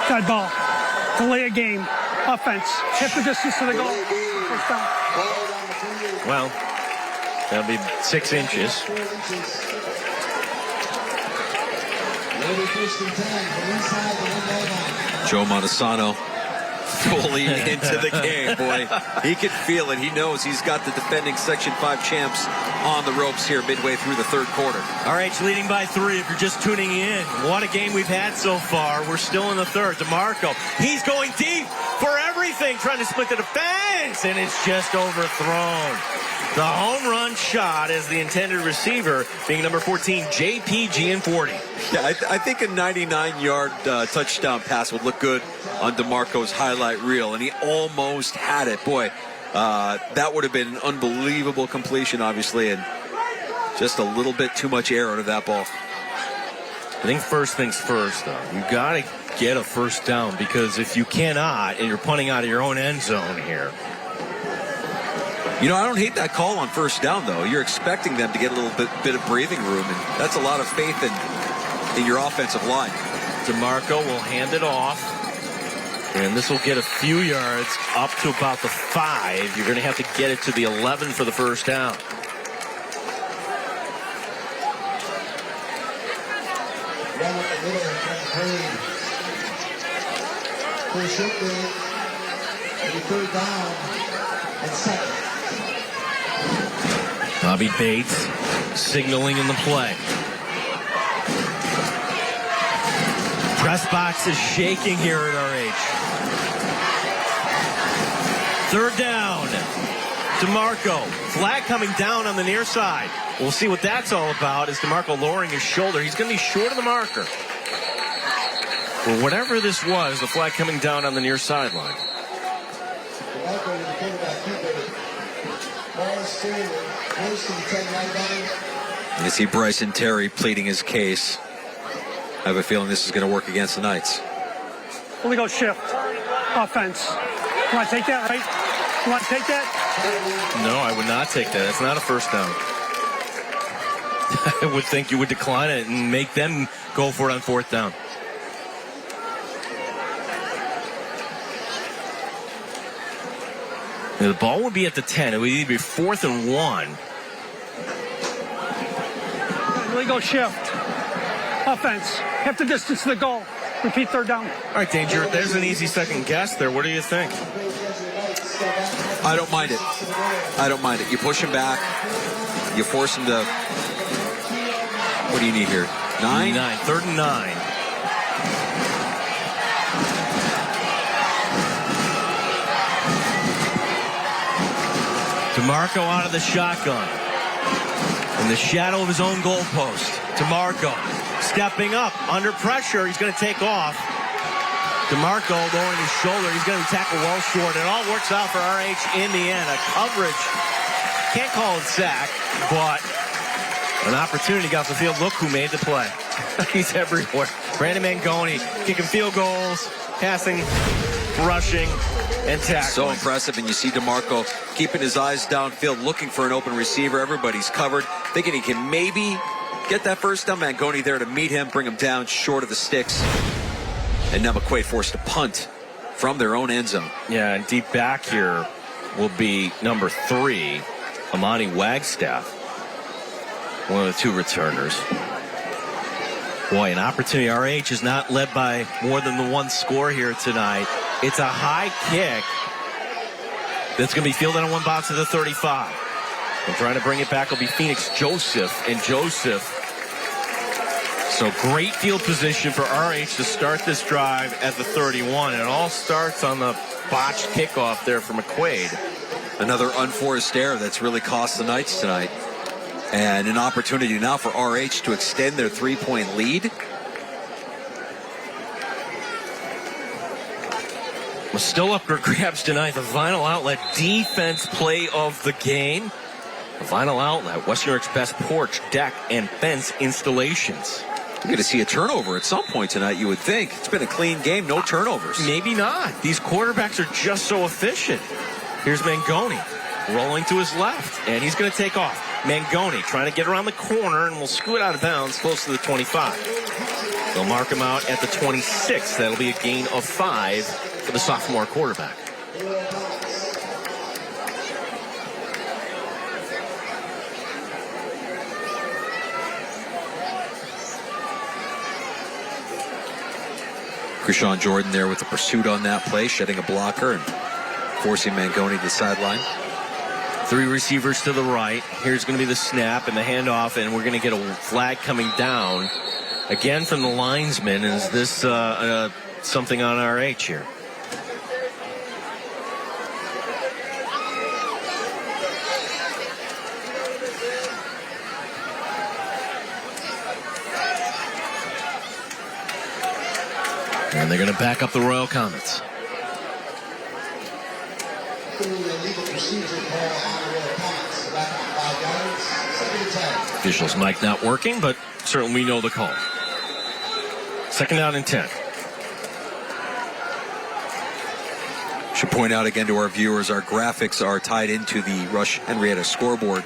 Dead ball. Delay a game. Offense. Hit the distance to the goal. First down. Well, that'll be 6 inches. Joe Montesano fully into the game, boy. He can feel it. He knows he's got the defending Section 5 champs on the ropes here midway through the third quarter. RH leading by 3 if you're just tuning in. What a game we've had so far. We're still in the third. DeMarco, he's going deep for everything, trying to split the defense, and it's just overthrown. The home run shot as the intended receiver being number 14, JPG and 40. Yeah, I think a 99-yard touchdown pass would look good on DeMarco's highlight reel, and he almost had it. Boy, that would have been an unbelievable completion, obviously, and just a little bit too much air out of that ball. I think first things first, though. You got to get a first down, because if you cannot, and you're punting out of your own end zone here. You know, I don't hate that call on first down, though. You're expecting them to get a little bit of breathing room, and that's a lot of faith in your offensive line. DeMarco will hand it off, and this will get a few yards up to about the 5. You're going to have to get it to the 11 for the first down. Third down and 7. Bobby Bates signaling in the play. Press box is shaking here at RH. Third down. DeMarco. Flag coming down on the near side. We'll see what that's all about as DeMarco lowering his shoulder. He's going to be short of the marker. Well, whatever this was, the flag coming down on the near sideline. You see Bryson Terry pleading his case. I have a feeling this is going to work against the Knights. We're going to go shift. Offense. You want to take that, right? You want to take that? No, I would not take that. That's not a first down. I would think you would decline it and make them go for it on fourth down. The ball would be at the 10. It would either be 4th and 1. We go shift. Offense. Half the distance to the goal. Repeat third down. All right, Danger. There's an easy second guess there. What do you think? I don't mind it. I don't mind it. You push him back. You force him to... What do you need here? 9? 9. 3rd and 9. DeMarco out of the shotgun. In the shadow of his own goalpost. DeMarco stepping up under pressure. He's going to take off. DeMarco lowering his shoulder. He's going to tackle well short. It all works out for RH in the end. A coverage. Can't call it sack, but an opportunity got the field. Look who made the play. He's everywhere. Brandon Mangoni kicking field goals, passing, rushing, and tackling. So impressive, and you see DeMarco keeping his eyes downfield, looking for an open receiver. Everybody's covered, thinking he can maybe get that first down. Mangoni there to meet him, bring him down short of the sticks. And now McQuade forced to punt from their own end zone. Yeah, and deep back here will be number 3, Amani Wagstaff, one of the 2 returners. Boy, an opportunity. RH is not led by more than the 1 score here tonight. It's a high kick that's going to be fielded on 1 bounce to the 35. And trying to bring it back will be Phoenix Joseph. And Joseph, so great field position for RH to start this drive at the 31. It all starts on the botched kickoff there for McQuade. Another unforced error that's really cost the Knights tonight. And an opportunity now for RH to extend their 3-point lead. Well, still up for grabs tonight. The Vinyl Outlet defense play of the game. The Vinyl Outlet, Western New York's best porch, deck, and fence installations. You're going to see a turnover at some point tonight, you would think. It's been a clean game, no turnovers. Maybe not. These quarterbacks are just so efficient. Here's Mangoni rolling to his left, and he's going to take off. Mangoni trying to get around the corner, and will scoot out of bounds close to the 25. They'll mark him out at the 26. That'll be a gain of 5 for the sophomore quarterback. Krishawn Jordan there with the pursuit on that play, shedding a blocker and forcing Mangoni to the sideline. 3 receivers to the right. Here's going to be the snap and the handoff, and we're going to get a flag coming down again from the linesman. Is this something on RH here? And they're going to back up the Royal Comets. Officials' mic not working, but certainly we know the call. 2nd down and 10. Should point out again to our viewers, our graphics are tied into the Rush-Henrietta scoreboard.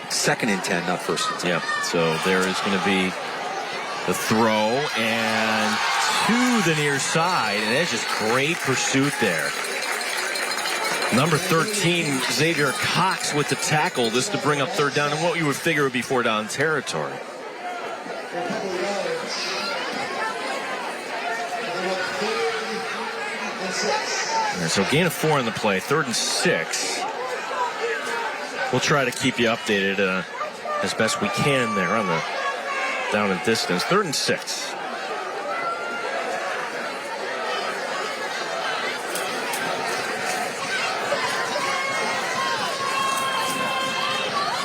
2nd and 10, not 1st and 10. Yeah, so there is going to be the throw and to the near side, and it's just great pursuit there. Number 13, Xavier Cox with the tackle. This to bring up 3rd down and what you would figure would be 4 down territory. And so gain of 4 in the play, 3rd and 6. We'll try to keep you updated as best we can there on the down and distance. 3rd and 6.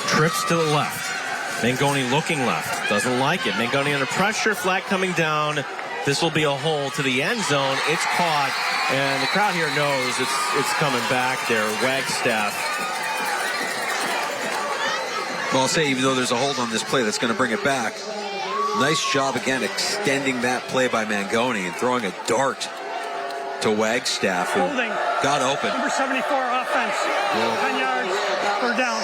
Trips to the left. Mangoni looking left. Doesn't like it. Mangoni under pressure. Flag coming down. This will be a hole to the end zone. It's caught. And the crowd here knows it's coming back there. Wagstaff. Well, I'll say even though there's a hold on this play that's going to bring it back, nice job again extending that play by Mangoni and throwing a dart to Wagstaff, who got open. Number 74 offense. 10 yards, 3rd down.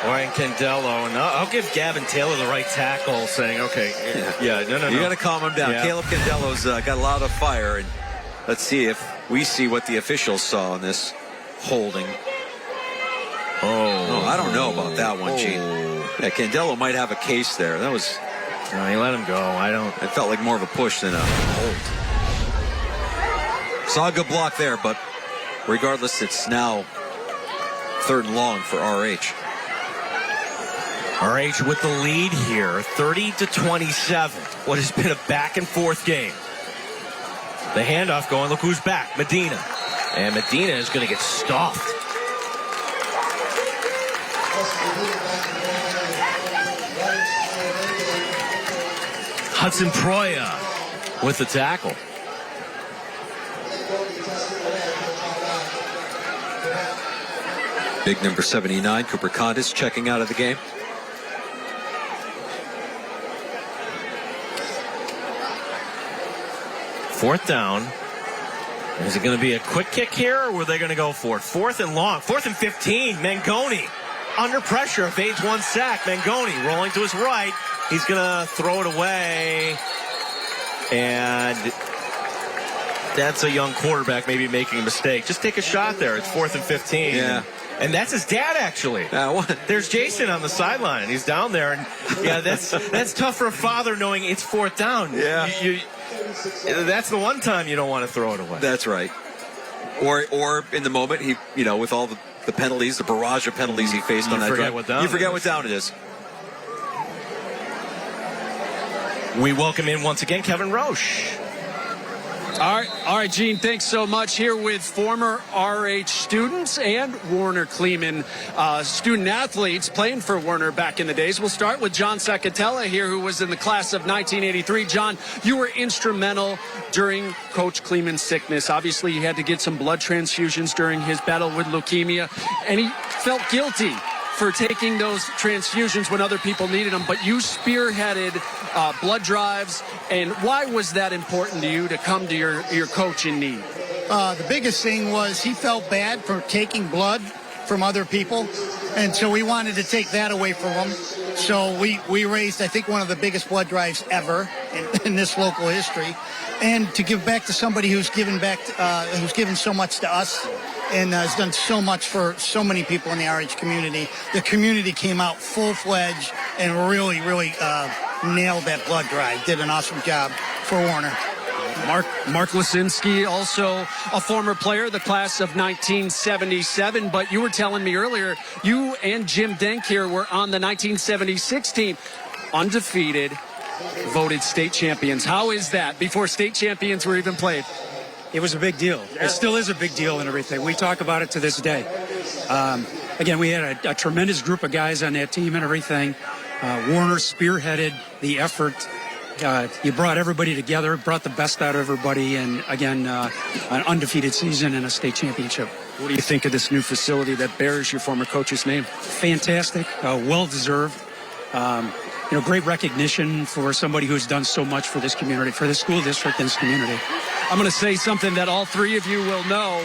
Ryan Candello, and I'll give Gavin Taylor the right tackle, saying, okay, no. You got to calm him down. Yeah. Caleb Candello's got a lot of fire, and let's see if we see what the officials saw on this holding. Oh, I don't know about that one, Gene. Yeah, Candello might have a case there. That was... No, he let him go. It felt like more of a push than a hold. Saw a good block there, but regardless, it's now 3rd and long for RH. RH with the lead here, 30-27. What has been a back and forth game. The handoff going, look who's back, Medina. And Medina is going to get stuffed. Hudson Proya with the tackle. Big number 79, Cooper Condis, checking out of the game. Fourth down. Is it going to be a quick kick here, or were they going to go for it? Fourth and long. 4th and 15. Mangoni under pressure. Evades one sack. Mangoni rolling to his right. He's going to throw it away. And that's a young quarterback maybe making a mistake. Just take a shot there. It's 4th and 15. Yeah. And that's his dad, actually. There's Jason on the sideline. He's down there. And yeah, that's tough for a father knowing it's 4th down. Yeah. That's the one time you don't want to throw it away. That's right. Or in the moment, he, with all the penalties, the barrage of penalties he faced on that drive. You forget what down it is. We welcome in once again Kevin Roche. All right, Gene, thanks so much. Here with former RH students and Werner Kleemann student athletes playing for Werner back in the days. We'll start with John Secatella here, who was in the class of 1983. John, you were instrumental during Coach Kleemann's sickness. Obviously, you had to get some blood transfusions during his battle with leukemia, and he felt guilty for taking those transfusions when other people needed them, but you spearheaded blood drives. And why was that important to you to come to your coach in need? The biggest thing was he felt bad for taking blood from other people, and so we wanted to take that away from him. So we raised, I think, one of the biggest blood drives ever in this local history, and to give back to somebody who's given back, who's given so much to us and has done so much for so many people in the RH community. The community came out full-fledged and really nailed that blood drive. Did an awesome job for Werner. Mark Lisinski, also a former player, the class of 1977. But you were telling me earlier, you and Jim Denk here were on the 1976 team. Undefeated, voted state champions. How is that before state champions were even played? It was a big deal. It still is a big deal and everything. We talk about it to this day. Again, we had a tremendous group of guys on that team and everything. Werner spearheaded the effort. You brought everybody together, brought the best out of everybody, and again, an undefeated season and a state championship. What do you think of this new facility that bears your former coach's name? Fantastic, well-deserved. Great recognition for somebody who's done so much for this community, for the school district and this community. I'm going to say something that all three of you will know.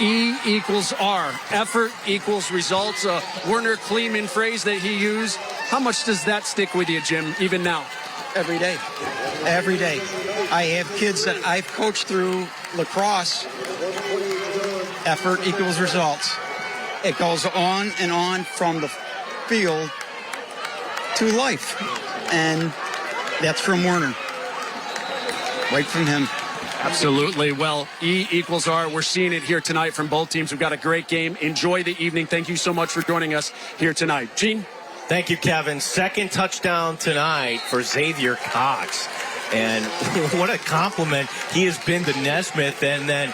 E equals R. Effort equals results. A Werner Kleemann phrase that he used. How much does that stick with you, Jim, even now? Every day. Every day. I have kids that I've coached through lacrosse. Effort equals results. It goes on and on from the field to life. And that's from Werner. Right from him. Absolutely. Well, E equals R. We're seeing it here tonight from both teams. We've got a great game. Enjoy the evening. Thank you so much for joining us here tonight. Gene? Thank you, Kevin. Second touchdown tonight for Xavier Cox. And what a compliment he has been to Nesmith. And then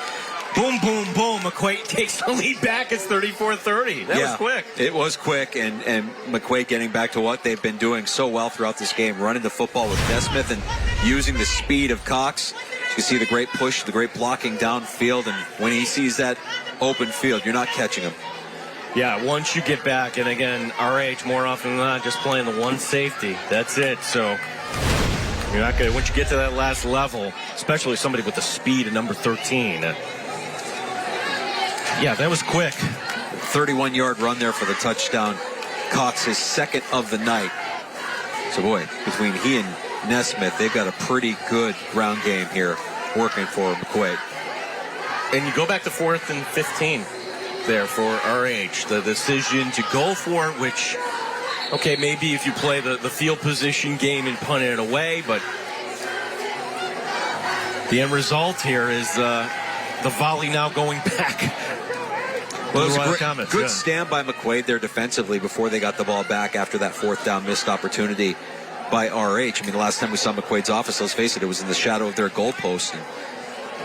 boom, boom, boom. McQuade takes the lead back. It's 34-30. That was quick. It was quick. And McQuade getting back to what they've been doing so well throughout this game, running the football with Nesmith and using the speed of Cox. You can see the great push, the great blocking downfield. And when he sees that open field, you're not catching him. Yeah, once you get back, and again, RH more often than not just playing the one safety. That's it. So you're not going to, once you get to that last level, especially somebody with the speed of number 13. Yeah, that was quick. 31-yard run there for the touchdown. Cox, his second of the night. So boy, between he and Nesmith, they've got a pretty good ground game here working for McQuade. And you go back to 4th and 15 there for RH. The decision to go for it, which, okay, maybe if you play the field position game and punt it away, but the end result here is the volley now going back. Well, it was a good stand by McQuade there defensively before they got the ball back after that 4th down missed opportunity by RH. I mean, the last time we saw McQuade's office, let's face it, it was in the shadow of their goalpost. And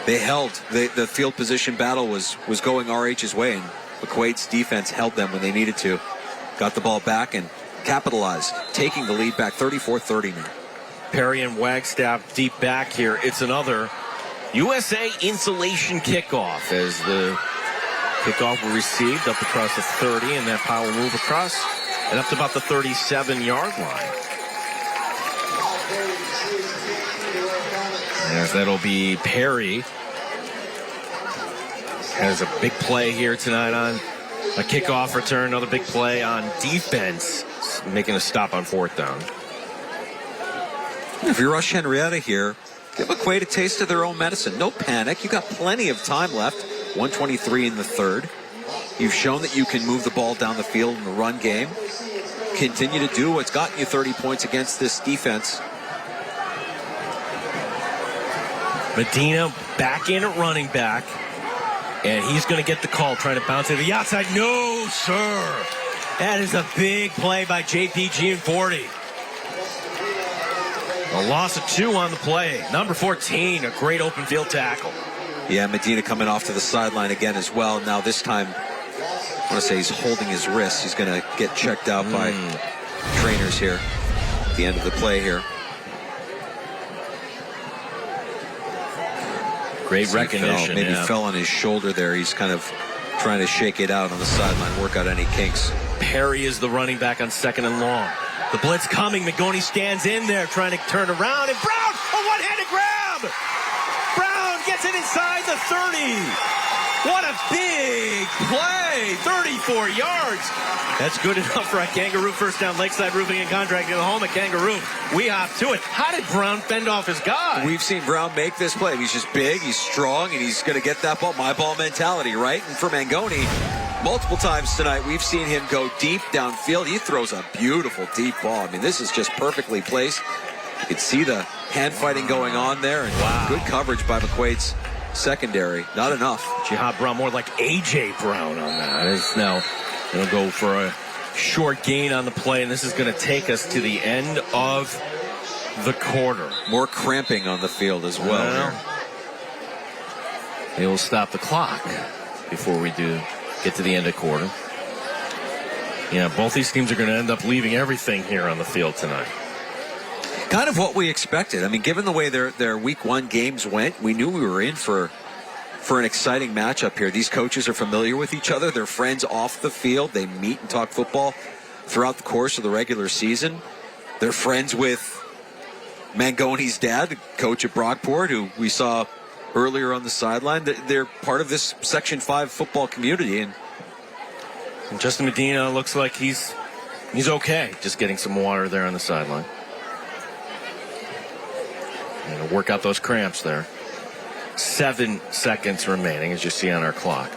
they held. The field position battle was going RH's way, and McQuade's defense held them when they needed to. got the ball back and capitalized, taking the lead back 34-30 now. Perry and Wagstaff deep back here. It's another USA insulation kickoff as the kickoff will received up across the 30, and that power will move across and up to about the 37-yard line. As that'll be Perry. Has a big play here tonight on a kickoff return. Another big play on defense, making a stop on 4th down. If you're Rush-Henrietta here, give McQuade a taste of their own medicine. No panic. You got plenty of time left. 1:23 in the 3rd. You've shown that you can move the ball down the field in the run game. Continue to do what's gotten you 30 points against this defense. Medina back in at running back. And he's going to get the call, trying to bounce to the outside. No, sir. That is a big play by JPG and 40. A loss of 2 on the play. Number 14, a great open field tackle. Yeah, Medina coming off to the sideline again as well. Now this time, I want to say he's holding his wrist. He's going to get checked out by trainers here at the end of the play here. Great recognition. Maybe fell on his shoulder there. He's kind of trying to shake it out on the sideline, work out any kinks. Perry is the running back on 2nd and long. The blitz coming. McGoney stands in there trying to turn around. And Brown, a one-handed grab. Brown gets it inside the 30. What a big play. 34 yards. That's good enough for a Kangaroo first down. Lakeside Roofing and Contracting, the home at Kangaroo. We hop to it. How did Brown fend off his guy? We've seen Brown make this play. He's just big, he's strong, and he's going to get that ball. My ball mentality, right? And for Mangoni, multiple times tonight, we've seen him go deep downfield. He throws a beautiful deep ball. I mean, this is just perfectly placed. You can see the hand fighting going on there. And good coverage by McQuade's secondary. Not enough. Jihad Brown, more like A.J. Brown on that. It's now going to go for a short gain on the play, and this is going to take us to the end of the quarter. More cramping on the field as well. They will stop the clock before we do get to the end of quarter. Yeah, both these teams are going to end up leaving everything here on the field tonight. Kind of what we expected. I mean, given the way their week 1 games went, we knew we were in for an exciting matchup here. These coaches are familiar with each other. They're friends off the field. They meet and talk football throughout the course of the regular season. They're friends with Mangoni's dad, the coach at Brockport, who we saw earlier on the sideline. They're part of this Section 5 football community. And Justin Medina looks like he's okay, just getting some water there on the sideline. And to work out those cramps there. 7 seconds remaining, as you see on our clock.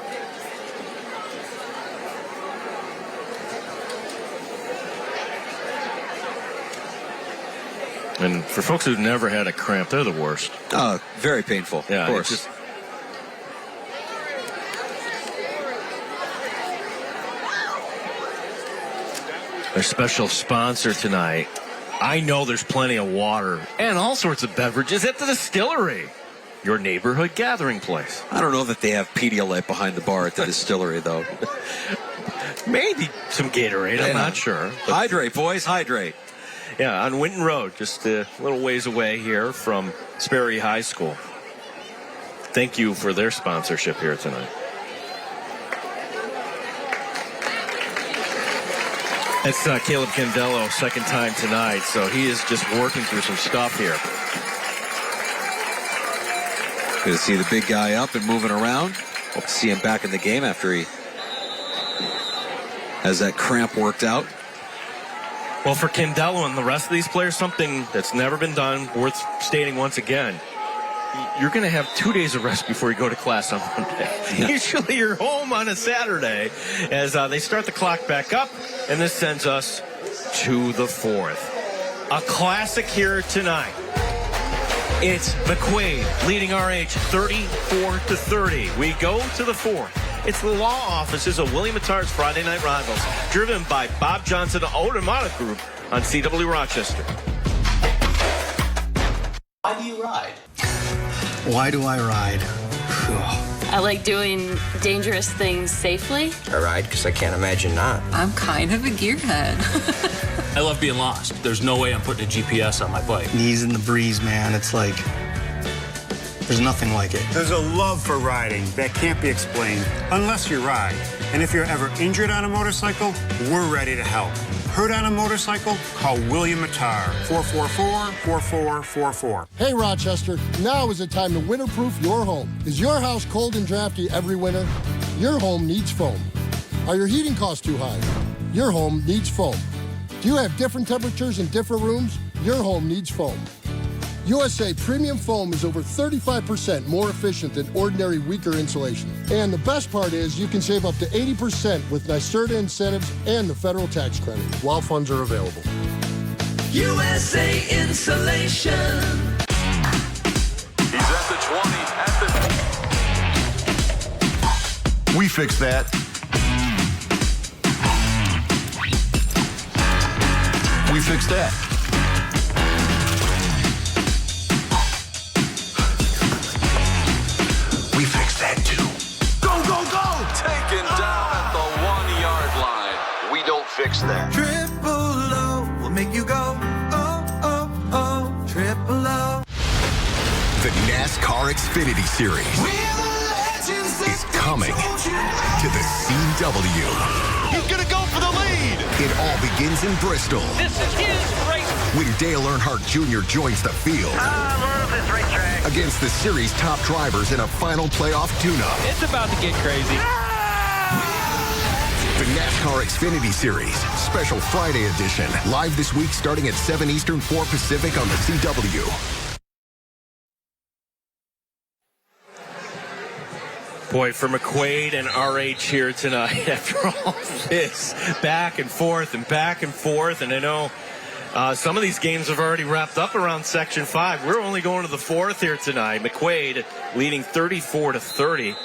And for folks who've never had a cramp, they're the worst. Oh, very painful. Yeah, of course. Our special sponsor tonight. I know there's plenty of water and all sorts of beverages at the distillery. Your neighborhood gathering place. I don't know that they have Pedialyte behind the bar at the distillery, though. Maybe some Gatorade, I'm not sure. Hydrate, boys, hydrate. Yeah, on Winton Road, just a little ways away here from Sperry High School. Thank you for their sponsorship here tonight. That's Caleb Candello, second time tonight, so he is just working through some stuff here. Good to see the big guy up and moving around. Hope to see him back in the game after he has that cramp worked out. Well, for Candello and the rest of these players, something that's never been done, worth stating once again. You're going to have 2 days of rest before you go to class on Monday. Yeah. Usually you're home on a Saturday as they start the clock back up, and this sends us to the 4th. A classic here tonight. It's McQuade leading RH 34-30. We go to the 4th. It's the law offices of William Attar's Friday Night Rivals, driven by Bob Johnson Automotive Group on CW Rochester. Why do you ride? Why do I ride? I like doing dangerous things safely. I ride because I can't imagine not. I'm kind of a gearhead. I love being lost. There's no way I'm putting a GPS on my bike. Knees in the breeze, man. It's like, there's nothing like it. There's a love for riding that can't be explained unless you ride. And if you're ever injured on a motorcycle, we're ready to help. Hurt on a motorcycle? Call William Attar, 444-4444. Hey, Rochester, now is the time to winterproof your home. Is your house cold and drafty every winter? Your home needs foam. Are your heating costs too high? Your home needs foam. Do you have different temperatures in different rooms? Your home needs foam. USA Premium Foam is over 35% more efficient than ordinary weaker insulation. And the best part is you can save up to 80% with NYSERDA incentives and the federal tax credit while funds are available. USA Insulation. He's at the 20. We fix that. We fix that. We fix that too. Go, go, go! Taken down at the 1-yard line. We don't fix that. Triple O will make you go, oh, oh, oh. Triple O. The NASCAR Xfinity Series is coming to the CW. He's gonna go for the lead. It all begins in Bristol. This is his race. When Dale Earnhardt Jr. joins the field. I love this racetrack. Against the series' top drivers in a final playoff tune-up. It's about to get crazy. The NASCAR Xfinity Series, special Friday edition. Live this week starting at 7 Eastern, 4 Pacific on the CW. Boy, for McQuade and RH here tonight, after all this back and forth, and I know some of these games have already wrapped up around Section 5. We're only going to the fourth here tonight. McQuade leading 34-30.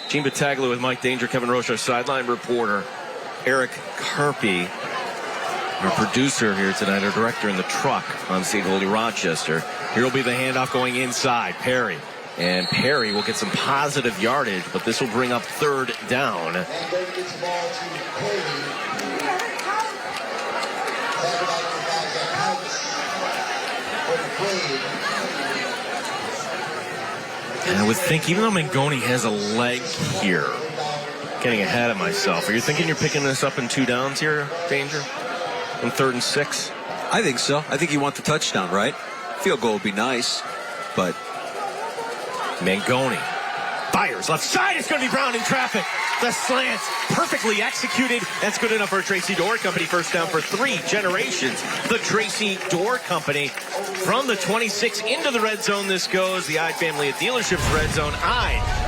Gene Battaglia with Mike Danger, Kevin Roche, our sideline reporter, Eric Carpy, our producer here tonight, our director in the truck on St. Holy Rochester. Here will be the handoff going inside. Perry. And Perry will get some positive yardage, but this will bring up third down. And I would think, even though Mangoni has a leg here, getting ahead of myself, are you thinking you're picking this up in 2 downs here, Danger? On 3rd and 6? I think so. I think you want the touchdown, right? Field goal would be nice, but Mangoni fires left side. It's going to be Brown in traffic. The slant perfectly executed. That's good enough for Tracy Door Company. First down for 3 generations. The Tracy Door Company from the 26 into the red zone. This goes the Ide family of dealerships red zone.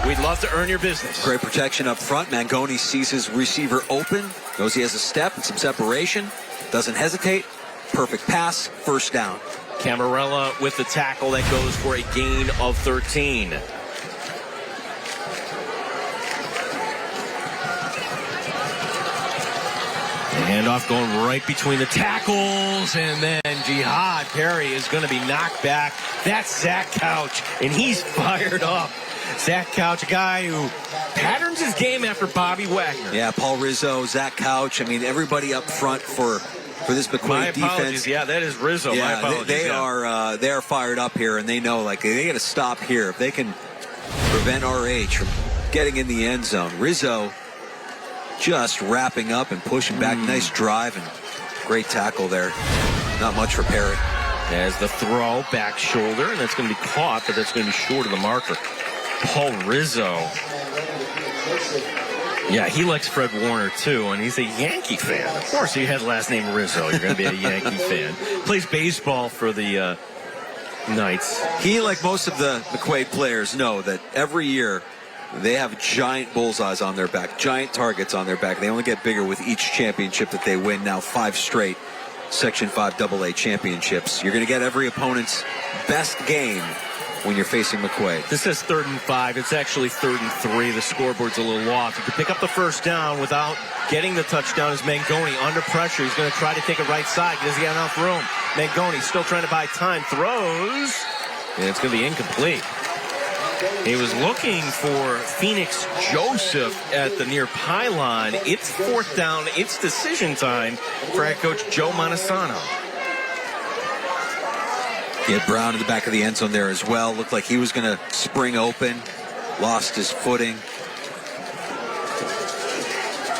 We'd love to earn your business. Great protection up front. Mangoni sees his receiver open. Knows he has a step and some separation. Doesn't hesitate. Perfect pass. First down. Camarella with the tackle that goes for a gain of 13. The handoff going right between the tackles, and then Jihad Perry is going to be knocked back. That's Zach Couch, and he's fired up. Zach Couch, a guy who patterns his game after Bobby Wagner. Yeah, Paul Rizzo, Zach Couch. I mean, everybody up front for this McQuade defense. Yeah, that is Rizzo. Yeah, my apologies. They are fired up here, and they know, like, they got to stop here. If they can prevent RH from getting in the end zone. Rizzo just wrapping up and pushing back. Nice drive and great tackle there. Not much for Perry. As the throw, back shoulder, and that's going to be caught, but that's going to be short of the marker. Paul Rizzo. Yeah, he likes Fred Warner, too, and he's a Yankee fan. Of course, you had last name Rizzo. You're going to be a Yankee fan. Plays baseball for the Knights. He, like most of the McQuade players, know that every year they have giant bullseyes on their back, giant targets on their back. They only get bigger with each championship that they win. Now 5 straight Section 5 AA championships. You're going to get every opponent's best game when you're facing McQuade. This says 3rd and 5. It's actually 3rd and 3. The scoreboard's a little off. You can pick up the first down without getting the touchdown. Is Mangoni under pressure. He's going to try to take it right side. Does he have enough room? Mangoni still trying to buy time. Throws. And it's going to be incomplete. He was looking for Phoenix Joseph at the near pylon. It's 4th down. It's decision time for head coach Joe Montesano. He had Brown in the back of the end zone there as well. Looked like he was going to spring open. Lost his footing.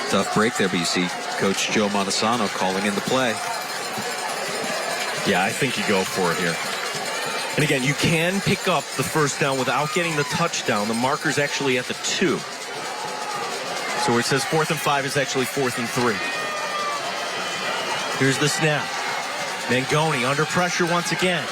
Tough break there, but you see Coach Joe Montesano calling in the play. Yeah, I think you go for it here. And again, you can pick up the 1st down without getting the touchdown. The marker's actually at the 2. So where it says 4th and 5 is actually 4th and 3. Here's the snap. Mangoni under pressure once again.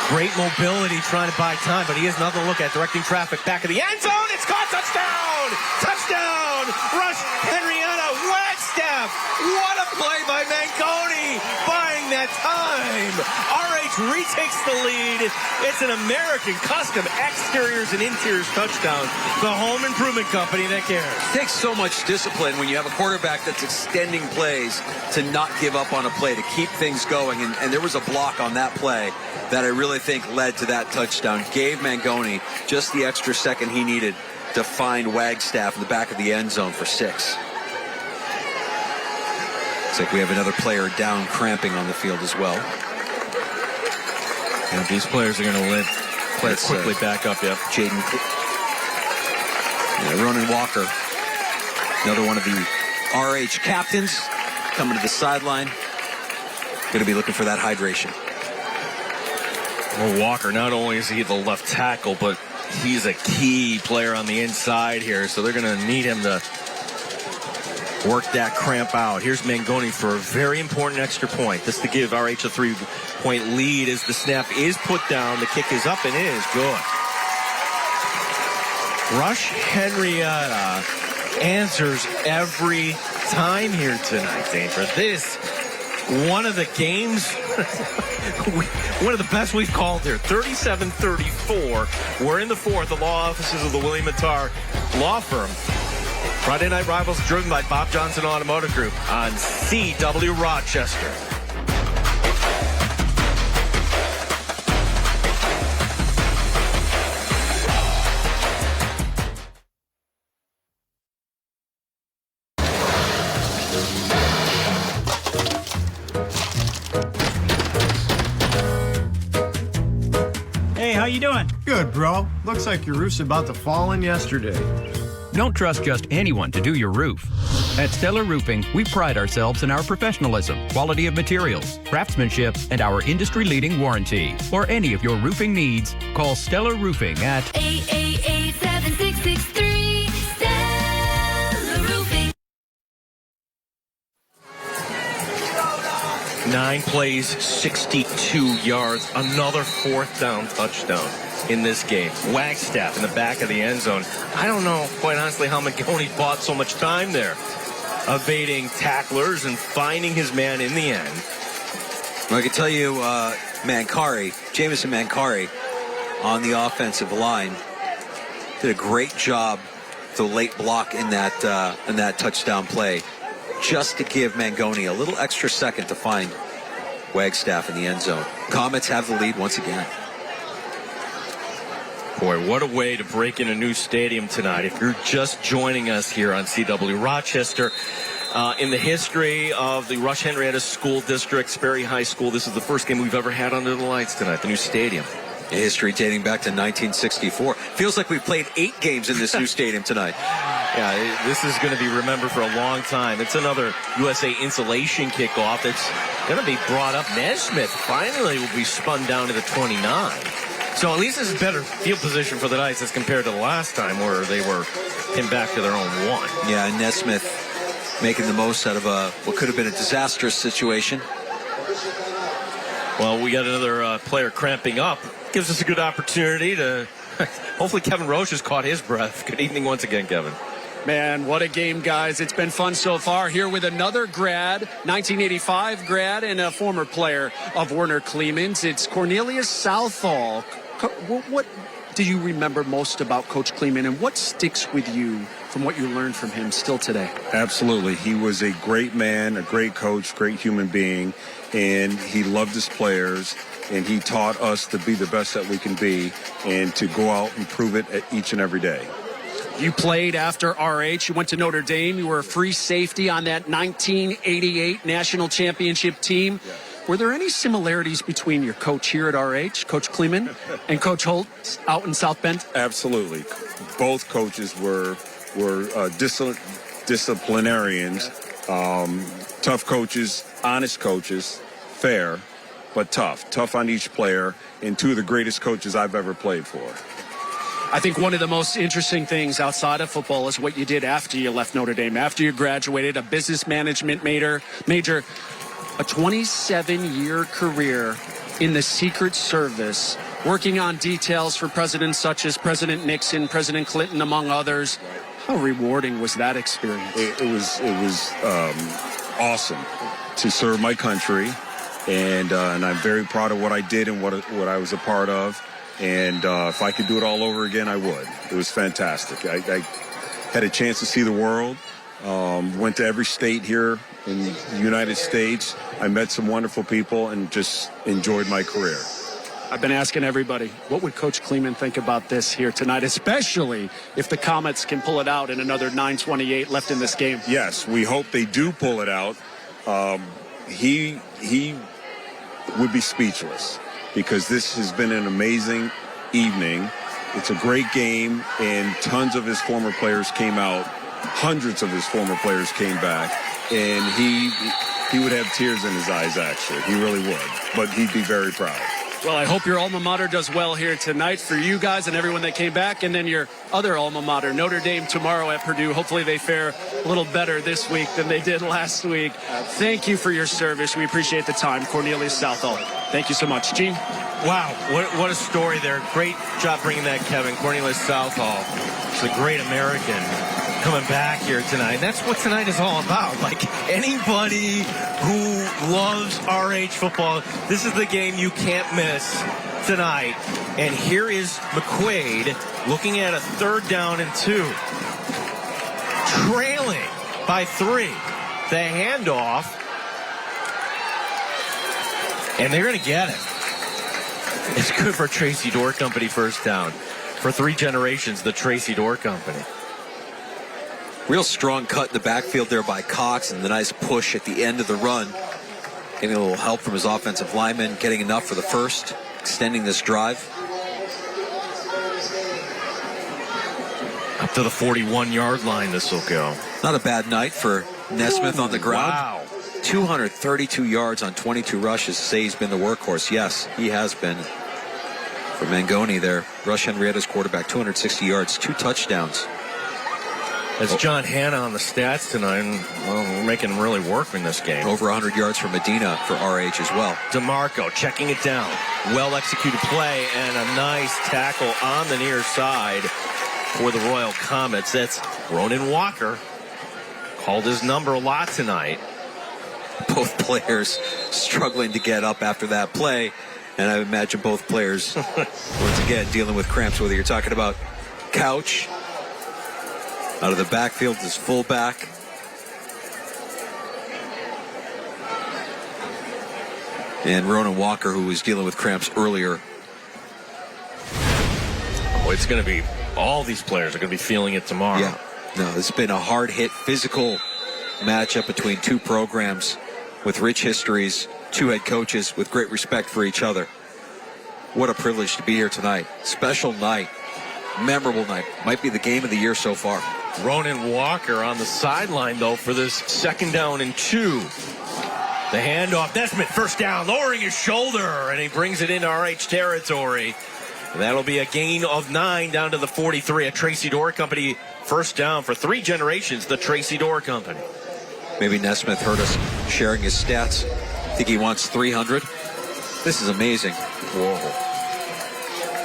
Great mobility trying to buy time, but he has nothing to look at. Directing traffic back of the end zone. It's caught. Touchdown! Touchdown! Rush-Henrietta. Wagstaff. What a play by Mangoni. Buying that time. RH retakes the lead. It's an American Custom exteriors and interiors touchdown. The home improvement company that cares. It takes so much discipline when you have a quarterback that's extending plays to not give up on a play, to keep things going. And there was a block on that play that I really think led to that touchdown. Gave Mangoni just the extra second he needed to find Wagstaff in the back of the end zone for 6. Looks like we have another player down cramping on the field as well. Yeah, these players are going to play quickly back up. Yep. Jaden. Yeah, Ronan Walker, another one of the RH captains, coming to the sideline. Going to be looking for that hydration. Well, Walker, not only is he the left tackle, but he's a key player on the inside here, so they're going to need him to work that cramp out. Here's Mangoni for a very important extra point. This to give RH a 3-point lead as the snap is put down. The kick is up and it is good. Rush-Henrietta answers every time here tonight, Dangerous. This, one of the games, one of the best we've called here. 37-34. We're in the 4th. The law offices of the William Attar Law Firm. Friday Night Rivals driven by Bob Johnson Automotive Group on CW Rochester. Hey, how you doing? Good, bro. Looks like your roof's about to fall in yesterday. Don't trust just anyone to do your roof. At Stellar Roofing, we pride ourselves in our professionalism, quality of materials, craftsmanship, and our industry-leading warranty. For any of your roofing needs, call Stellar Roofing at 888-7663. Stellar Roofing. 9 plays, 62 yards. Another 4th down touchdown in this game. Wagstaff in the back of the end zone. I don't know, quite honestly, how Mangoni bought so much time there, evading tacklers and finding his man in the end. Well, I can tell you, Jamison Mancari on the offensive line did a great job, the late block in that touchdown play, just to give Mangoni a little extra second to find Wagstaff in the end zone. Comets have the lead once again. Boy, what a way to break in a new stadium tonight. If you're just joining us here on CW Rochester, in the history of the Rush-Henrietta School District, Sperry High School, this is the first game we've ever had under the lights tonight, the new stadium. History dating back to 1964. Feels like we've played 8 games in this new stadium tonight. Yeah, this is going to be remembered for a long time. It's another USA insulation kickoff that's going to be brought up. Nesmith finally will be spun down to the 29. So at least this is better field position for the Knights as compared to the last time where they were pinned back to their own 1. Yeah, Nesmith making the most out of what could have been a disastrous situation. Well, we got another player cramping up. Gives us a good opportunity to hopefully Kevin Roche has caught his breath. Good evening once again, Kevin. Man, what a game, guys. It's been fun so far. Here with another grad, 1985 grad, and a former player of Werner Kleemann's. It's Cornelius Southall. What do you remember most about Coach Kleemann, and what sticks with you from what you learned from him still today? Absolutely. He was a great man, a great coach, great human being, and he loved his players, and he taught us to be the best that we can be and to go out and prove it each and every day. You played after RH. You went to Notre Dame. You were a free safety on that 1988 national championship team. Yeah. Were there any similarities between your coach here at RH, Coach Kleemann, and Coach Holt out in South Bend? Absolutely. Both coaches were disciplinarians, tough coaches, honest coaches, fair, but tough. Tough on each player, and two of the greatest coaches I've ever played for. I think one of the most interesting things outside of football is what you did after you left Notre Dame, after you graduated, a business management major, a 27-year career in the Secret Service, working on details for presidents such as President Nixon, President Clinton, among others. How rewarding was that experience? It was awesome to serve my country, and I'm very proud of what I did and what I was a part of. And if I could do it all over again, I would. It was fantastic. I had a chance to see the world. Went to every state here in the United States. I met some wonderful people and just enjoyed my career. I've been asking everybody, what would Coach Kleemann think about this here tonight, especially if the Comets can pull it out in another 9:28 left in this game? Yes, we hope they do pull it out. He would be speechless because this has been an amazing evening. It's a great game, and tons of his former players came out. Hundreds of his former players came back, and he would have tears in his eyes, actually. He really would, but he'd be very proud. Well, I hope your alma mater does well here tonight for you guys and everyone that came back, and then your other alma mater, Notre Dame, tomorrow at Purdue. Hopefully they fare a little better this week than they did last week. Thank you for your service. We appreciate the time. Cornelius Southall. Thank you so much. Gene? Wow, what a story there. Great job bringing that, Kevin. Cornelius Southall. He's a great American coming back here tonight. And that's what tonight is all about. Like, anybody who loves RH football, this is the game you can't miss tonight. And here is McQuade looking at a 3rd down and 2. Trailing by 3. The handoff. And they're going to get it. It's good for Tracy Door Company, 1st down. For 3 generations, the Tracy Door Company. Real strong cut in the backfield there by Cox, and the nice push at the end of the run. Getting a little help from his offensive lineman, getting enough for the first, extending this drive. Up to the 41-yard line, this will go. Not a bad night for Nesmith on the ground. Wow. 232 yards on 22 rushes. Say he's been the workhorse. Yes, he has been. For Mangoni there, Rush-Henrietta's quarterback, 260 yards, 2 touchdowns. That's John Hanna on the stats tonight. And, well, we're making him really work in this game. Over 100 yards for Medina for RH as well. DeMarco checking it down. Well-executed play and a nice tackle on the near side for the Royal Comets. That's Ronan Walker. Called his number a lot tonight. Both players struggling to get up after that play. And I imagine both players, once again, dealing with cramps, whether you're talking about Couch, out of the backfield, his fullback. And Ronan Walker, who was dealing with cramps earlier. Oh, it's going to be, all these players are going to be feeling it tomorrow. Yeah. No, it's been a hard-hit, physical matchup between 2 programs with rich histories, 2 head coaches with great respect for each other. What a privilege to be here tonight. Special night. Memorable night. Might be the game of the year so far. Ronan Walker on the sideline, though, for this 2nd down and 2. The handoff. Nesmith, 1st down, lowering his shoulder, and he brings it into RH territory. That'll be a gain of 9 down to the 43. A Tracy Door Company 1st down for 3 generations, the Tracy Door Company. Maybe Nesmith heard us sharing his stats. I think he wants 300. This is amazing. Whoa.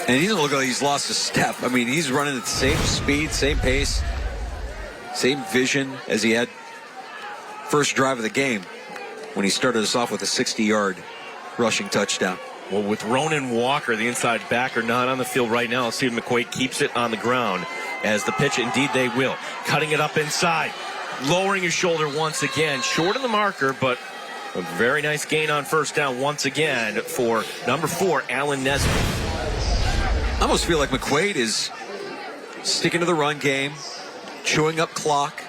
And he doesn't look like he's lost a step. I mean, he's running at the same speed, same pace, same vision as he had first drive of the game when he started us off with a 60-yard rushing touchdown. Well, with Ronan Walker, the inside backer, not on the field right now, let's see if McQuade keeps it on the ground. as the pitch, indeed they will. Cutting it up inside, lowering his shoulder once again, short of the marker, but a very nice gain on first down once again for number 4, Alan Nesbitt. I almost feel like McQuade is sticking to the run game, chewing up clock.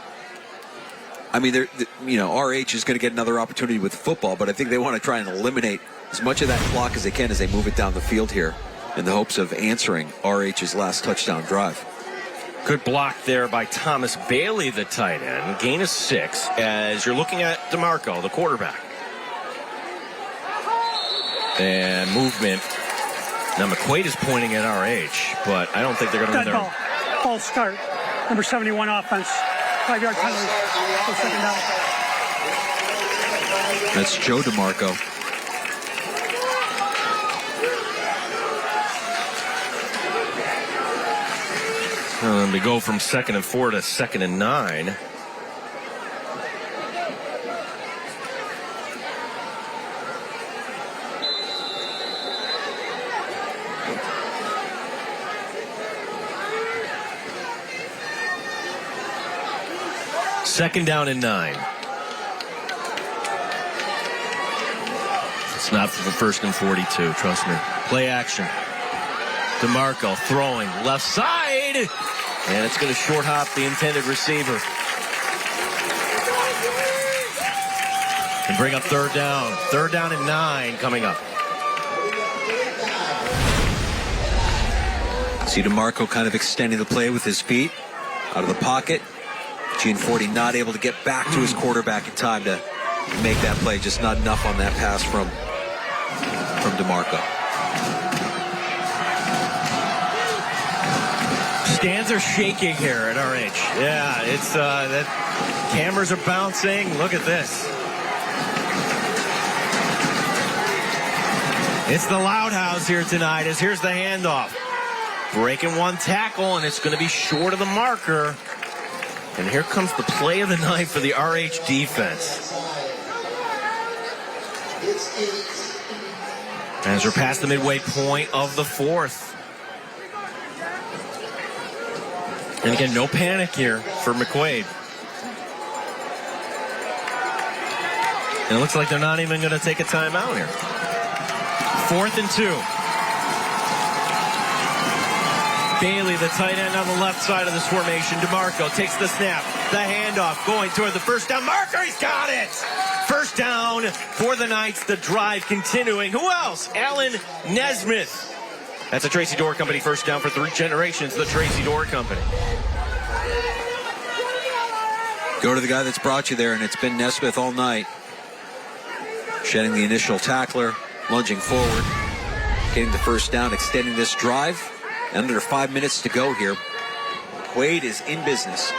I mean, RH is going to get another opportunity with football, but I think they want to try and eliminate as much of that clock as they can as they move it down the field here in the hopes of answering RH's last touchdown drive. Good block there by Thomas Bailey, the tight end. Gain of 6 as you're looking at DeMarco, the quarterback. And movement. Now McQuade is pointing at RH, but I don't think they're going to win there. False start. Number 71 offense. 5-yard penalty for second down. That's Joe DeMarco. We go from 2nd and 4 to 2nd and 9. Second down and 9. It's not for the 1st and 42, trust me. Play action. DeMarco throwing left side, and it's going to short hop the intended receiver. And bring up third down. Third down and 9 coming up. See DeMarco kind of extending the play with his feet out of the pocket. Gene Forty not able to get back to his quarterback in time to make that play. Just not enough on that pass from DeMarco. Stands are shaking here at RH. Yeah, it's that cameras are bouncing. Look at this. It's the Loud House here tonight as here's the handoff. Breaking one tackle, and it's going to be short of the marker. And here comes the play of the night for the RH defense. As we're past the midway point of the 4th. And again, no panic here for McQuade. And it looks like they're not even going to take a timeout here. 4th and 2. Bailey, the tight end on the left side of this formation. DeMarco takes the snap. The handoff going toward the first down marker. He's got it. First down for the Knights. The drive continuing. Who else? Alan Nesmith. That's a Tracy Door Company first down for 3 generations. The Tracy Door Company. Go to the guy that's brought you there, and it's been Nesmith all night. Shedding the initial tackler, lunging forward, getting the first down, extending this drive. Under 5 minutes to go here. McQuade is in business.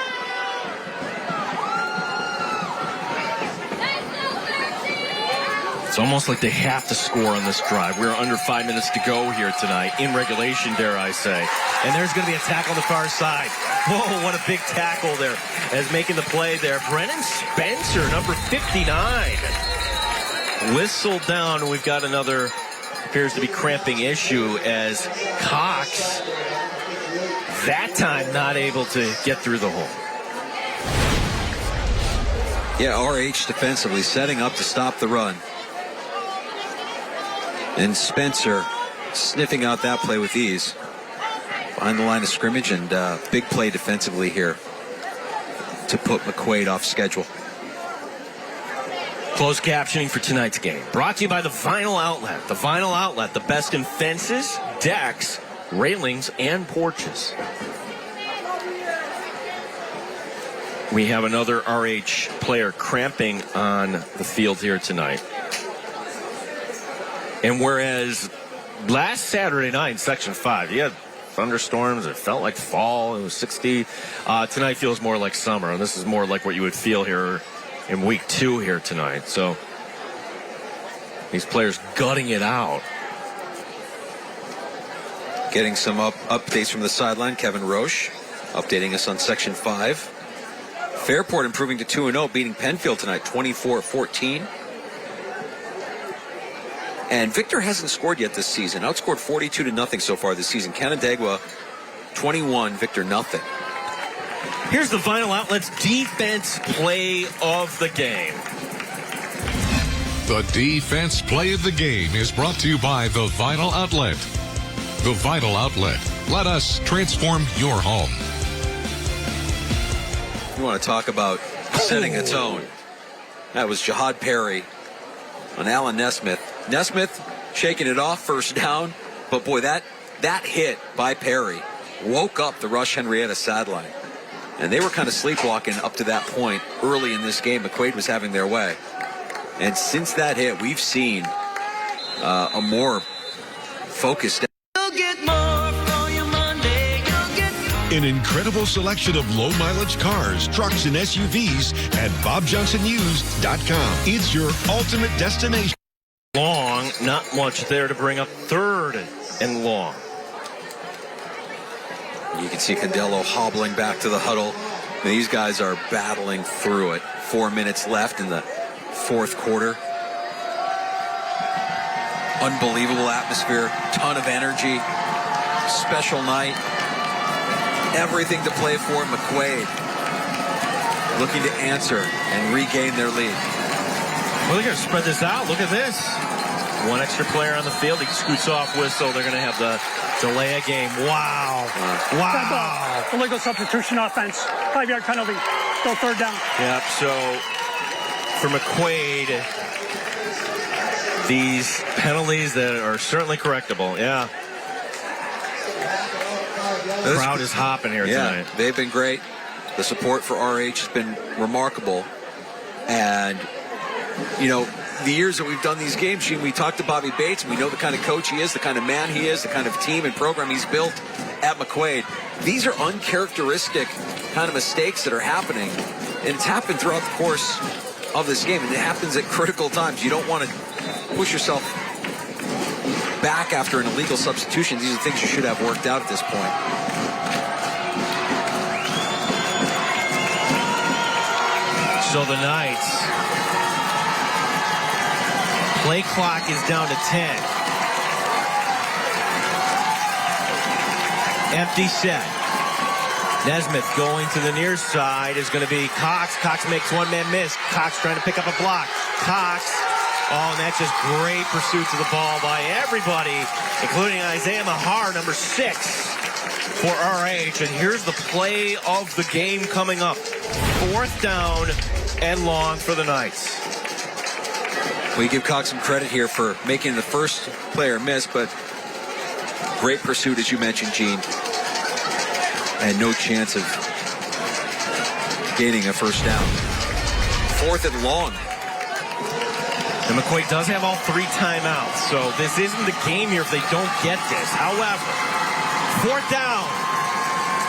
It's almost like they have to score on this drive. We're under 5 minutes to go here tonight, in regulation, dare I say. And there's going to be a tackle on the far side. Whoa, what a big tackle there as making the play there. Brennan Spencer, number 59. Whistled down. We've got another, appears to be cramping issue as Cox, that time not able to get through the hole. Yeah, RH defensively setting up to stop the run. And Spencer sniffing out that play with ease. Behind the line of scrimmage, and big play defensively here to put McQuade off schedule. Closed captioning for tonight's game. Brought to you by the Vinyl Outlet. The Vinyl Outlet, the best in fences, decks, railings, and porches. We have another RH player cramping on the field here tonight. And whereas last Saturday night in Section 5, you had thunderstorms, it felt like fall, it was 60. Tonight feels more like summer, and this is more like what you would feel here in week 2 here tonight. So these players gutting it out. Getting some updates from the sideline. Kevin Roche updating us on Section 5. Fairport improving to 2-0, beating Penfield tonight 24-14. And Victor hasn't scored yet this season. Outscored 42-0 so far this season. Canandaigua 21, Victor nothing. Here's the Vinyl Outlet's defense play of the game. The defense play of the game is brought to you by the Vinyl Outlet. The Vinyl Outlet. Let us transform your home. You want to talk about setting a tone. That was Jihad Perry on Alan Nesmith. Nesmith shaking it off, first down. But boy, that hit by Perry woke up the Rush-Henrietta sideline. And they were kind of sleepwalking up to that point early in this game. McQuade was having their way. And since that hit, we've seen a more focused. You'll get more for your Monday. You'll get An incredible selection of low-mileage cars, trucks, and SUVs at BobJohnsonUsed.com. It's your ultimate destination. Long, not much there to bring up 3rd and long. You can see Condello hobbling back to the huddle. These guys are battling through it. 4 minutes left in the fourth quarter. Unbelievable atmosphere, ton of energy, special night. Everything to play for. McQuade looking to answer and regain their lead. Well, they're going to spread this out. Look at this. One extra player on the field. He scoots off whistle. They're going to have the delay a game. Wow. Wow. Illegal substitution offense. 5-yard penalty. Go 3rd down. Yep. So for McQuade, these penalties that are certainly correctable. Yeah. The crowd is hopping here tonight. They've been great. The support for RH has been remarkable. And, you know, the years that we've done these games, Gene, we talked to Bobby Bates, and we know the kind of coach he is, the kind of man he is, the kind of team and program he's built at McQuade. These are uncharacteristic kind of mistakes that are happening, and it's happened throughout the course of this game, and it happens at critical times. You don't want to push yourself back after an illegal substitution. These are things you should have worked out at this point. So the Knights, play clock is down to 10. Empty set. Nesmith going to the near side is going to be Cox. Cox makes one man miss. Cox trying to pick up a block. Cox. Oh, and that's just great pursuits of the ball by everybody, including Isaiah Mahar, number 6 for RH. And here's the play of the game coming up. 4th down and long for the Knights. We give Cox some credit here for making the first player miss, but great pursuit, as you mentioned, Gene. And no chance of gaining a first down. 4th and long. And McQuade does have all 3 timeouts, so this isn't the game here if they don't get this. However, 4th down.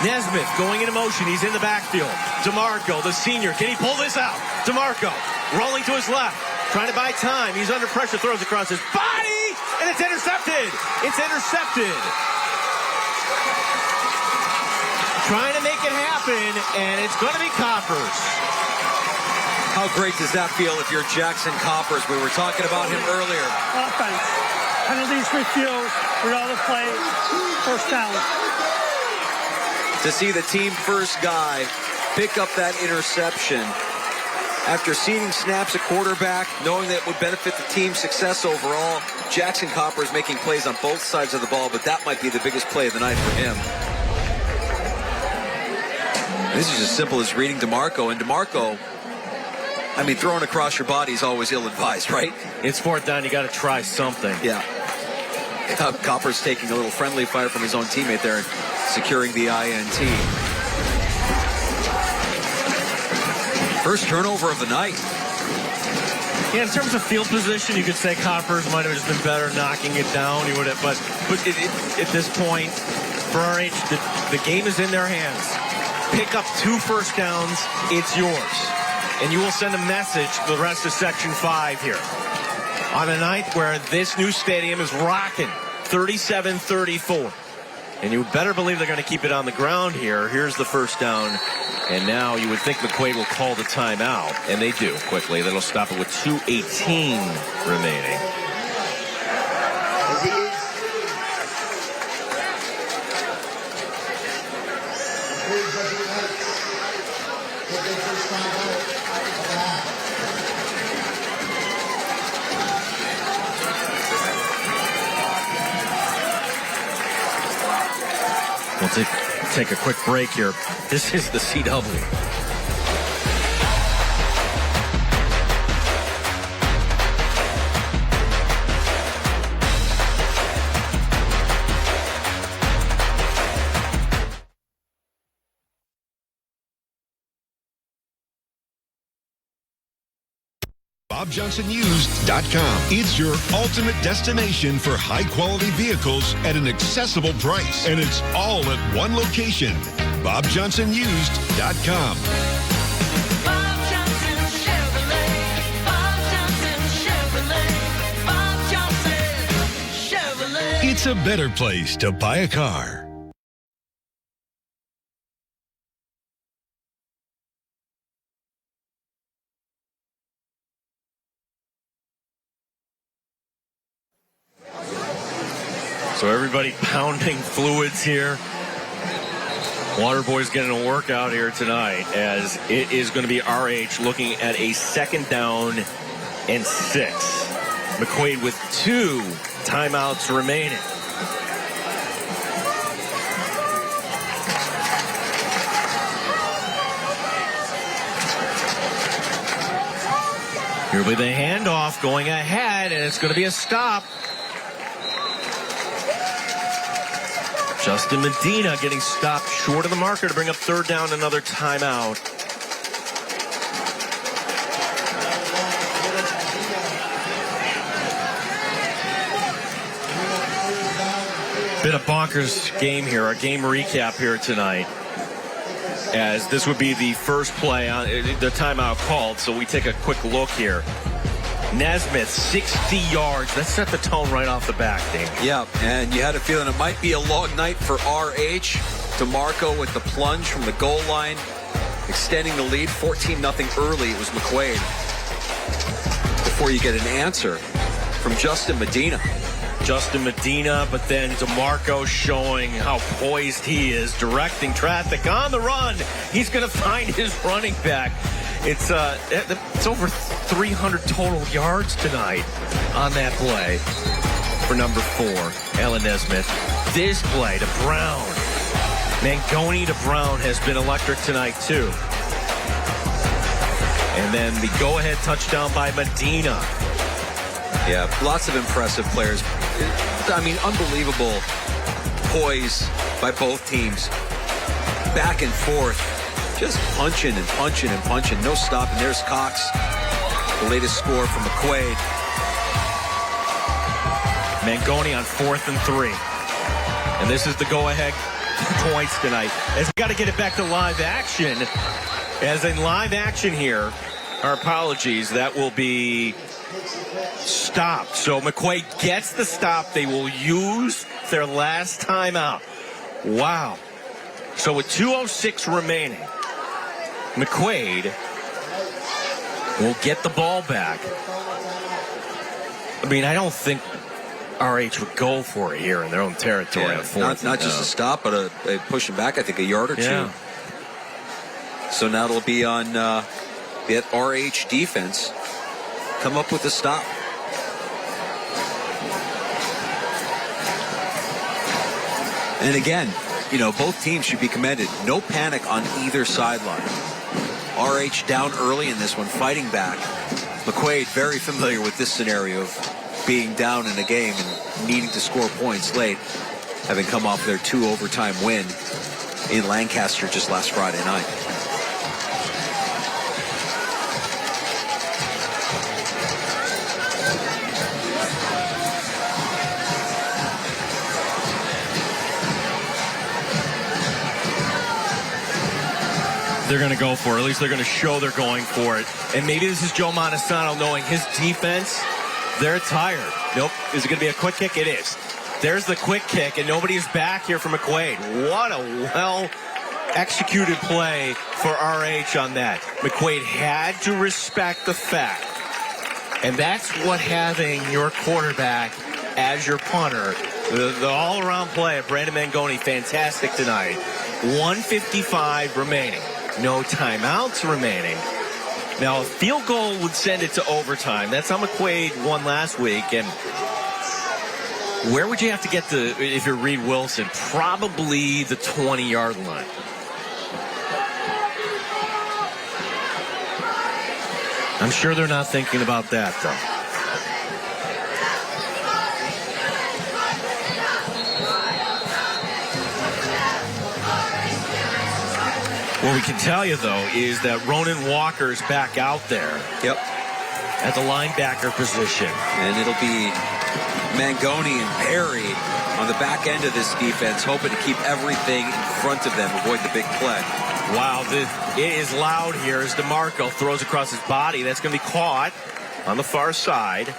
Nesmith going into motion. He's in the backfield. DeMarco, the senior. Can he pull this out? DeMarco rolling to his left. Trying to buy time. He's under pressure. Throws across his body. And it's intercepted. It's intercepted. Trying to make it happen. And it's going to be Coppers. How great does that feel if you're Jackson Coppers? We were talking about him earlier. Offense. Penalties refused. Read all the play. First down. To see the team first guy pick up that interception after ceding snaps at quarterback, knowing that it would benefit the team's success overall. Jackson Coppers making plays on both sides of the ball, but that might be the biggest play of the night for him. This is as simple as reading DeMarco, and DeMarco, I mean, throwing across your body is always ill-advised, right? It's 4th down. You got to try something. Yeah. Coppers taking a little friendly fire from his own teammate there and securing the INT. First turnover of the night. Yeah, in terms of field position, you could say Coppers might have just been better knocking it down. He would have, but at this point, for RH, the game is in their hands. Pick up 2 first downs, it's yours. And you will send a message to the rest of Section 5 here. On a night where this new stadium is rocking, 37-34. And you better believe they're going to keep it on the ground here. Here's the first down. And now you would think McQuade will call the timeout. And they do quickly. That'll stop it with 2:18 remaining. We'll take a quick break here. This is the CW. BobJohnsonUsed.com. It's your ultimate destination for high-quality vehicles at an accessible price. And it's all at one location. BobJohnsonUsed.com. Bob Johnson Chevrolet. Bob Johnson Chevrolet. Bob Johnson Chevrolet. It's a better place to buy a car. So everybody pounding fluids here. Waterboy's getting a workout here tonight as it is going to be RH looking at a 2nd down and 6. McQuade with 2 timeouts remaining. Here will be the handoff going ahead, and it's going to be a stop. Justin Medina getting stopped short of the marker to bring up 3rd down, another timeout. Bit of bonkers game here, our game recap here tonight. As this would be the first play on the timeout called, so we take a quick look here. Nesmith, 60 yards. That set the tone right off the bat, Dave. Yeah, and you had a feeling it might be a long night for RH. DeMarco with the plunge from the goal line, extending the lead, 14-0 early. It was McQuade. Before you get an answer from Justin Medina. But then DeMarco showing how poised he is, directing traffic on the run. He's going to find his running back. It's over 300 total yards tonight on that play for number 4, Alan Nesmith. This play to Brown. Mangoni to Brown has been electric tonight, too. And then the go-ahead touchdown by Medina. Yeah, lots of impressive players. I mean, unbelievable poise by both teams. Back and forth. Just punching and punching and punching. No stopping. There's Cox. The latest score from McQuade. Mangoni on 4th and 3. And this is the go-ahead points tonight. As we got to get it back to live action. As in live action here, our apologies, that will be stopped. So McQuade gets the stop. They will use their last timeout. Wow. So with 2:06 remaining, McQuade will get the ball back. I mean, I don't think RH would go for it here in their own territory. Yeah, not just a stop, but a pushing back, I think, a yard or two. So now it'll be on the RH defense. Come up with a stop. And again, you know, both teams should be commended. No panic on either sideline. RH down early in this one, fighting back. McQuade very familiar with this scenario of being down in a game and needing to score points late, having come off their 2 overtime win in Lancaster just last Friday night. They're going to go for it. At least they're going to show they're going for it. And maybe this is Joe Montesano knowing his defense, they're tired. Nope. Is it going to be a quick kick? It is. There's the quick kick, and nobody's back here for McQuade. What a well-executed play for RH on that. McQuade had to respect the fact, and that's what having your quarterback as your punter, the all-around play of Brandon Mangoni, fantastic tonight. 1:55 remaining. no timeouts remaining. Now, a field goal would send it to overtime. That's how McQuade won last week. And where would you have to get to if you're Reed Wilson? Probably the 20-yard line. I'm sure they're not thinking about that, though. What we can tell you, though, is that Ronan Walker's back out there. Yep. At the linebacker position. And it'll be Mangoni and Perry on the back end of this defense, hoping to keep everything in front of them, avoid the big play. Wow, it is loud here as DeMarco throws across his body. That's going to be caught on the far side.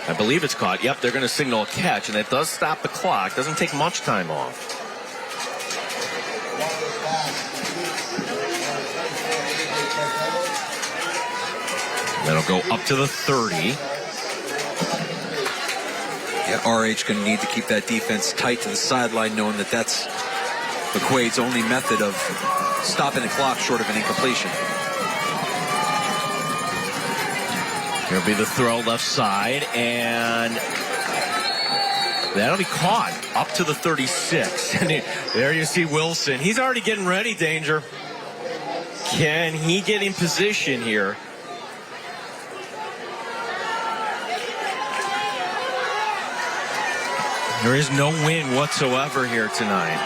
I believe it's caught. Yep, they're going to signal a catch, and it does stop the clock. Doesn't take much time off. That'll go up to the 30. Yeah, RH going to need to keep that defense tight to the sideline, knowing that that's McQuade's only method of stopping the clock short of an incompletion. Here'll be the throw left side, and that'll be caught up to the 36. And there you see Wilson. He's already getting ready, Danger. Can he get in position here? There is no win whatsoever here tonight.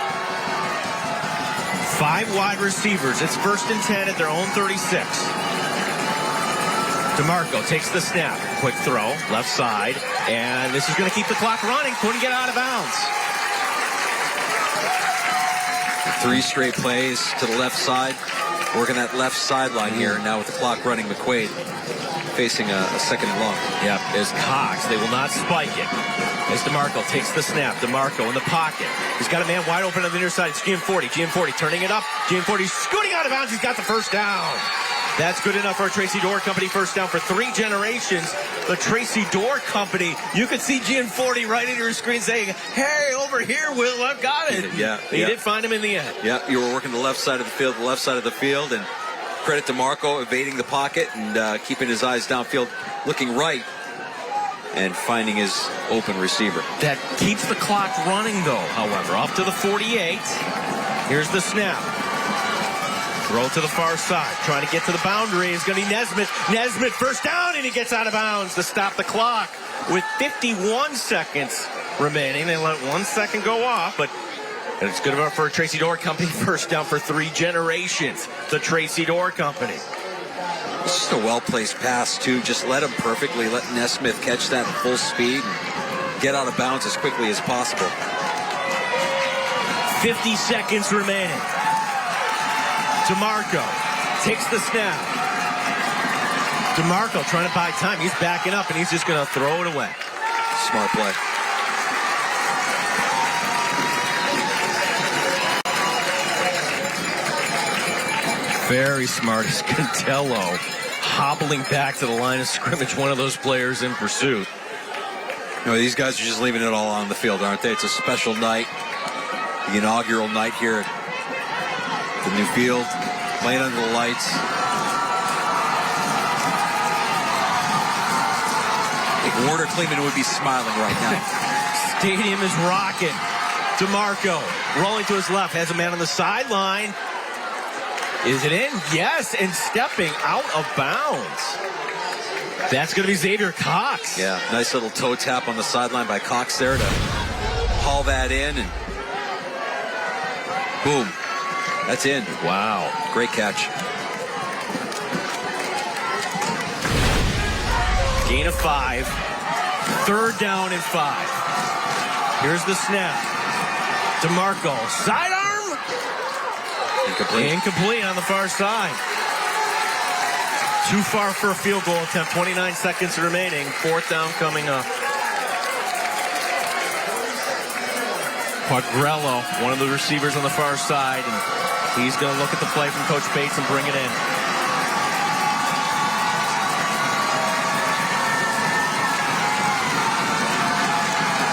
5 wide receivers. It's 1st and 10 at their own 36. DeMarco takes the snap. Quick throw, left side. And this is going to keep the clock running. Couldn't get out of bounds. 3 straight plays to the left side. Working that left sideline here. Now with the clock running, McQuade facing a 2nd and long. Yep, there's Cox. They will not spike it. As DeMarco takes the snap. DeMarco in the pocket. He's got a man wide open on the near side. It's GM40. GM40 turning it up. GM40 scooting out of bounds. He's got the first down. That's good enough for a Tracy Door Company first down for 3 generations. The Tracy Door Company. You could see GM40 right in your screen saying, hey, over here, Will, I've got it. Yeah. He did find him in the end. Yeah, you were working the left side of the field, and credit to Marco evading the pocket and keeping his eyes downfield, looking right and finding his open receiver. That keeps the clock running, though, however. Up to the 48. Here's the snap. Throw to the far side. Trying to get to the boundary is going to be Nesmith. Nesmith first down, and he gets out of bounds to stop the clock with 51 seconds remaining. They let 1 second go off, but it's good enough for a Tracy Door Company first down for 3 generations. The Tracy Door Company. It's just a well-placed pass, too. Just let him perfectly. Let Nesmith catch that at full speed and get out of bounds as quickly as possible. 50 seconds remaining. DeMarco takes the snap. DeMarco trying to buy time. He's backing up, and he's just going to throw it away. Smart play. Very smart as Cantello hobbling back to the line of scrimmage, one of those players in pursuit. You know, these guys are just leaving it all on the field, aren't they? It's a special night, the inaugural night here at the new field, playing under the lights. I think Werner Kleemann would be smiling right now. Stadium is rocking. DeMarco rolling to his left, has a man on the sideline. Is it in? Yes, and stepping out of bounds. That's going to be Xavier Cox. Yeah, nice little toe tap on the sideline by Cox there to haul that in, and boom, that's in. Wow. Great catch. Gain of 5. 3rd down and 5. Here's the snap. DeMarco, sidearm. Incomplete on the far side. Too far for a field goal attempt. 29 seconds remaining. 4th down coming up. Quagliarella, one of the receivers on the far side, and he's going to look at the play from Coach Bates and bring it in.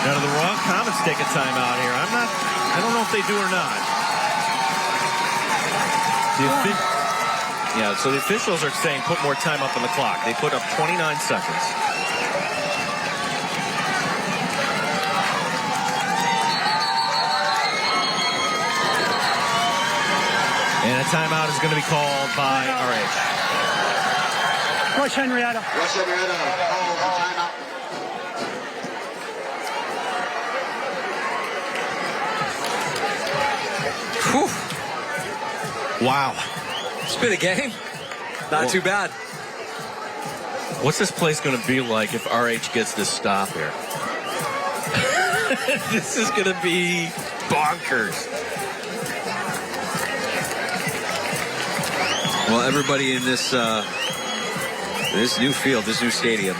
Now, do the Royal Comets take a timeout here? I don't know if they do or not. Yeah, so the officials are saying put more time up on the clock. They put up 29 seconds. And a timeout is going to be called by RH. Rush-Henrietta. Rush-Henrietta calls a timeout. Whew. Wow. It's been a game. Not too bad. What's this place going to be like if RH gets this stop here? This is going to be bonkers. Well, everybody in this new field, this new stadium,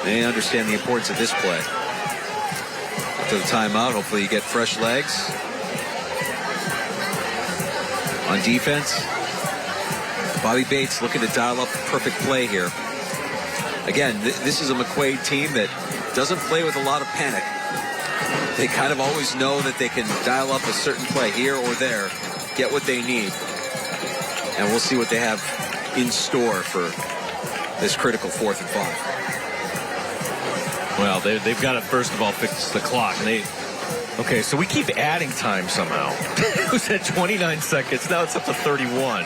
they understand the importance of this play. After the timeout, hopefully you get fresh legs. On defense, Bobby Bates looking to dial up the perfect play here. Again, this is a McQuade team that doesn't play with a lot of panic. They kind of always know that they can dial up a certain play here or there, get what they need. And we'll see what they have in store for this critical 4th and 5. Well, they've got to, first of all, fix the clock. And okay, so we keep adding time somehow. It was at 29 seconds. Now it's up to 31.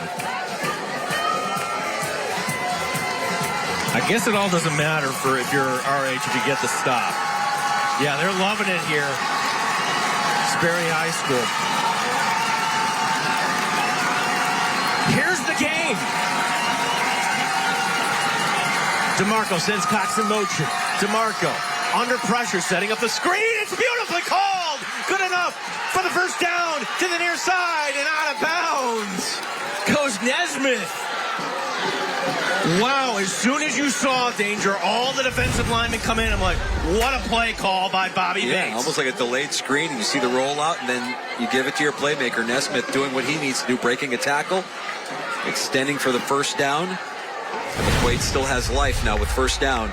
I guess it all doesn't matter for if you're RH if you get the stop. Yeah, they're loving it here. Sperry High School. Here's the game. DeMarco sends Cox in motion. DeMarco under pressure, setting up the screen. It's beautifully called. Good enough for the first down to the near side and out of bounds. Goes Nesmith. Wow, as soon as you saw danger, all the defensive linemen come in. I'm like, what a play call by Bobby Bates. Almost like a delayed screen. You see the rollout, and then you give it to your playmaker, Nesmith, doing what he needs to do, breaking a tackle, extending for the first down. And McQuade still has life now with first down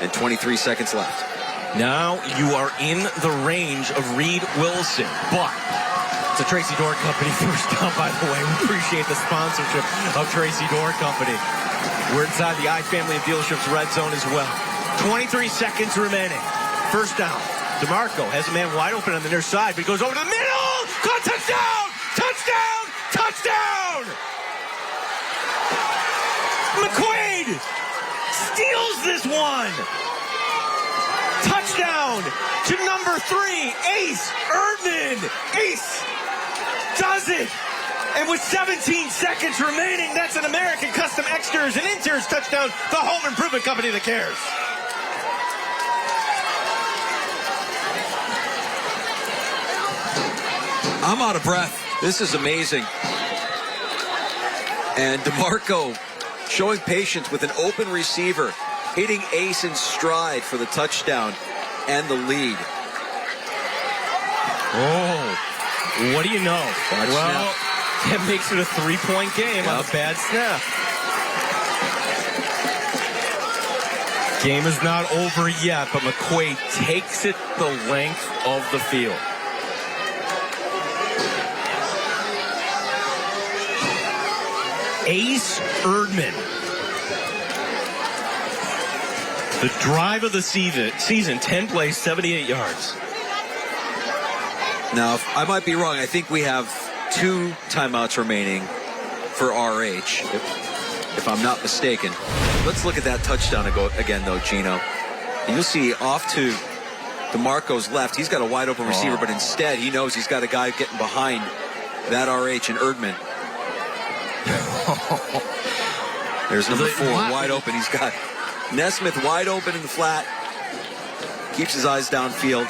and 23 seconds left. Now you are in the range of Reed Wilson, but it's a Tracy Door Company first down, by the way. We appreciate the sponsorship of Tracy Door Company. We're inside the iFamily of dealerships red zone as well. 23 seconds remaining. First down. DeMarco has a man wide open on the near side, but he goes over to the middle. Caught touchdown! Touchdown! Touchdown! McQuade steals this one. Touchdown to number 3, Ace Erdman. Ace does it. And with 17 seconds remaining, that's an American Custom Extras and Inters touchdown, the home improvement company that cares. I'm out of breath. This is amazing. And DeMarco showing patience with an open receiver, hitting Ace in stride for the touchdown and the lead. Oh, what do you know? That makes it a 3-point game on a bad snap. Game is not over yet, but McQuade takes it the length of the field. Ace Erdman. The drive of the season, 10 plays, 78 yards. Now, I might be wrong. I think we have 2 timeouts remaining for RH, if I'm not mistaken. Let's look at that touchdown again, though, Gino. And you'll see off to DeMarco's left. He's got a wide open receiver, but instead he knows he's got a guy getting behind that RH and Erdman. There's number 4 wide open. He's got Nesmith wide open in the flat. Keeps his eyes downfield.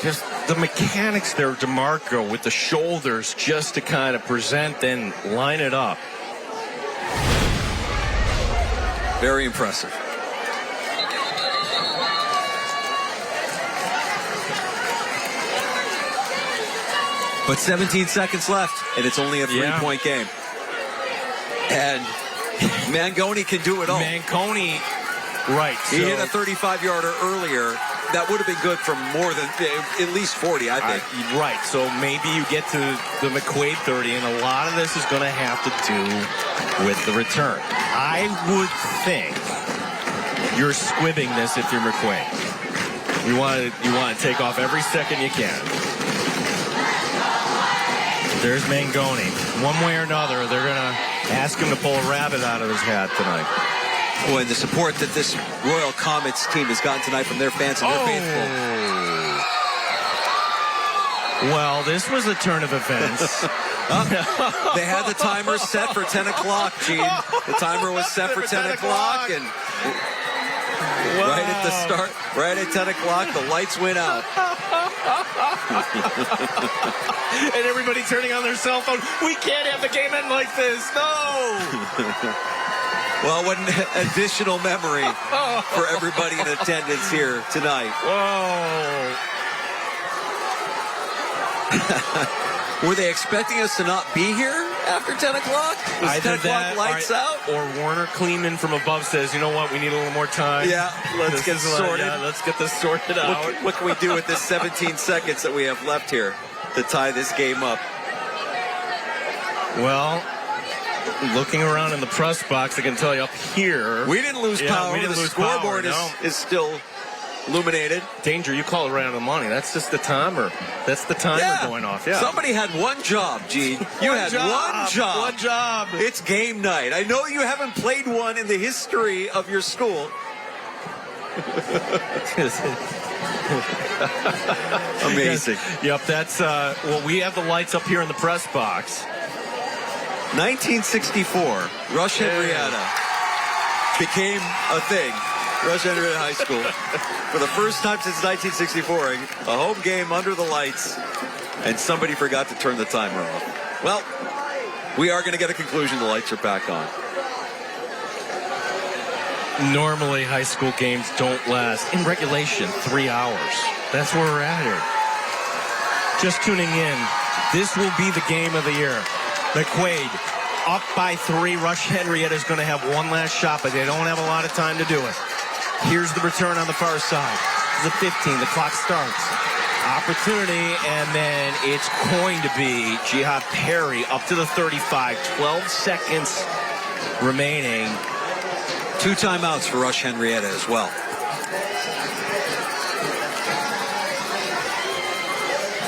Just the mechanics there, DeMarco, with the shoulders just to kind of present, then line it up. Very impressive. But 17 seconds left, and it's only a 3-point game. And Mangoni can do it all. Mangoni, right. He hit a 35-yarder earlier. that would have been good for more than at least 40, I think. Right. So maybe you get to the McQuade 30, and a lot of this is going to have to do with the return. I would think you're squibbing this if you're McQuade. You want to take off every second you can. There's Mangoni. One way or another, they're going to ask him to pull a rabbit out of his hat tonight. Boy, the support that this Royal Comets team has gotten tonight from their fans and their faithful. Well, this was a turn of events. They had the timer set for 10 o'clock, Gene. The timer was set for 10 o'clock, and right at the start, right at 10 o'clock, the lights went out. And everybody turning on their cell phone. We can't have the game end like this. No! Well, what an additional memory for everybody in attendance here tonight. Whoa! Were they expecting us to not be here after 10 o'clock? Was Either 10 o'clock lights out? Or Werner Kleemann from above says, you know what, we need a little more time. Yeah, let's get sorted. Let's get this sorted out. What can we do with this 17 seconds that we have left here to tie this game up? Well, looking around in the press box, I can tell you up here. We didn't lose power. We didn't the lose scoreboard power, is still illuminated. Danger, you call it right on the money. That's just the timer. That's the timer going off. Yeah. Somebody had one job, Gene. You had one job. One job. It's game night. I know you haven't played one in the history of your school. Amazing. Yep, that's, well, we have the lights up here in the press box. 1964, Rush-Henrietta became a thing. Rush-Henrietta High School. For the first time since 1964, a home game under the lights, and somebody forgot to turn the timer off. Well, we are going to get a conclusion. The lights are back on. Normally, high school games don't last, in regulation, 3 hours. That's where we're at here. Just tuning in, this will be the game of the year. McQuade up by 3. Rush-Henrietta is going to have one last shot, but they don't have a lot of time to do it. Here's the return on the far side. The 15, the clock starts. Opportunity, and then it's going to be Jihad Perry up to the 35. 12 seconds remaining. 2 timeouts for Rush-Henrietta as well.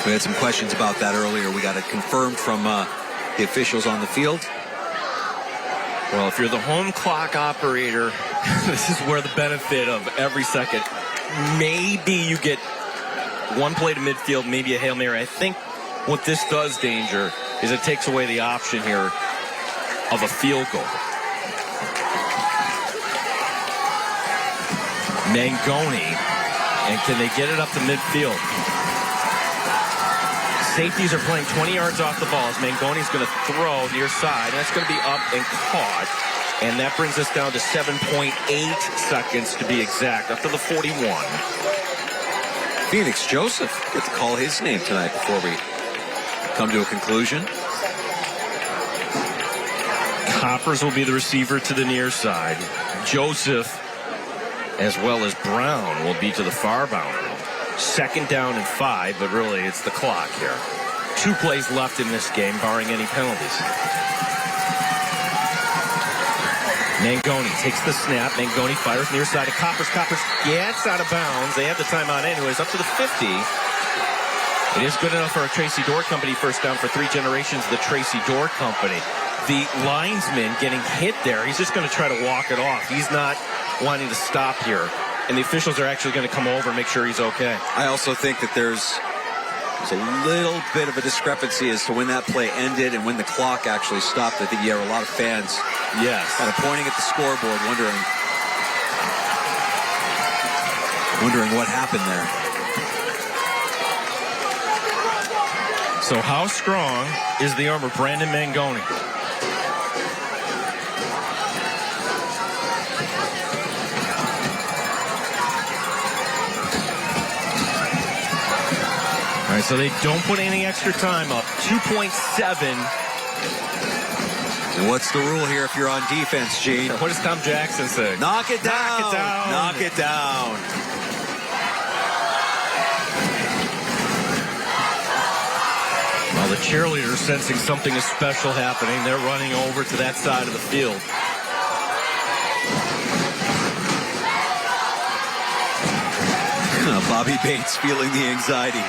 We had some questions about that earlier. We got it confirmed from the officials on the field. Well, if you're the home clock operator, this is where the benefit of every second. Maybe you get one play to midfield, maybe a Hail Mary. I think what this does, Danger, is it takes away the option here of a field goal. Mangoni, and can they get it up to midfield? Safeties are playing 20 yards off the ball as Mangoni's going to throw near side. And that's going to be up and caught. And that brings us down to 7.8 seconds to be exact, up to the 41. Phoenix Joseph, get to call his name tonight before we come to a conclusion. Coppers will be the receiver to the near side. Joseph, as well as Brown, will be to the far boundary. 2nd down and 5, but really it's the clock here. 2 plays left in this game, barring any penalties. Mangoni takes the snap. Mangoni fires near side of Coppers. Coppers gets out of bounds. They have the timeout anyways, up to the 50. It is good enough for a Tracy Door Company first down for 3 generations, the Tracy Door Company. The linesman getting hit there, he's just going to try to walk it off. He's not wanting to stop here. And the officials are actually going to come over and make sure he's okay. I also think that there's a little bit of a discrepancy as to when that play ended and when the clock actually stopped. I think you have a lot of fans kind of pointing at the scoreboard, wondering what happened there. So how strong is the arm of Brandon Mangoni? All right, so they don't put any extra time up. 2.7. And what's the rule here if you're on defense, Gene? What does Tom Jackson say? Knock it down. Knock it down. Knock it down. cheerleaders sensing something is special happening. They're running over to that side of the field. Bobby Bates feeling the anxiety.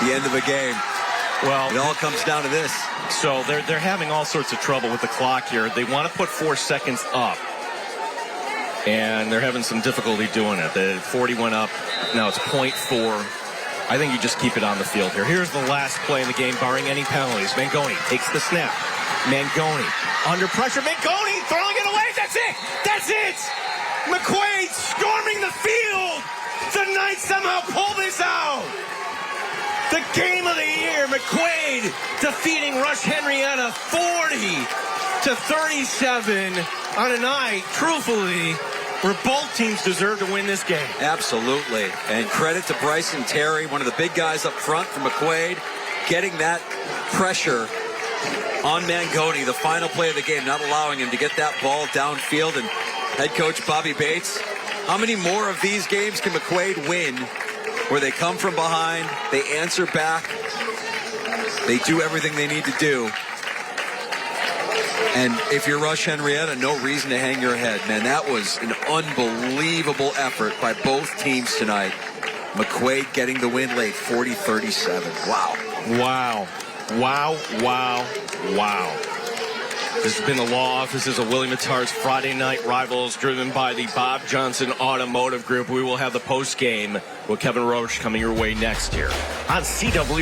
The end of a game. Well, it all comes down to this. So they're having all sorts of trouble with the clock here. They want to put 4 seconds up, and they're having some difficulty doing it. The 40 went up. Now it's 0.4. I think you just keep it on the field here. Here's the last play in the game, barring any penalties. Mangoni takes the snap. Mangoni under pressure. Mangoni throwing it away. That's it. That's it. McQuade storming the field. The Knights somehow pull this out. The game of the year. McQuade defeating Rush-Henrietta 40-37 on a night, truthfully, where both teams deserve to win this game. Absolutely. And credit to Bryson Terry, one of the big guys up front for McQuade, getting that pressure on Mangoni, the final play of the game, not allowing him to get that ball downfield. And head coach Bobby Bates, how many more of these games can McQuade win where they come from behind, they answer back, they do everything they need to do? And if you're Rush-Henrietta, no reason to hang your head, man. That was an unbelievable effort by both teams tonight. McQuade getting the win late, 40-37. Wow. Wow. Wow, wow, wow. This has been the law offices of William Attar's Friday Night Rivals, driven by the Bob Johnson Automotive Group. We will have the post game with Kevin Roche coming your way next here on CW.